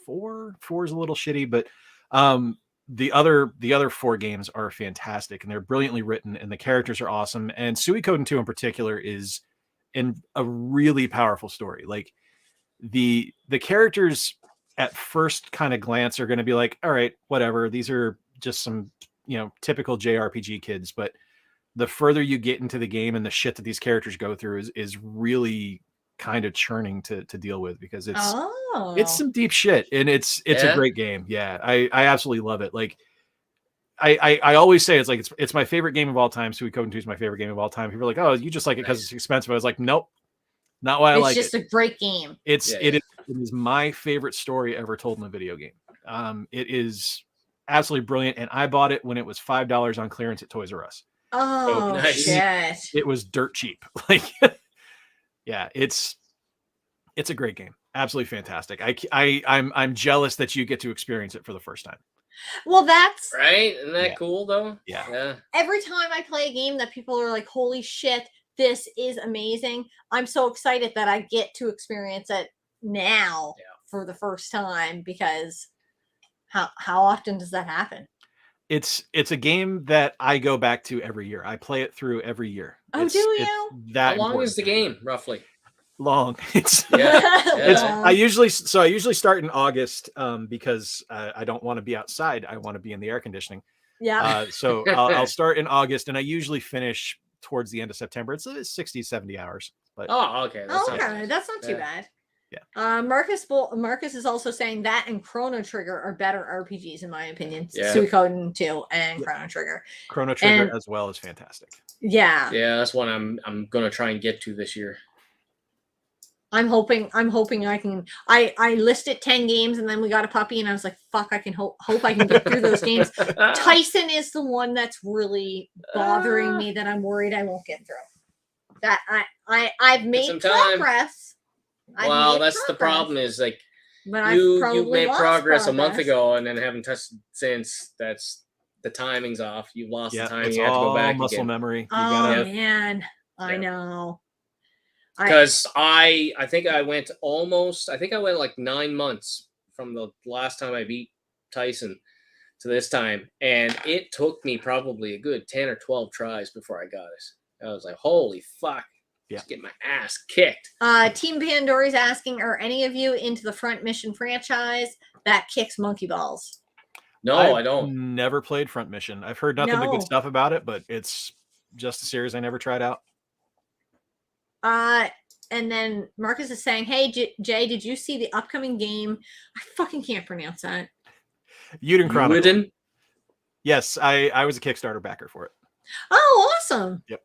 four is a little shitty, but the other 4 games are fantastic, and they're brilliantly written, and the characters are awesome. And Suikoden 2 in particular is in a really powerful story. Like the characters at first kind of glance are going to be like, all right, whatever, these are just some typical JRPG kids, but the further you get into the game and the shit that these characters go through is really kind of churning to deal with, because it's some deep shit, and it's Yeah. a great game. Yeah, I absolutely love it. Like I always say it's my favorite game of all time. Suikoden 2 is my favorite game of all time. People are like, oh, you just like it because it's expensive. I was like, nope, not why I like It's just it. a great game. It is my favorite story ever told in a video game. It is absolutely brilliant, and I bought it when it was $5 on clearance at Toys R Us. Oh, nice. shit. It was dirt cheap. Like, yeah, it's a great game. Absolutely fantastic. I'm jealous that you get to experience it for the first time. Well, that's Right? Isn't that Yeah. cool though? Yeah. Yeah. every time I play a game that people are like, holy shit, this is amazing. I'm so excited that I get to experience it now for the first time, because how often does that happen? It's a game that I go back to every year. I play it through every year. Oh, do you? That How long important is the to me. game, roughly? Long. It's Yeah. It's Yeah. I usually start in August because I don't want to be outside. I want to be in the air conditioning. Yeah. So I'll start in August, and I usually finish towards the end of September. It's 60, 70 hours. But Oh, okay. That's not Okay, that's not too Yeah. bad. Yeah. Marcus is also saying that and Chrono Trigger are better RPGs in my opinion. Yeah. Suikoden 2 and Chrono Trigger. Chrono Trigger And- as well is fantastic. Yeah. Yeah, that's one I'm gonna try and get to this year. I'm hoping I can. I listed 10 games and then we got a puppy and I was like, fuck, I can hope I can get through those games. Tyson is the one that's really bothering me, that I'm worried I won't get through. That I've made some time. progress. I've Well, made that's the progress. problem is like But I've You probably made lost progress a month ago and then haven't touched since. That's the timing's off. You've lost the time. It's You have to go all back muscle again. memory. You Oh gotta, man, I Yep. know. Because I think I went like 9 months from the last time I beat Tyson to this time, and it took me probably a good 10 or 12 tries before I got it. I was like, holy fuck. Yeah. Just get my ass kicked. Team Pandora's asking, are any of you into the Front Mission franchise that kicks monkey balls? No, I've I don't. never played Front Mission. I've heard nothing but No. good stuff about it, but it's just a series I never tried out. And then Marcus is saying, hey, Jay, did you see the upcoming game? I fucking can't pronounce that. Yuden Chronicle. Yuden? Yes, I was a Kickstarter backer for it. Oh, awesome. Yep.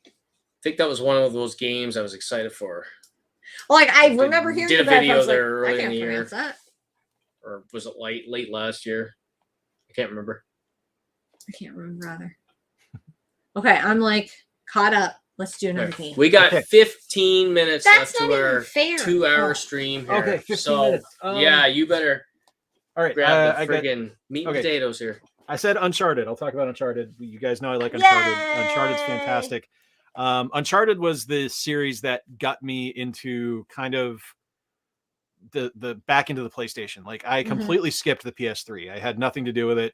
I think that was one of those games I was excited for. Like, I remember hearing did a about it, I video was like, there early I in can't the year. pronounce that. Or was it late last year? I can't remember. I can't remember either. Okay, I'm like caught up. Let's do another game. We got 15 minutes That's left not to even our fair. 2-hour Oh. stream here. Okay, 15 so, minutes. yeah, you better All right, grab the I got- friggin' meat and okay. potatoes here. I said Uncharted. I'll talk about Uncharted. You guys know I like Uncharted. Yay! Uncharted's fantastic. Uncharted was the series that got me into kind of the back into the PlayStation. Like I completely skipped the PS3. I had nothing to do with it.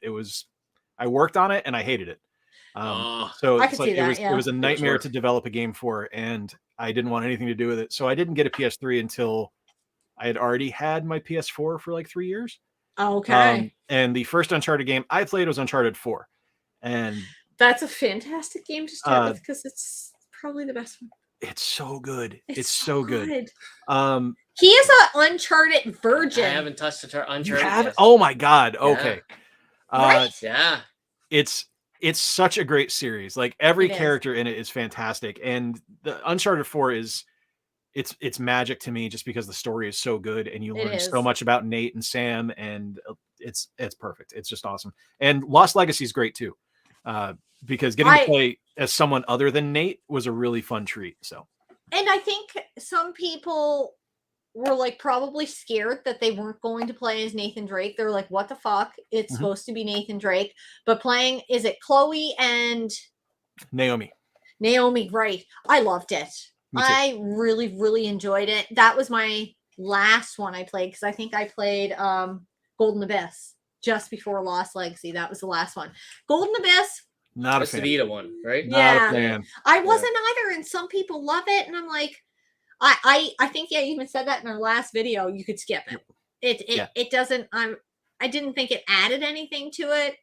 I worked on it and I hated it. So I it's could like see that, it was a nightmare work. to develop a game for, and I didn't want anything to do with it. So I didn't get a PS3 until I had already had my PS4 for like 3 years. Okay. And the first Uncharted game I played was Uncharted 4. And That's a fantastic game to start with because it's probably the best one. it's so good. It's so good. He is an Uncharted virgin. I haven't touched Uncharted You haven't? yet. Oh my god. Okay. Right? Yeah. It's such a great series. Like every It is. character in it is fantastic. And the Uncharted 4 is it's magic to me just because the story is so good and you It learn is. so much about Nate and Sam, and it's perfect. It's just awesome. And Lost Legacy is great too. Because getting to play as someone other than Nate was a really fun treat. So, and I think some people were like probably scared that they weren't going to play as Nathan Drake. They're like, what the fuck? It's supposed to be Nathan Drake. But playing, is it Chloe and Naomi, right. I loved it. I really, really enjoyed it. That was my last one I played because I think I played Golden Abyss just before Lost Legacy. That was the last one. Golden Abyss. not That's a the fan. Vita one, right? Not a fan. I wasn't either, and some people love it, and I'm like, I think I even said that in our last video. You could skip it. It doesn't. I didn't think it added anything to it.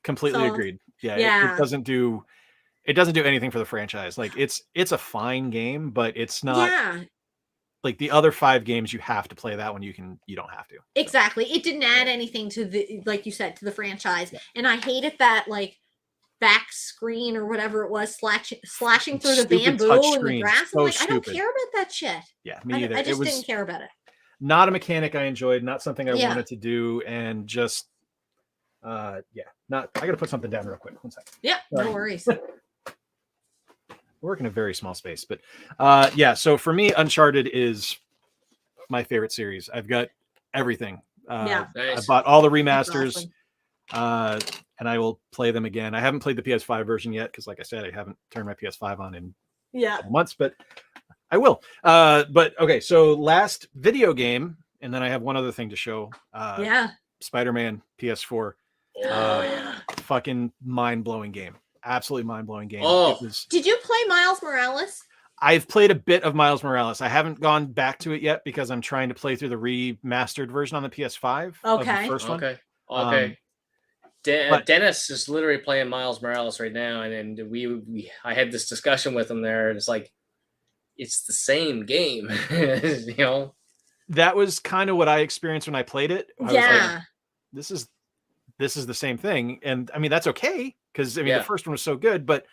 Completely agreed. Yeah. It doesn't do anything for the franchise. Like it's a fine game, but it's not like the other 5 games. You have to play that one. You don't have to. Exactly. It didn't add anything to the, like you said, to the franchise. And I hated that like back screen or whatever it was slashing through the bamboo and the grass. I'm like, I don't care about that shit. Yeah, me either. I just didn't care about it. Not a mechanic I enjoyed, not something I wanted to do, and just not. I gotta put something down real quick. 1 second. Yeah, no worries. We're working in a very small space, but so for me, Uncharted is my favorite series. I've got everything. Nice. I bought all the remasters. Awesome. And I will play them again. I haven't played the PS5 version yet because, like I said, I haven't turned my PS5 on in months, but I will. But okay, so last video game, and then I have one other thing to show. Spider-Man PS4. Fucking mind-blowing game. Absolutely mind-blowing game. Did you play Miles Morales? I've played a bit of Miles Morales. I haven't gone back to it yet because I'm trying to play through the remastered version on the PS5. Of the first one. Okay. Dennis is literally playing Miles Morales right now, and I had this discussion with him there, and it's like it's the same game, you know. That was kind of what I experienced when I played it. I was like, this is the same thing, and I mean that's okay because I mean the first one was so good, but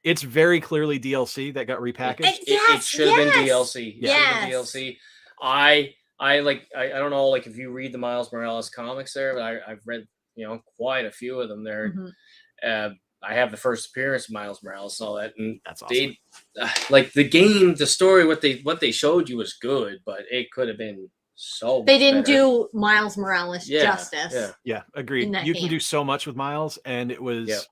it's very clearly DLC that got repackaged. It should have been DLC. DLC. I don't know, like if you read the Miles Morales comics there, but I've read quite a few of them there. I have the first appearance of Miles Morales and all that, and that's awesome. Like the game, the story, what they showed you was good, but it could have been So They much didn't better. do Miles Morales Yeah, justice. yeah. Yeah, agreed. in that You can game. do so much with Miles, and it was Yep.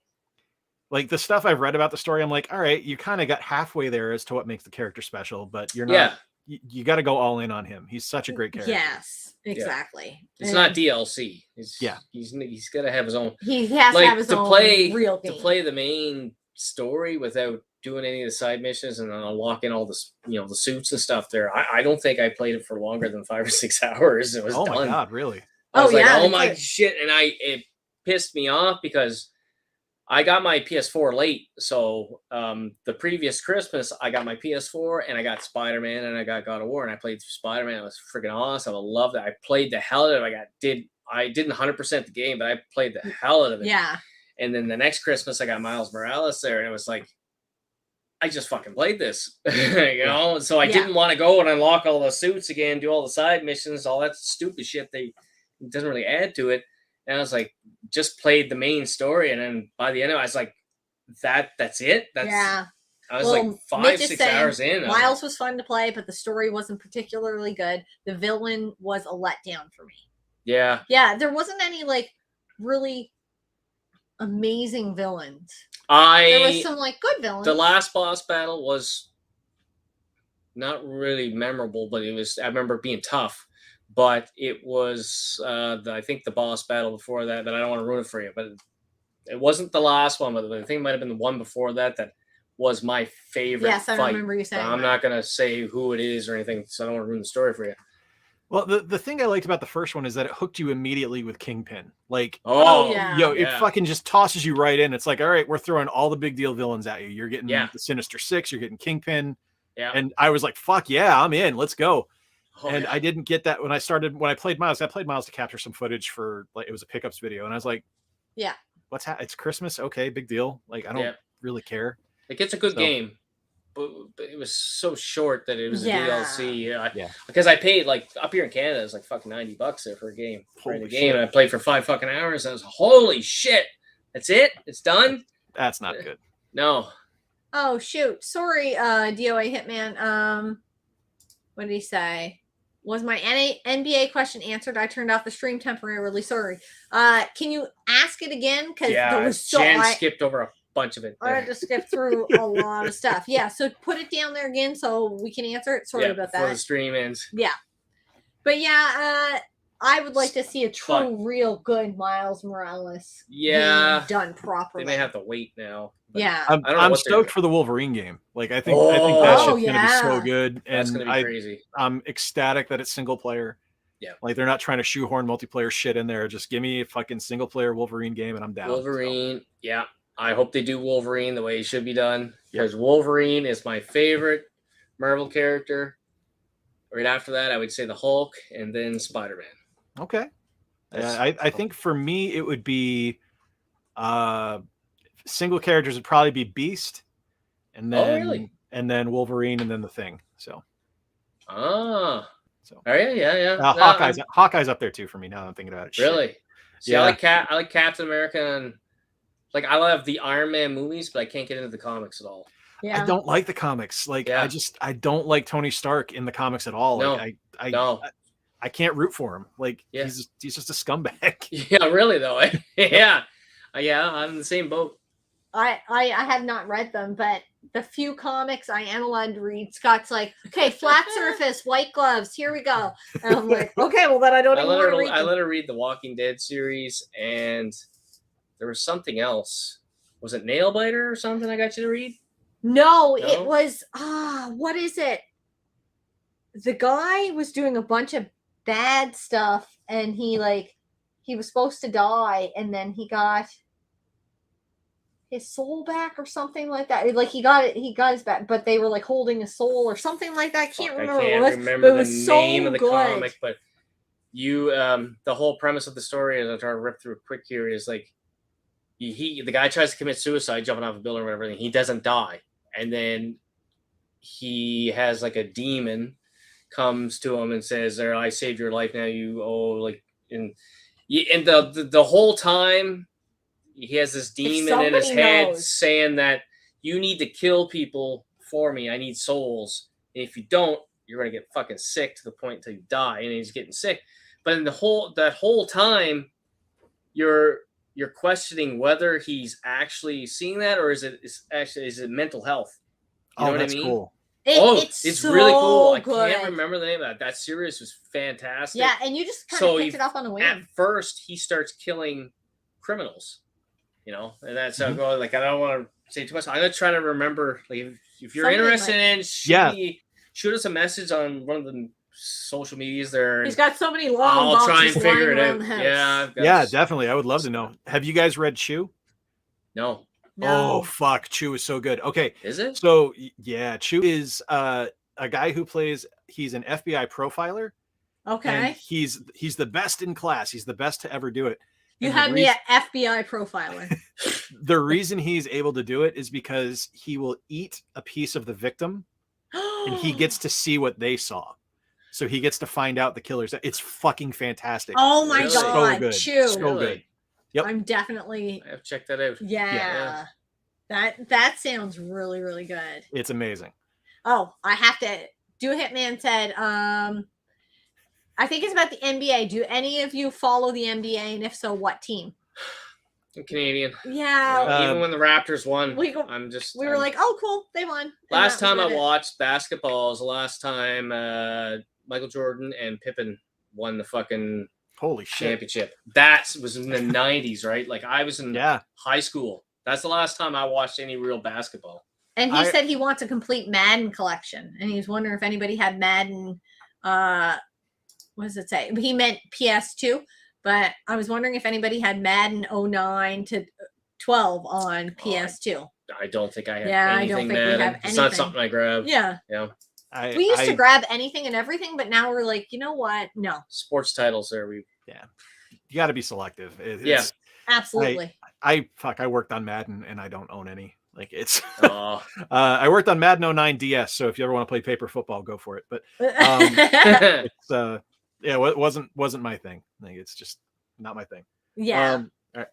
like the stuff I've read about the story. I'm like, all right, you kind of got halfway there as to what makes the character special, but you're Yeah. not. You got to go all in on him. He's such a great character. Yes, exactly. It's not DLC. Yeah. He's got to have his own. He has to Like have his to own play real game. to play the main story without doing any of the side missions and then unlocking all this, the suits and stuff. There, I don't think I played it for longer than 5 or 6 hours. It was Oh done. my god, really? I was like, yeah, oh that's my it. shit, and it pissed me off because I got my PS4 late. So the previous Christmas, I got my PS4 and I got Spider-Man and I got God of War and I played Spider-Man. It was freaking awesome. I loved it. I played the hell out of it. I didn't 100% the game, but I played the hell out of it. Yeah. And then the next Christmas, I got Miles Morales there, and it was like, I just fucking played this, So I didn't want to go and unlock all the suits again, do all the side missions, all that stupid shit. It doesn't really add to it. And I was like, just played the main story, and then by the end of it, I was like, that's it. I was like Mitch 5, is 6 saying hours in. Miles was fun to play, but the story wasn't particularly good. The villain was a letdown for me. Yeah. Yeah, there wasn't any like really amazing villains. There was some like good villains. The last boss battle was not really memorable, but I remember it being tough. But it was, I think, the boss battle before that. But I don't want to ruin it for you. But it wasn't the last one. But I think it might have been the one before that. That was my favorite. Yes, I fight. remember you saying. I'm not gonna say who it is or anything, so I don't want to ruin the story for you. Well, the thing I liked about the first one is that it hooked you immediately with Kingpin. Like, yeah. It fucking just tosses you right in. It's like, all right, we're throwing all the big deal villains at you. You're getting the Sinister Six. You're getting Kingpin. Yeah. And I was like, fuck yeah, I'm in. Let's go. And I didn't get that when I played Miles. I played Miles to capture some footage for like it was a pickups video, and I was like, yeah, what's it's Christmas? Okay, big deal. Like I don't really care. Like it's a good game. But it was so short that it was a DLC. Because I paid like up here in Canada, it's like fucking $90 there for a game. For the game, and I played for 5 fucking hours. And I was holy shit. That's it. It's done. That's not good. No. Oh shoot! Sorry, DOA Hitman. What did he say? Was my NBA question answered? I turned off the stream temporarily. Sorry. Can you ask it again? Because there was Jen skipped over a bunch of it. I had to skip through a lot of stuff. Yeah, so put it down there again so we can answer it. Sorry about that. Before the stream ends. Yeah. But yeah, I would like to see a true, real good Miles Morales game done properly. They may have to wait now. Yeah. I'm stoked for the Wolverine game. Like I think that shit's gonna be so good. And that's gonna be crazy. I'm ecstatic that it's single player. Yeah. Like they're not trying to shoehorn multiplayer shit in there. Just give me a fucking single player Wolverine game and I'm down. Wolverine, yeah. I hope they do Wolverine the way it should be done. Because Wolverine is my favorite Marvel character. Right after that, I would say the Hulk and then Spider-Man. Okay. I think for me it would be single characters would probably be Beast and then Wolverine and then the Thing. So Hawkeye's up there too for me now that I'm thinking about it. Really? See, I like Captain America and like I love the Iron Man movies, but I can't get into the comics at all. Yeah. I don't like the comics. Like I don't like Tony Stark in the comics at all. No. Like No. I can't root for him. Like he's just a scumbag. Yeah, really though. Yeah, I'm in the same boat. I have not read them, but the few comics I am allowed to read, Scott's like, okay, flat surface, white gloves, here we go. And I'm like, okay, well then I don't even want to read them. I let her read the Walking Dead series, and there was something else. Was it Nailbiter or something I got you to read? No, it was what is it? The guy was doing a bunch of bad stuff, and he was supposed to die, and then he got his soul back or something like that. Like he got his back, but they were like holding his soul or something like that. I can't remember. I can't remember the name of the comic, but the whole premise of the story, as I try to rip through quick here, is like the guy tries to commit suicide jumping off a building or whatever, and he doesn't die, and then he has like a demon comes to him and says, "There, I saved your life. Now you owe like." And the whole time he has this demon in his head saying that you need to kill people for me. I need souls. If you don't, you're gonna get fucking sick to the point until you die, and he's getting sick. But in that whole time, you're questioning whether he's actually seeing that, or is it mental health? You know what I mean? Cool. It's so really cool. good. I can't remember the name of that. That series was fantastic. Yeah, and you just kind of picked it up on the way. At first, he starts killing criminals, and that's how going. Like, I don't want to say too much. I'm gonna try to remember. Like, if you're interested in, shoot us a message on one of the social medias there. He's got so many long. I'll try and figure it out. Yeah, definitely. I would love to know. Have you guys read Chew? No. Oh fuck, Chew is so good. Okay, is it? So yeah, Chew is a guy who plays. He's an FBI profiler. Okay, and he's the best in class. He's the best to ever do it. You had me at FBI profiler. The reason he's able to do it is because he will eat a piece of the victim, and he gets to see what they saw. So he gets to find out the killers. It's fucking fantastic. Oh my god, so good. Chew. So good. Yep. I'm definitely. I have to check that out. Yeah. That sounds really, really good. It's amazing. Oh, I have to do. Hitman said, I think it's about the NBA. Do any of you follow the NBA? And if so, what team? I'm Canadian. Yeah. Even when the Raptors won, we were like, oh, cool, they won. Last time I watched basketball was the last time Michael Jordan and Pippen won the fucking holy shit championship. That was in the 90s, right? Like, I was in high school. That's the last time I watched any real basketball. And he said he wants a complete Madden collection, and he was wondering if anybody had Madden. What does it say? He meant PS2, but I was wondering if anybody had Madden 09 to 12 on PS2. I don't think I have anything. I don't think we have anything. It's not something I grab. Yeah. We used to grab anything and everything, but now we're like, you know what? No. Sports titles there. You got to be selective. Absolutely. I worked on Madden and I don't own any. Like, it's I worked on Madden 09 DS, so if you ever want to play paper football, go for it. But it's it wasn't my thing. Like, it's just not my thing. Yeah.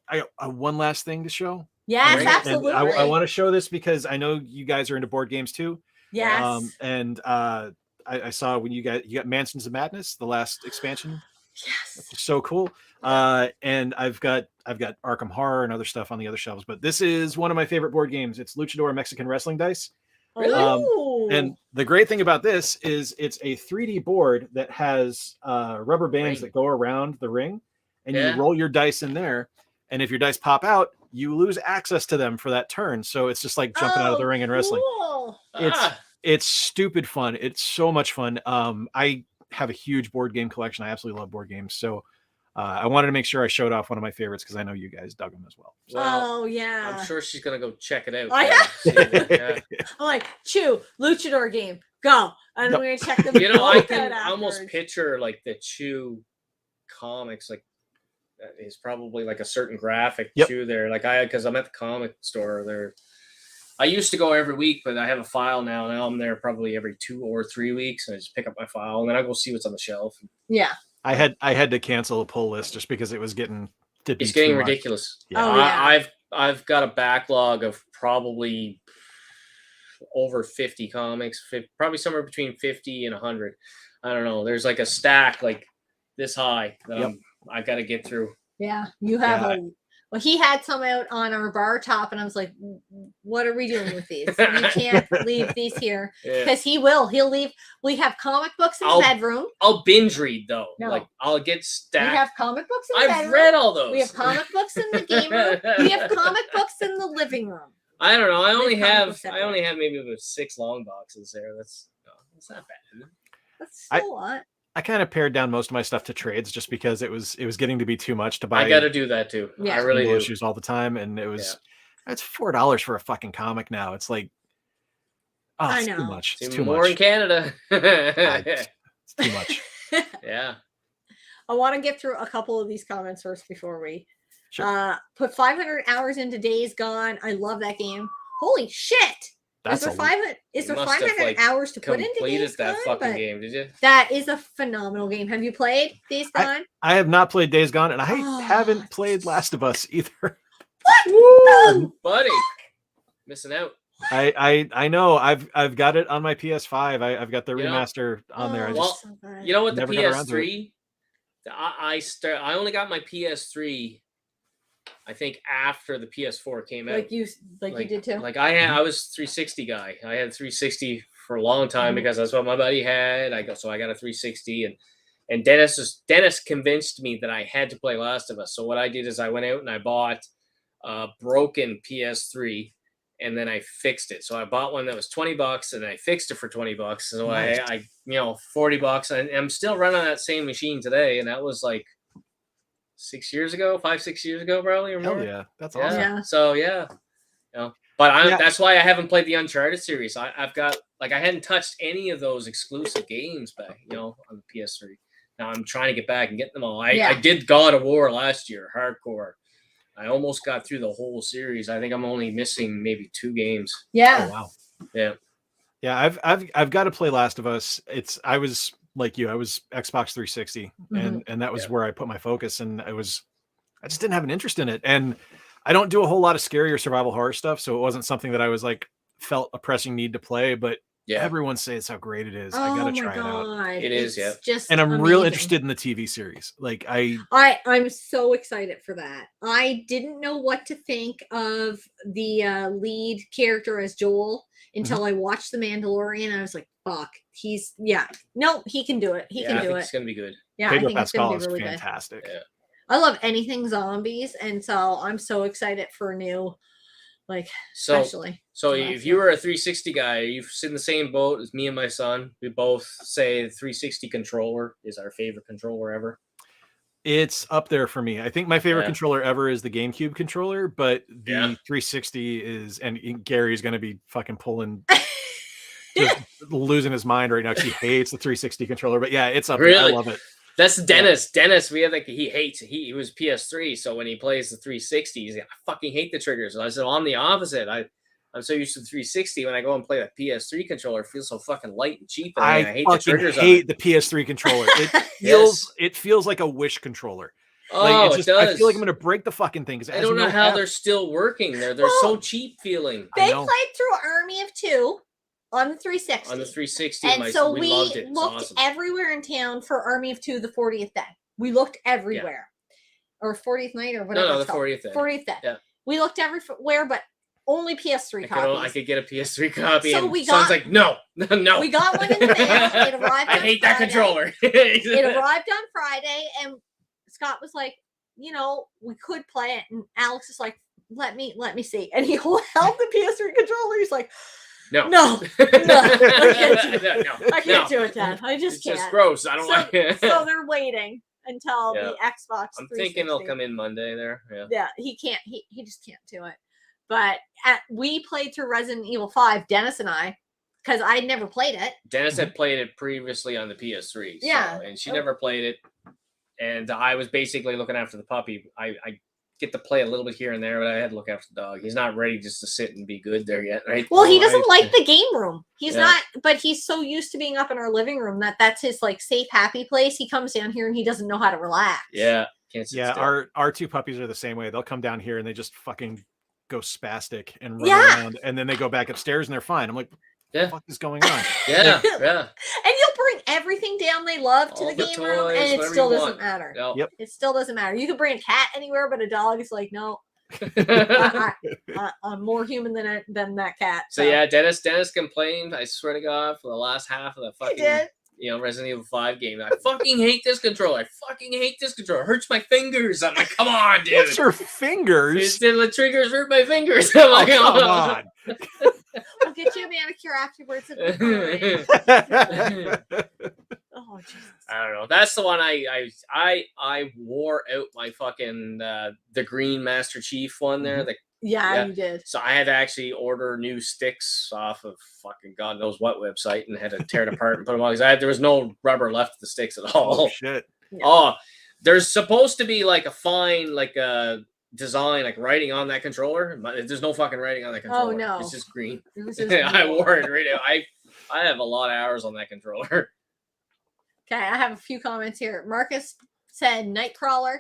I got one last thing to show. Yes, absolutely. I want to show this because I know you guys are into board games too. Yes. And I saw when you got Mansions of Madness, the last expansion. Yes. So cool. And I've got Arkham Horror and other stuff on the other shelves, but this is one of my favorite board games. It's Luchador Mexican Wrestling Dice. Really? And the great thing about this is it's a 3D board that has rubber bands that go around the ring, and you roll your dice in there. And if your dice pop out, you lose access to them for that turn. So it's just like jumping out of the ring and wrestling. Cool. It's stupid fun. It's so much fun. I have a huge board game collection. I absolutely love board games. So I wanted to make sure I showed off one of my favorites because I know you guys dug them as well. So, yeah. I'm sure she's going to go check it out. I'm like, Chew, Luchador game, go. And I'm going to check them out. I can almost picture like the Chew comics, like is probably like a certain graphic Chew there. Like because I'm at the comic store there. I used to go every week, but I have a file now. Now I'm there probably every 2 or 3 weeks, and I just pick up my file and then I go see what's on the shelf. Yeah. I had to cancel a pull list just because it was getting ridiculous. Yeah. I've got a backlog of probably over 50 comics, probably somewhere between 50 and 100. I don't know. There's like a stack like this high that I got to get through. Yeah, you have well, he had some out on our bar top, and I was like, what are we doing with these? You can't leave these here. Because he'll leave. We have comic books in the bedroom. I'll binge read, though. No. Like, I'll get stacked. We have comic books in the bedroom. I've read all those. We have comic books in the game room. We have comic books in the living room. I don't know. I only have maybe about 6 long boxes there. That's not bad. That's a lot. I kind of pared down most of my stuff to trades just because it was getting to be too much to buy. I got to do that too. Yeah. I really do. Issues all the time, and it's $4 for a fucking comic now. It's like, it's too much. It's too more much. In Canada. It's too much. Yeah. I want to get through a couple of these comments first before we put 500 hours into Days Gone. I love that game. Holy shit! Is there 500 hours to put into Days Gone? That fucking game, did you? That is a phenomenal game. Have you played Days Gone? I have not played Days Gone, and I haven't played Last of Us either. What? Buddy, missing out. I know. I've got it on my PS5. I've got the You know? remaster on there. I Oh, just so good. You know what? The never got around to it. PS3. I only got my PS3. I think after the PS4 came out. like you did too. Like I was 360 guy. I had 360 for a long time because that's what my buddy had. I got a 360, and Dennis convinced me that I had to play Last of Us. So what I did is I went out and I bought a broken PS3, and then I fixed it. So I bought one that was $20, and I fixed it for $20. So Nice. I $40, and I'm still running that same machine today, and that was like 6 years ago, 5-6 years ago, probably. Or Hell more. yeah, that's awesome. Yeah. So yeah, but Yeah. that's why I haven't played the Uncharted series. I've got I hadn't touched any of those exclusive games back, on the PS3. Now I'm trying to get back and get them all. I did God of War last year, hardcore. I almost got through the whole series. I think I'm only missing maybe 2 games. Yeah. Oh, wow. Yeah. Yeah, I've got to play Last of Us. I was like you. I was Xbox 360, and that was where I put my focus, and I just didn't have an interest in it. And I don't do a whole lot of scary or survival horror stuff, so it wasn't something that I was like felt a pressing need to play. But everyone says how great it is. I gotta try it out. It is, yeah. Just and I'm amazing. real interested in the TV series. Like I'm so excited for that. I didn't know what to think of the lead character as Joel until I watched The Mandalorian. I was like, fuck, he can do it. He can do it. It's gonna be good. Yeah, Pedro I think Pascal it's gonna be really fantastic. good. Yeah. I love anything zombies, and so I'm so excited for new, especially. So if you were a 360 guy, you've in the same boat as me and my son. We both say the 360 controller is our favorite controller ever. It's up there for me. I think my favorite controller ever is the GameCube controller, but the 360 is, and Gary's going to be fucking just losing his mind right now because he hates the 360 controller. But yeah, it's up there. I love it. That's Dennis. Yeah. Dennis, we had he was PS3, so when he plays the 360, he's like, I fucking hate the triggers. And I said, well, I'm the opposite. I'm so used to the 360. When I go and play the PS3 controller, it feels so fucking light and cheap. And I hate the triggers. I hate the PS3 controller. It feels like a Wish controller. Oh, it does. I feel like I'm gonna break the fucking thing. I don't know how they're still working. They're so cheap feeling. They played through Army of Two on the 360. On the 360, and so we loved it. Looked awesome. everywhere in town for Army of Two, the 40th day. We looked everywhere, or 40th night, or whatever. No, the 40th day. 40th day. Yeah. We looked everywhere, but only PS3 copies. I could get a PS3 copy. So and we Son's got like, no. We got one in the mail. It arrived. I hate that controller. It arrived on Friday, and Scott was like, we could play it, and Alex is like, let me see, and he held the PS3 controller. He's like, no, I can't do it, Dad. I just can't. It's just gross. I don't like it. So they're waiting until the Xbox. I'm thinking it'll come in Monday there. Yeah, he can't. He just can't do it. But we played through Resident Evil 5, Dennis and I, because I'd never played it. Dennis had played it previously on the PS3. Yeah. And she never played it. And I was basically looking after the puppy. I get to play a little bit here and there, but I had to look after the dog. He's not ready just to sit and be good there yet, right? Well, he doesn't like the game room. He's not, but he's so used to being up in our living room that's his safe, happy place. He comes down here and he doesn't know how to relax. Yeah. Can't sit still. Our 2 puppies are the same way. They'll come down here and they just fucking go spastic and run around, and then they go back upstairs and they're fine. I'm like, what the fuck is going on? Yeah. And you'll bring everything down they love to the game room, and it still doesn't matter. Yep. It still doesn't matter. You can bring a cat anywhere, but a dog is like, no. I'm more human than that cat. So yeah, Dennis complained, I swear to God, for the last half of the fucking Resident Evil 5 game. I fucking hate this controller. It hurts my fingers. I'm like, come on, dude. What's your fingers? The triggers hurt my fingers. I'm like, come on. I'll get you a manicure afterwards. Oh, Jesus. I don't know. That's the one I wore out my fucking the green Master Chief one there. You did. So I had to actually order new sticks off of fucking God knows what website and had to tear it apart and put them on because there was no rubber left of the sticks at all. Oh shit. Yeah. Oh, there's supposed to be a fine design writing on that controller, but there's no fucking writing on that controller. Oh no, it's just green. Just I wore it right now. I have a lot of hours on that controller. Okay, I have a few comments here. Marcus said Nightcrawler,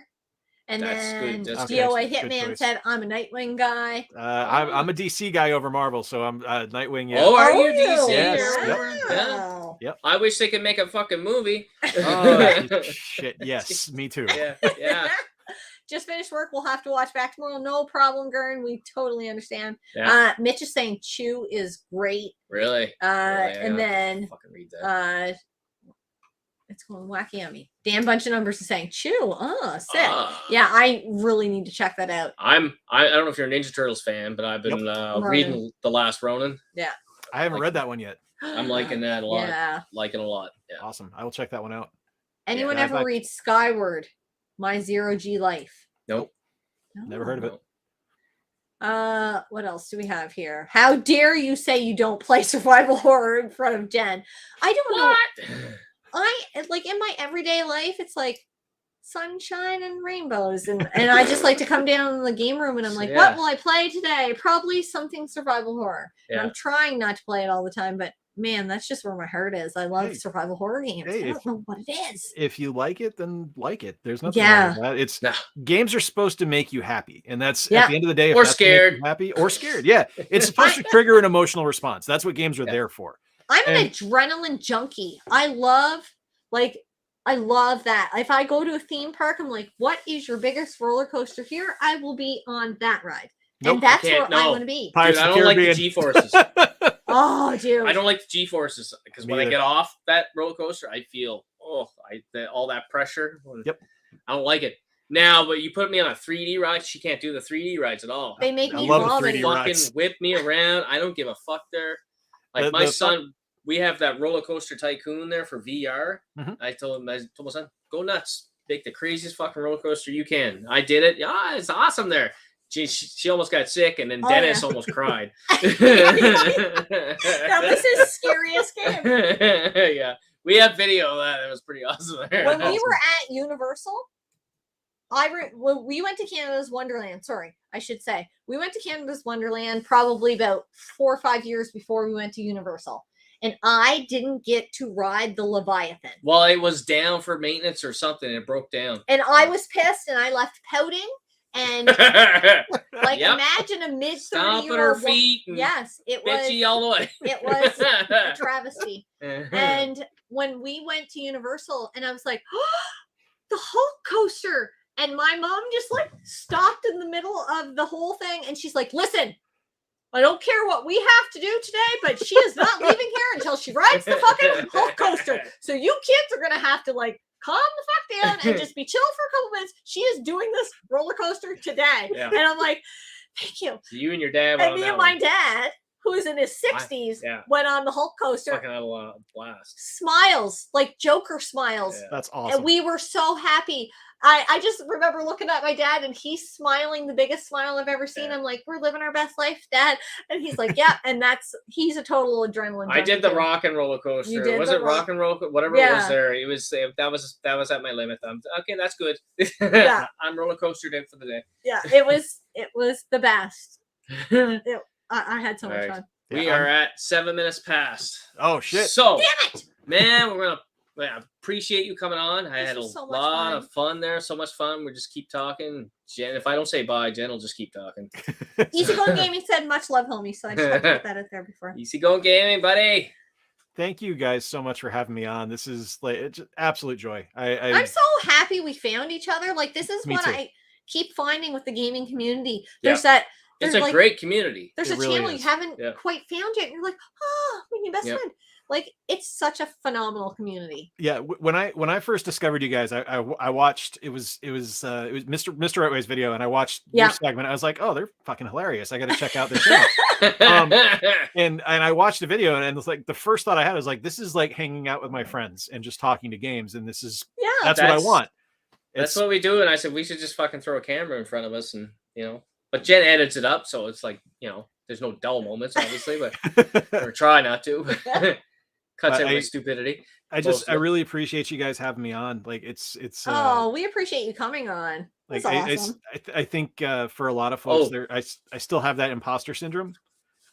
And That's good. then That's good. DOA Good Hitman choice. said, I'm a Nightwing guy. I'm a DC guy over Marvel, so I'm Nightwing. Yeah. Oh, are Oh, you DC? Yes, or yep. whatever? Yeah. Wow. I wish they could make a fucking movie. Oh shit! Yes, me too. Yeah. Just finished work. We'll have to watch back tomorrow. No problem, Gern. We totally understand. Yeah. Mitch is saying Chew is great. Really? And then fucking read that. it's going wacky yummy. Dan Bunch of Numbers is saying Chew. Oh, sick. Ah. Yeah, I really need to check that out. I don't know if you're a Ninja Turtles fan, but I've been reading The Last Ronin. Yeah. I haven't read that one yet. I'm liking that a lot. Yeah. Liking it a lot. Yeah. Awesome. I will check that one out. Anyone Yeah, ever read Skyward? My Zero G Life. Nope. Never heard of it. What else do we have here? How dare you say you don't play survival horror in front of Jen? I don't know. I like in my everyday life, it's like sunshine and rainbows, and I just like to come down in the game room and I'm like, what will I play today? Probably something survival horror. And I'm trying not to play it all the time, but man, that's just where my heart is. I love survival horror games. I don't know what it is. If you like it, then like it. There's nothing wrong with that. It's games are supposed to make you happy, and that's at the end of the day. If or that's scared, happy or scared. Yeah, it's supposed to trigger an emotional response. That's what games are there for. I'm an adrenaline junkie. I love that. If I go to a theme park, I'm like, what is your biggest roller coaster here? I will be on that ride. And that's where I want to be. Dude, I don't like the G-forces. Oh, dude. I don't like the G-forces because when I get off that roller coaster, I feel all that pressure. Yep. I don't like it. Now, but you put me on a 3D ride, she can't do the 3D rides at all. They make me love vomit. Fucking whip me around. I don't give a fuck there. Like my son, we have that roller coaster tycoon there for VR. Mm-hmm. I told my son, go nuts. Make the craziest fucking roller coaster you can. I did it. Yeah, it's awesome there. She almost got sick, and then Dennis almost cried. Now this is scariest game. Yeah, we have video of that. It was pretty awesome there. When we were at Universal, we went to Canada's Wonderland. Sorry, I should say we went to Canada's Wonderland probably about 4 or 5 years before we went to Universal, and I didn't get to ride the Leviathan. Well, it was down for maintenance or something. It broke down, and I was pissed, and I left pouting. And imagine a mid-30-year-old feet. Yes, it bitchy was all the way. It was a travesty. And when we went to Universal, and I was like, oh, the Hulk coaster, and my mom just like stopped in the middle of the whole thing, and she's like, "Listen, I don't care what we have to do today, but she is not leaving here until she rides the fucking Hulk coaster. So you kids are gonna have to like." Calm the fuck down and just be chill for a couple minutes. She is doing this roller coaster today. Yeah. And I'm like, thank you. So you and your dad and me and my dad, who is in his 60s, went on the Hulk coaster. Fucking had a blast. Smiles, like Joker smiles. Yeah. That's awesome. And we were so happy. I just remember looking at my dad and he's smiling, the biggest smile I've ever seen. I'm like, we're living our best life, Dad. And he's like, yeah. And he's a total adrenaline. I did the rock and roller coaster. Was it rock and roll? Whatever it was there. It was that was at my limit. Okay, that's good. Yeah. I'm roller coastered in for the day. Yeah, it was the best. I had so much fun. We are at 7 minutes past. Oh shit. So damn it. Man, we're gonna appreciate you coming on. I had a lot of fun there. So much fun. We just keep talking. Jen, if I don't say bye, Jen will just keep talking. Easy Going Gaming said much love, homie. So I just had to put that out there before. Easy Going Gaming, buddy. Thank you guys so much for having me on. This is like it's absolute joy. I'm so happy we found each other. Like this is what I keep finding with the gaming community. There's it's a great community. There's a channel you haven't quite found yet. And you're like, oh, my new best friend. Like it's such a phenomenal community. Yeah, when I first discovered you guys, I watched it was Mr. Wright Way's video, and I watched your segment. I was like, oh, they're fucking hilarious. I got to check out their channel. And I watched the video, and it's like the first thought I had was like, this is like hanging out with my friends and just talking to games, and this is that's what I want. That's what we do. And I said we should just fucking throw a camera in front of us, and but Jen edits it up, so it's like there's no dull moments, obviously, but or try not to. Cuts every stupidity. I really appreciate you guys having me on. Like it's we appreciate you coming on. That's awesome. I think for a lot of folks I still have that imposter syndrome.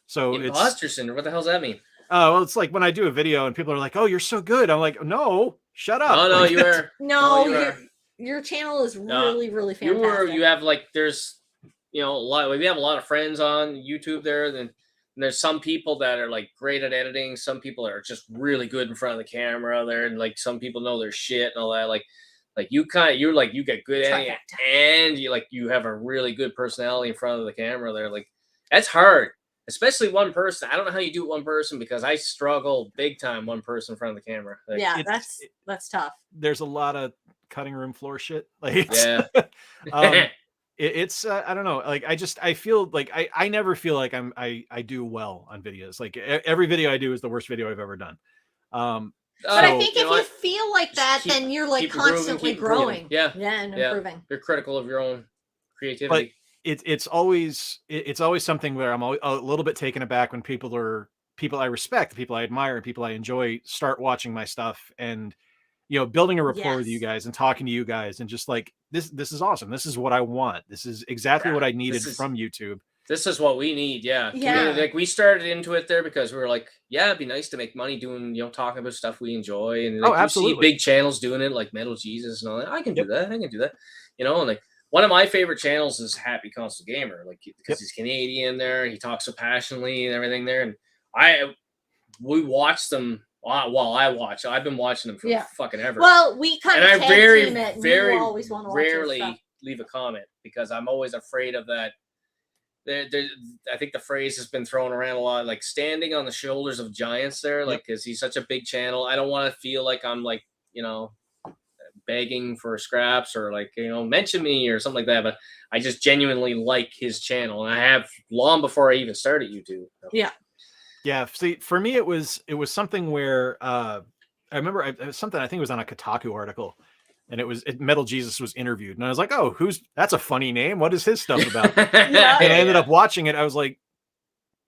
So imposter syndrome, what the hell does that mean? Oh, well, it's like when I do a video and people are like, "Oh, you're so good." I'm like, "No, shut up." Oh no, like, you are. No, your channel is really, really fantastic. You have like, there's, you know, we have a lot of friends on YouTube there. Then there's some people that are like great at editing. Some people are just really good in front of the camera there. And like, some people know their shit and all that. Like you get good at it, and you have a really good personality in front of the camera there. Like, that's hard, especially one person. I don't know how you do it one person, because I struggle big time one person in front of the camera. Like, yeah, that's tough. There's a lot of cutting room floor shit. Like, yeah. It's I don't know. Like, I feel like I never feel like I do well on videos. Like, every video I do is the worst video I've ever done. But I think if you feel like that, then you're like constantly growing. Yeah. And improving. You're critical of your own creativity. But it's always something where I'm a little bit taken aback when people I respect, people I admire, and people I enjoy start watching my stuff, and building a rapport with you guys and talking to you guys, and just like, this is awesome. This is what I want. This is exactly what I needed from YouTube. This is what we need. Yeah. Like, we started into it there because we were like, yeah, it'd be nice to make money doing, talking about stuff we enjoy. And like, absolutely. You see big channels doing it, like Metal Jesus and all that. I can do that. And like, one of my favorite channels is Happy Console Gamer, like, because he's Canadian there. He talks so passionately and everything there. And we watch them while I've been watching them for fucking ever. Well, we kind of very always want to watch rarely leave a comment, because I'm always afraid of that. I think the phrase has been thrown around a lot, like standing on the shoulders of giants there, like, because he's such a big channel. I don't want to feel like I'm like, begging for scraps or like, mention me or something like that. But I just genuinely like his channel, and I have long before I even started YouTube. Yeah. Yeah. See, for me, it was something where I remember it was something, I think it was on a Kotaku article, and Metal Jesus was interviewed, and I was like, oh, that's a funny name. What is his stuff about? And I ended up watching it. I was like,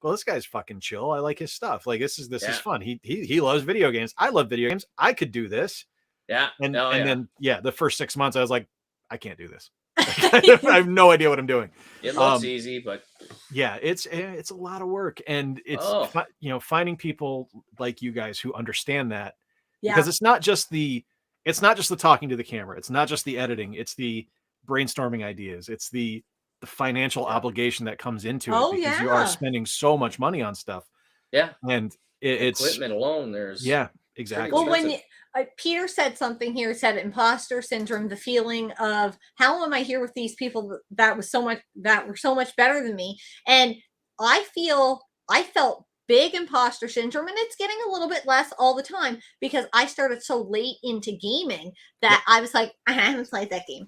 well, this guy's fucking chill. I like his stuff. Like, this is fun. He loves video games. I love video games. I could do this. Yeah. And then the first 6 months I was like, I can't do this. I have no idea what I'm doing. It looks easy, but yeah, it's a lot of work, and it's finding people like you guys who understand that, because it's not just the talking to the camera, it's not just the editing, it's the brainstorming ideas, it's the financial obligation that comes into it, because you are spending so much money on stuff. Yeah, and it's equipment alone. There's exactly. Well, when Peter said something here, said imposter syndrome, the feeling of, how am I here with these people that were so much better than me? And I felt big imposter syndrome, and it's getting a little bit less all the time, because I started so late into gaming that I was like, I haven't played that game.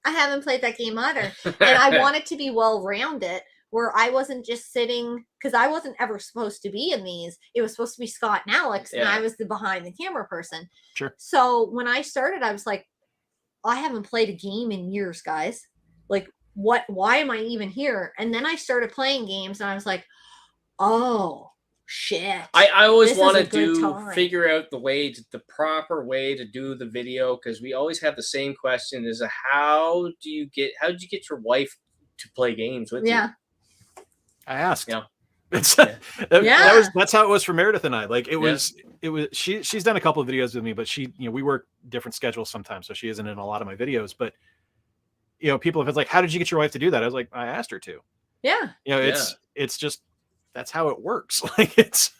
I haven't played that game either. And I wanted to be well-rounded, where I wasn't just sitting, because I wasn't ever supposed to be in these. It was supposed to be Scott and Alex, and I was the behind the camera person. Sure. So when I started, I was like, I haven't played a game in years, guys. Like, why am I even here? And then I started playing games, and I was like, oh, shit. I always want to figure out the proper way to do the video, because we always have the same question: is how did you get your wife to play games with you? I asked. Yeah. That's how it was for Meredith and I. Like, she's done a couple of videos with me, but we work different schedules sometimes, so she isn't in a lot of my videos. But people have been like, how did you get your wife to do that? I was like, I asked her to. Yeah. It's just, that's how it works. Like, it's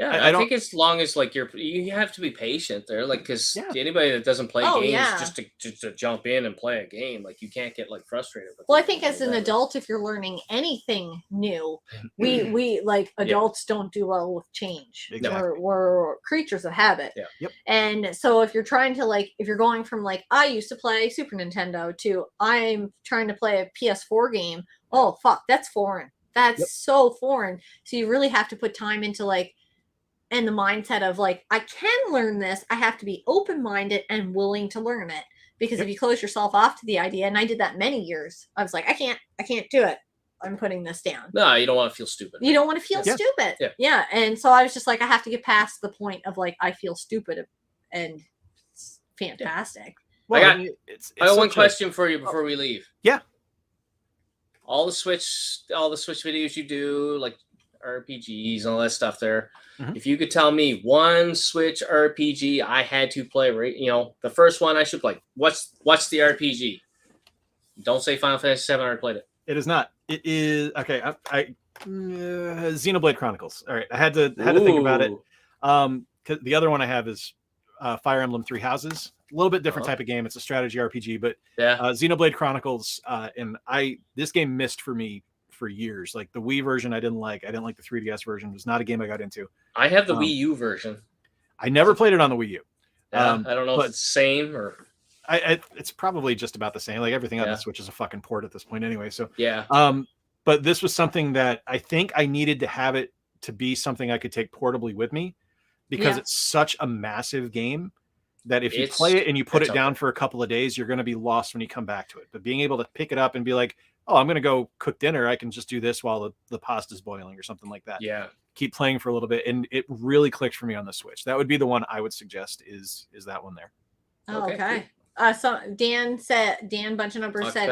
I think as long as like you have to be patient there, like, because anybody that doesn't play games just to jump in and play a game, like, you can't get like frustrated with I think as an adult, if you're learning anything new, we like adults don't do well with change. Exactly. We're creatures of habit. And so if you're trying to if you're going from like, I used to play Super Nintendo to I'm trying to play a PS4 game, oh fuck, that's foreign. That's so foreign. So you really have to put time into and the mindset of like, I can learn this. I have to be open-minded and willing to learn it. Because if you close yourself off to the idea, and I did that many years, I was like, I can't do it. I'm putting this down. No, you don't want to feel stupid. You don't want to feel stupid. Yeah. And so I was just like, I have to get past the point of like, I feel stupid, and it's fantastic. Well, I got one question for you before we leave. Yeah. All the Switch videos you do, like, RPGs and all that stuff there. Mhm. If you could tell me one Switch RPG I had to play, right? You know, the first one I should play. What's the RPG? Don't say Final Fantasy VII. I already played it. It is not. It is okay. Xenoblade Chronicles. All right, I had to think about it. 'Cause the other one I have is Fire Emblem Three Houses. A little bit different type of game. It's a strategy RPG, but Yeah. Xenoblade Chronicles. And this game missed for me for years. Like the Wii version, I didn't like. I didn't like the 3DS version. It was not a game I got into. I have the Wii U version. I never played it on the Wii U. Yeah, I don't know if it's the same or. It's probably just about the same. Like everything on the Switch is a fucking port at this point anyway. So yeah. But this was something that I think I needed to have it to be something I could take portably with me, because it's such a massive game that if you play it and you put it down for a couple of days, you're going to be lost when you come back to it. But being able to pick it up and be like, oh, I'm going to go cook dinner, I can just do this while the pasta's boiling or something like that. Yeah. Keep playing for a little bit. And it really clicked for me on the Switch. That would be the one I would suggest is that one there. Oh, okay. So Dan Bunchnumbers said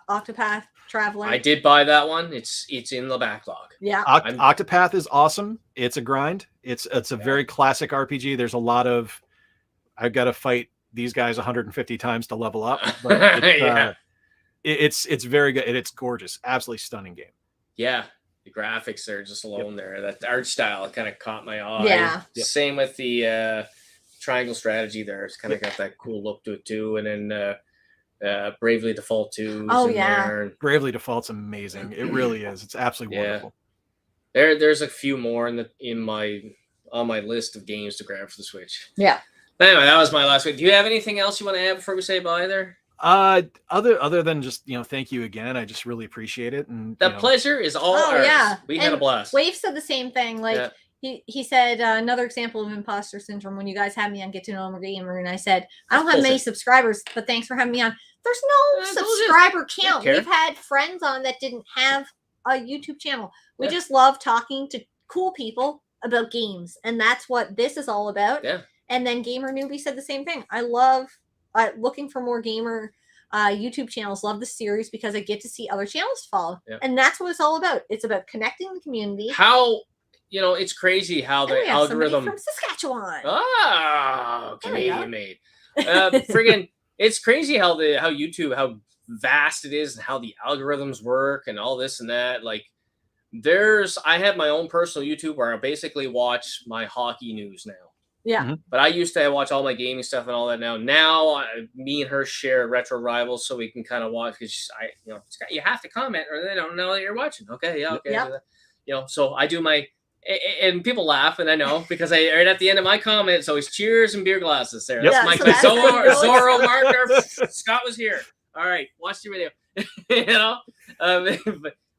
Octopath Traveler. I did buy that one. It's in the backlog. Yeah. Octopath is awesome. It's a grind. It's a very classic RPG. There's a lot of I've got to fight these guys 150 times to level up. But it's very good. And it's gorgeous. Absolutely stunning game. Yeah. The graphics are just alone there. That art style kind of caught my eye. Yeah. Same with the triangle strategy there. It's kind of got that cool look to it too. And then Bravely Default 2. Oh yeah. there. Bravely Default's amazing. It really is. It's absolutely wonderful. There's a few more on my list of games to grab for the Switch. Yeah. But anyway, that was my last week. Do you have anything else you want to add before we say bye there? Other than just, thank you again. I just really appreciate it. And the pleasure is all ours. Yeah. We had a blast. Wave said the same thing. Like he said, another example of imposter syndrome when you guys had me on Get to Know a Gamer, and I said, I don't have many subscribers, but thanks for having me on. There's no subscriber count. We've had friends on that didn't have a YouTube channel. We just love talking to cool people about games, and that's what this is all about. Yeah. And then Gamer Newbie said the same thing. I love looking for more gamer YouTube channels. Love the series because I get to see other channels follow. Yeah. And that's what it's all about. It's about connecting the community. How, it's crazy how the algorithm from Saskatchewan. Oh, Canadian made. Friggin', it's crazy how YouTube, how vast it is and how the algorithms work and all this and that. Like I have my own personal YouTube where I basically watch my hockey news now. Yeah. Mm-hmm. But I used to watch all my gaming stuff and all that now. Now, me and her share Retro Rivals so we can kind of watch, because you have to comment or they don't know that you're watching. Okay, yeah, okay. Yep. So I do my, and people laugh, and I know, because right at the end of my comment, it's always cheers and beer glasses there. Yep. That's my Zorro marker. Scott was here. All right, watch your video.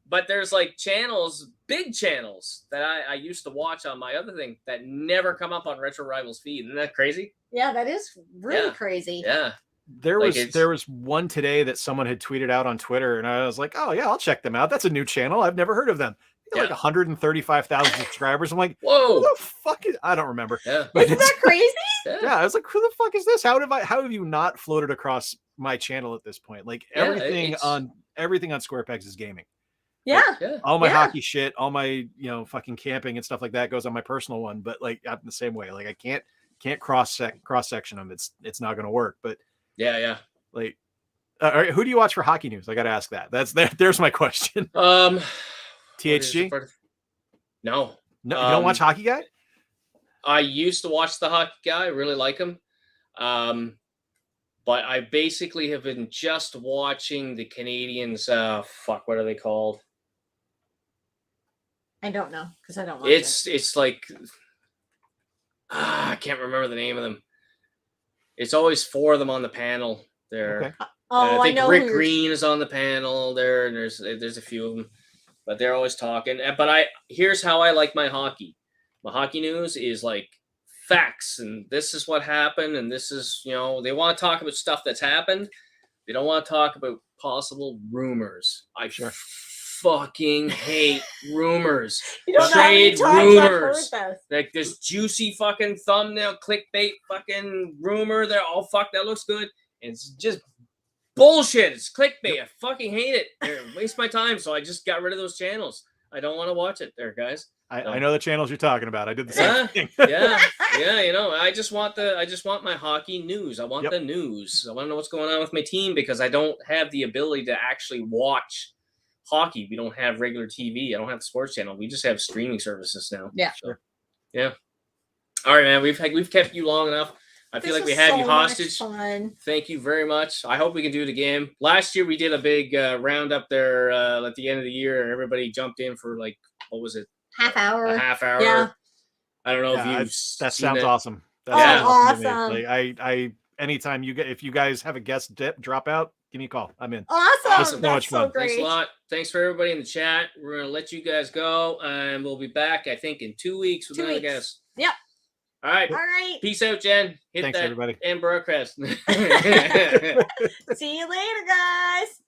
But there's like channels, big channels that I used to watch on my other thing that never come up on Retro Rivals feed. Isn't that crazy? Yeah, that is really crazy. Yeah. There was one today that someone had tweeted out on Twitter, and I was like, oh yeah, I'll check them out. That's a new channel. I've never heard of them. Like 135,000 subscribers. I'm like, whoa, who the fuck is? I don't remember. Yeah. Isn't that crazy? Yeah, I was like, who the fuck is this? How have you not floated across my channel at this point? Like everything on SquarePegs is gaming. Yeah. Like, all my hockey shit, all my fucking camping and stuff like that goes on my personal one. But like I'm the same way. Like I can't cross section them. It's not going to work. But yeah. Like, all right, who do you watch for hockey news? I got to ask that. There's my question. THG? No. You don't watch Hockey Guy? I used to watch the Hockey Guy. I really like him. But I basically have been just watching the Canadians. What are they called? I don't know because I don't watch it. It's like I can't remember the name of them. It's always four of them on the panel there. Okay. I think know Rick Green is on the panel there, and there's a few of them, but they're always talking. But here's how I like my hockey. My hockey news is like facts, and this is what happened, and this is they want to talk about stuff that's happened. They don't want to talk about possible rumors. I fucking hate rumors. You don't Trade know how many times I've heard rumors. Like this juicy fucking thumbnail clickbait fucking rumor. They're all fuck. That looks good. And it's just bullshit. It's clickbait. I fucking hate it. It wastes my time. So I just got rid of those channels. I don't want to watch it there, guys. I know the channels you're talking about. I did the same thing. Yeah. You know, I just want my hockey news. I want the news. I want to know what's going on with my team because I don't have the ability to actually watch hockey. We don't have regular TV. I don't have the sports channel. We just have streaming services now. Yeah. So, yeah. All right, man. We've kept you long enough. I feel like we had you hostage. Fun. Thank you very much. I hope we can do it again. Last year we did a big roundup there at the end of the year. Everybody jumped in for like, what was it? Half hour. A half hour. Yeah. I don't know if you've that seen sounds it. awesome. That Yeah. sounds to me. Awesome. Like I anytime if you guys have a guest drop out, give me a call. I'm in. Awesome. So That's much so fun. great. Thanks a lot. Thanks for everybody in the chat. We're gonna let you guys go, and we'll be back. I think in 2 weeks with 2 another weeks. guest. Yep. All right. All right. Peace out, Jen. Hit Thanks, that everybody. end broadcast. See you later, guys.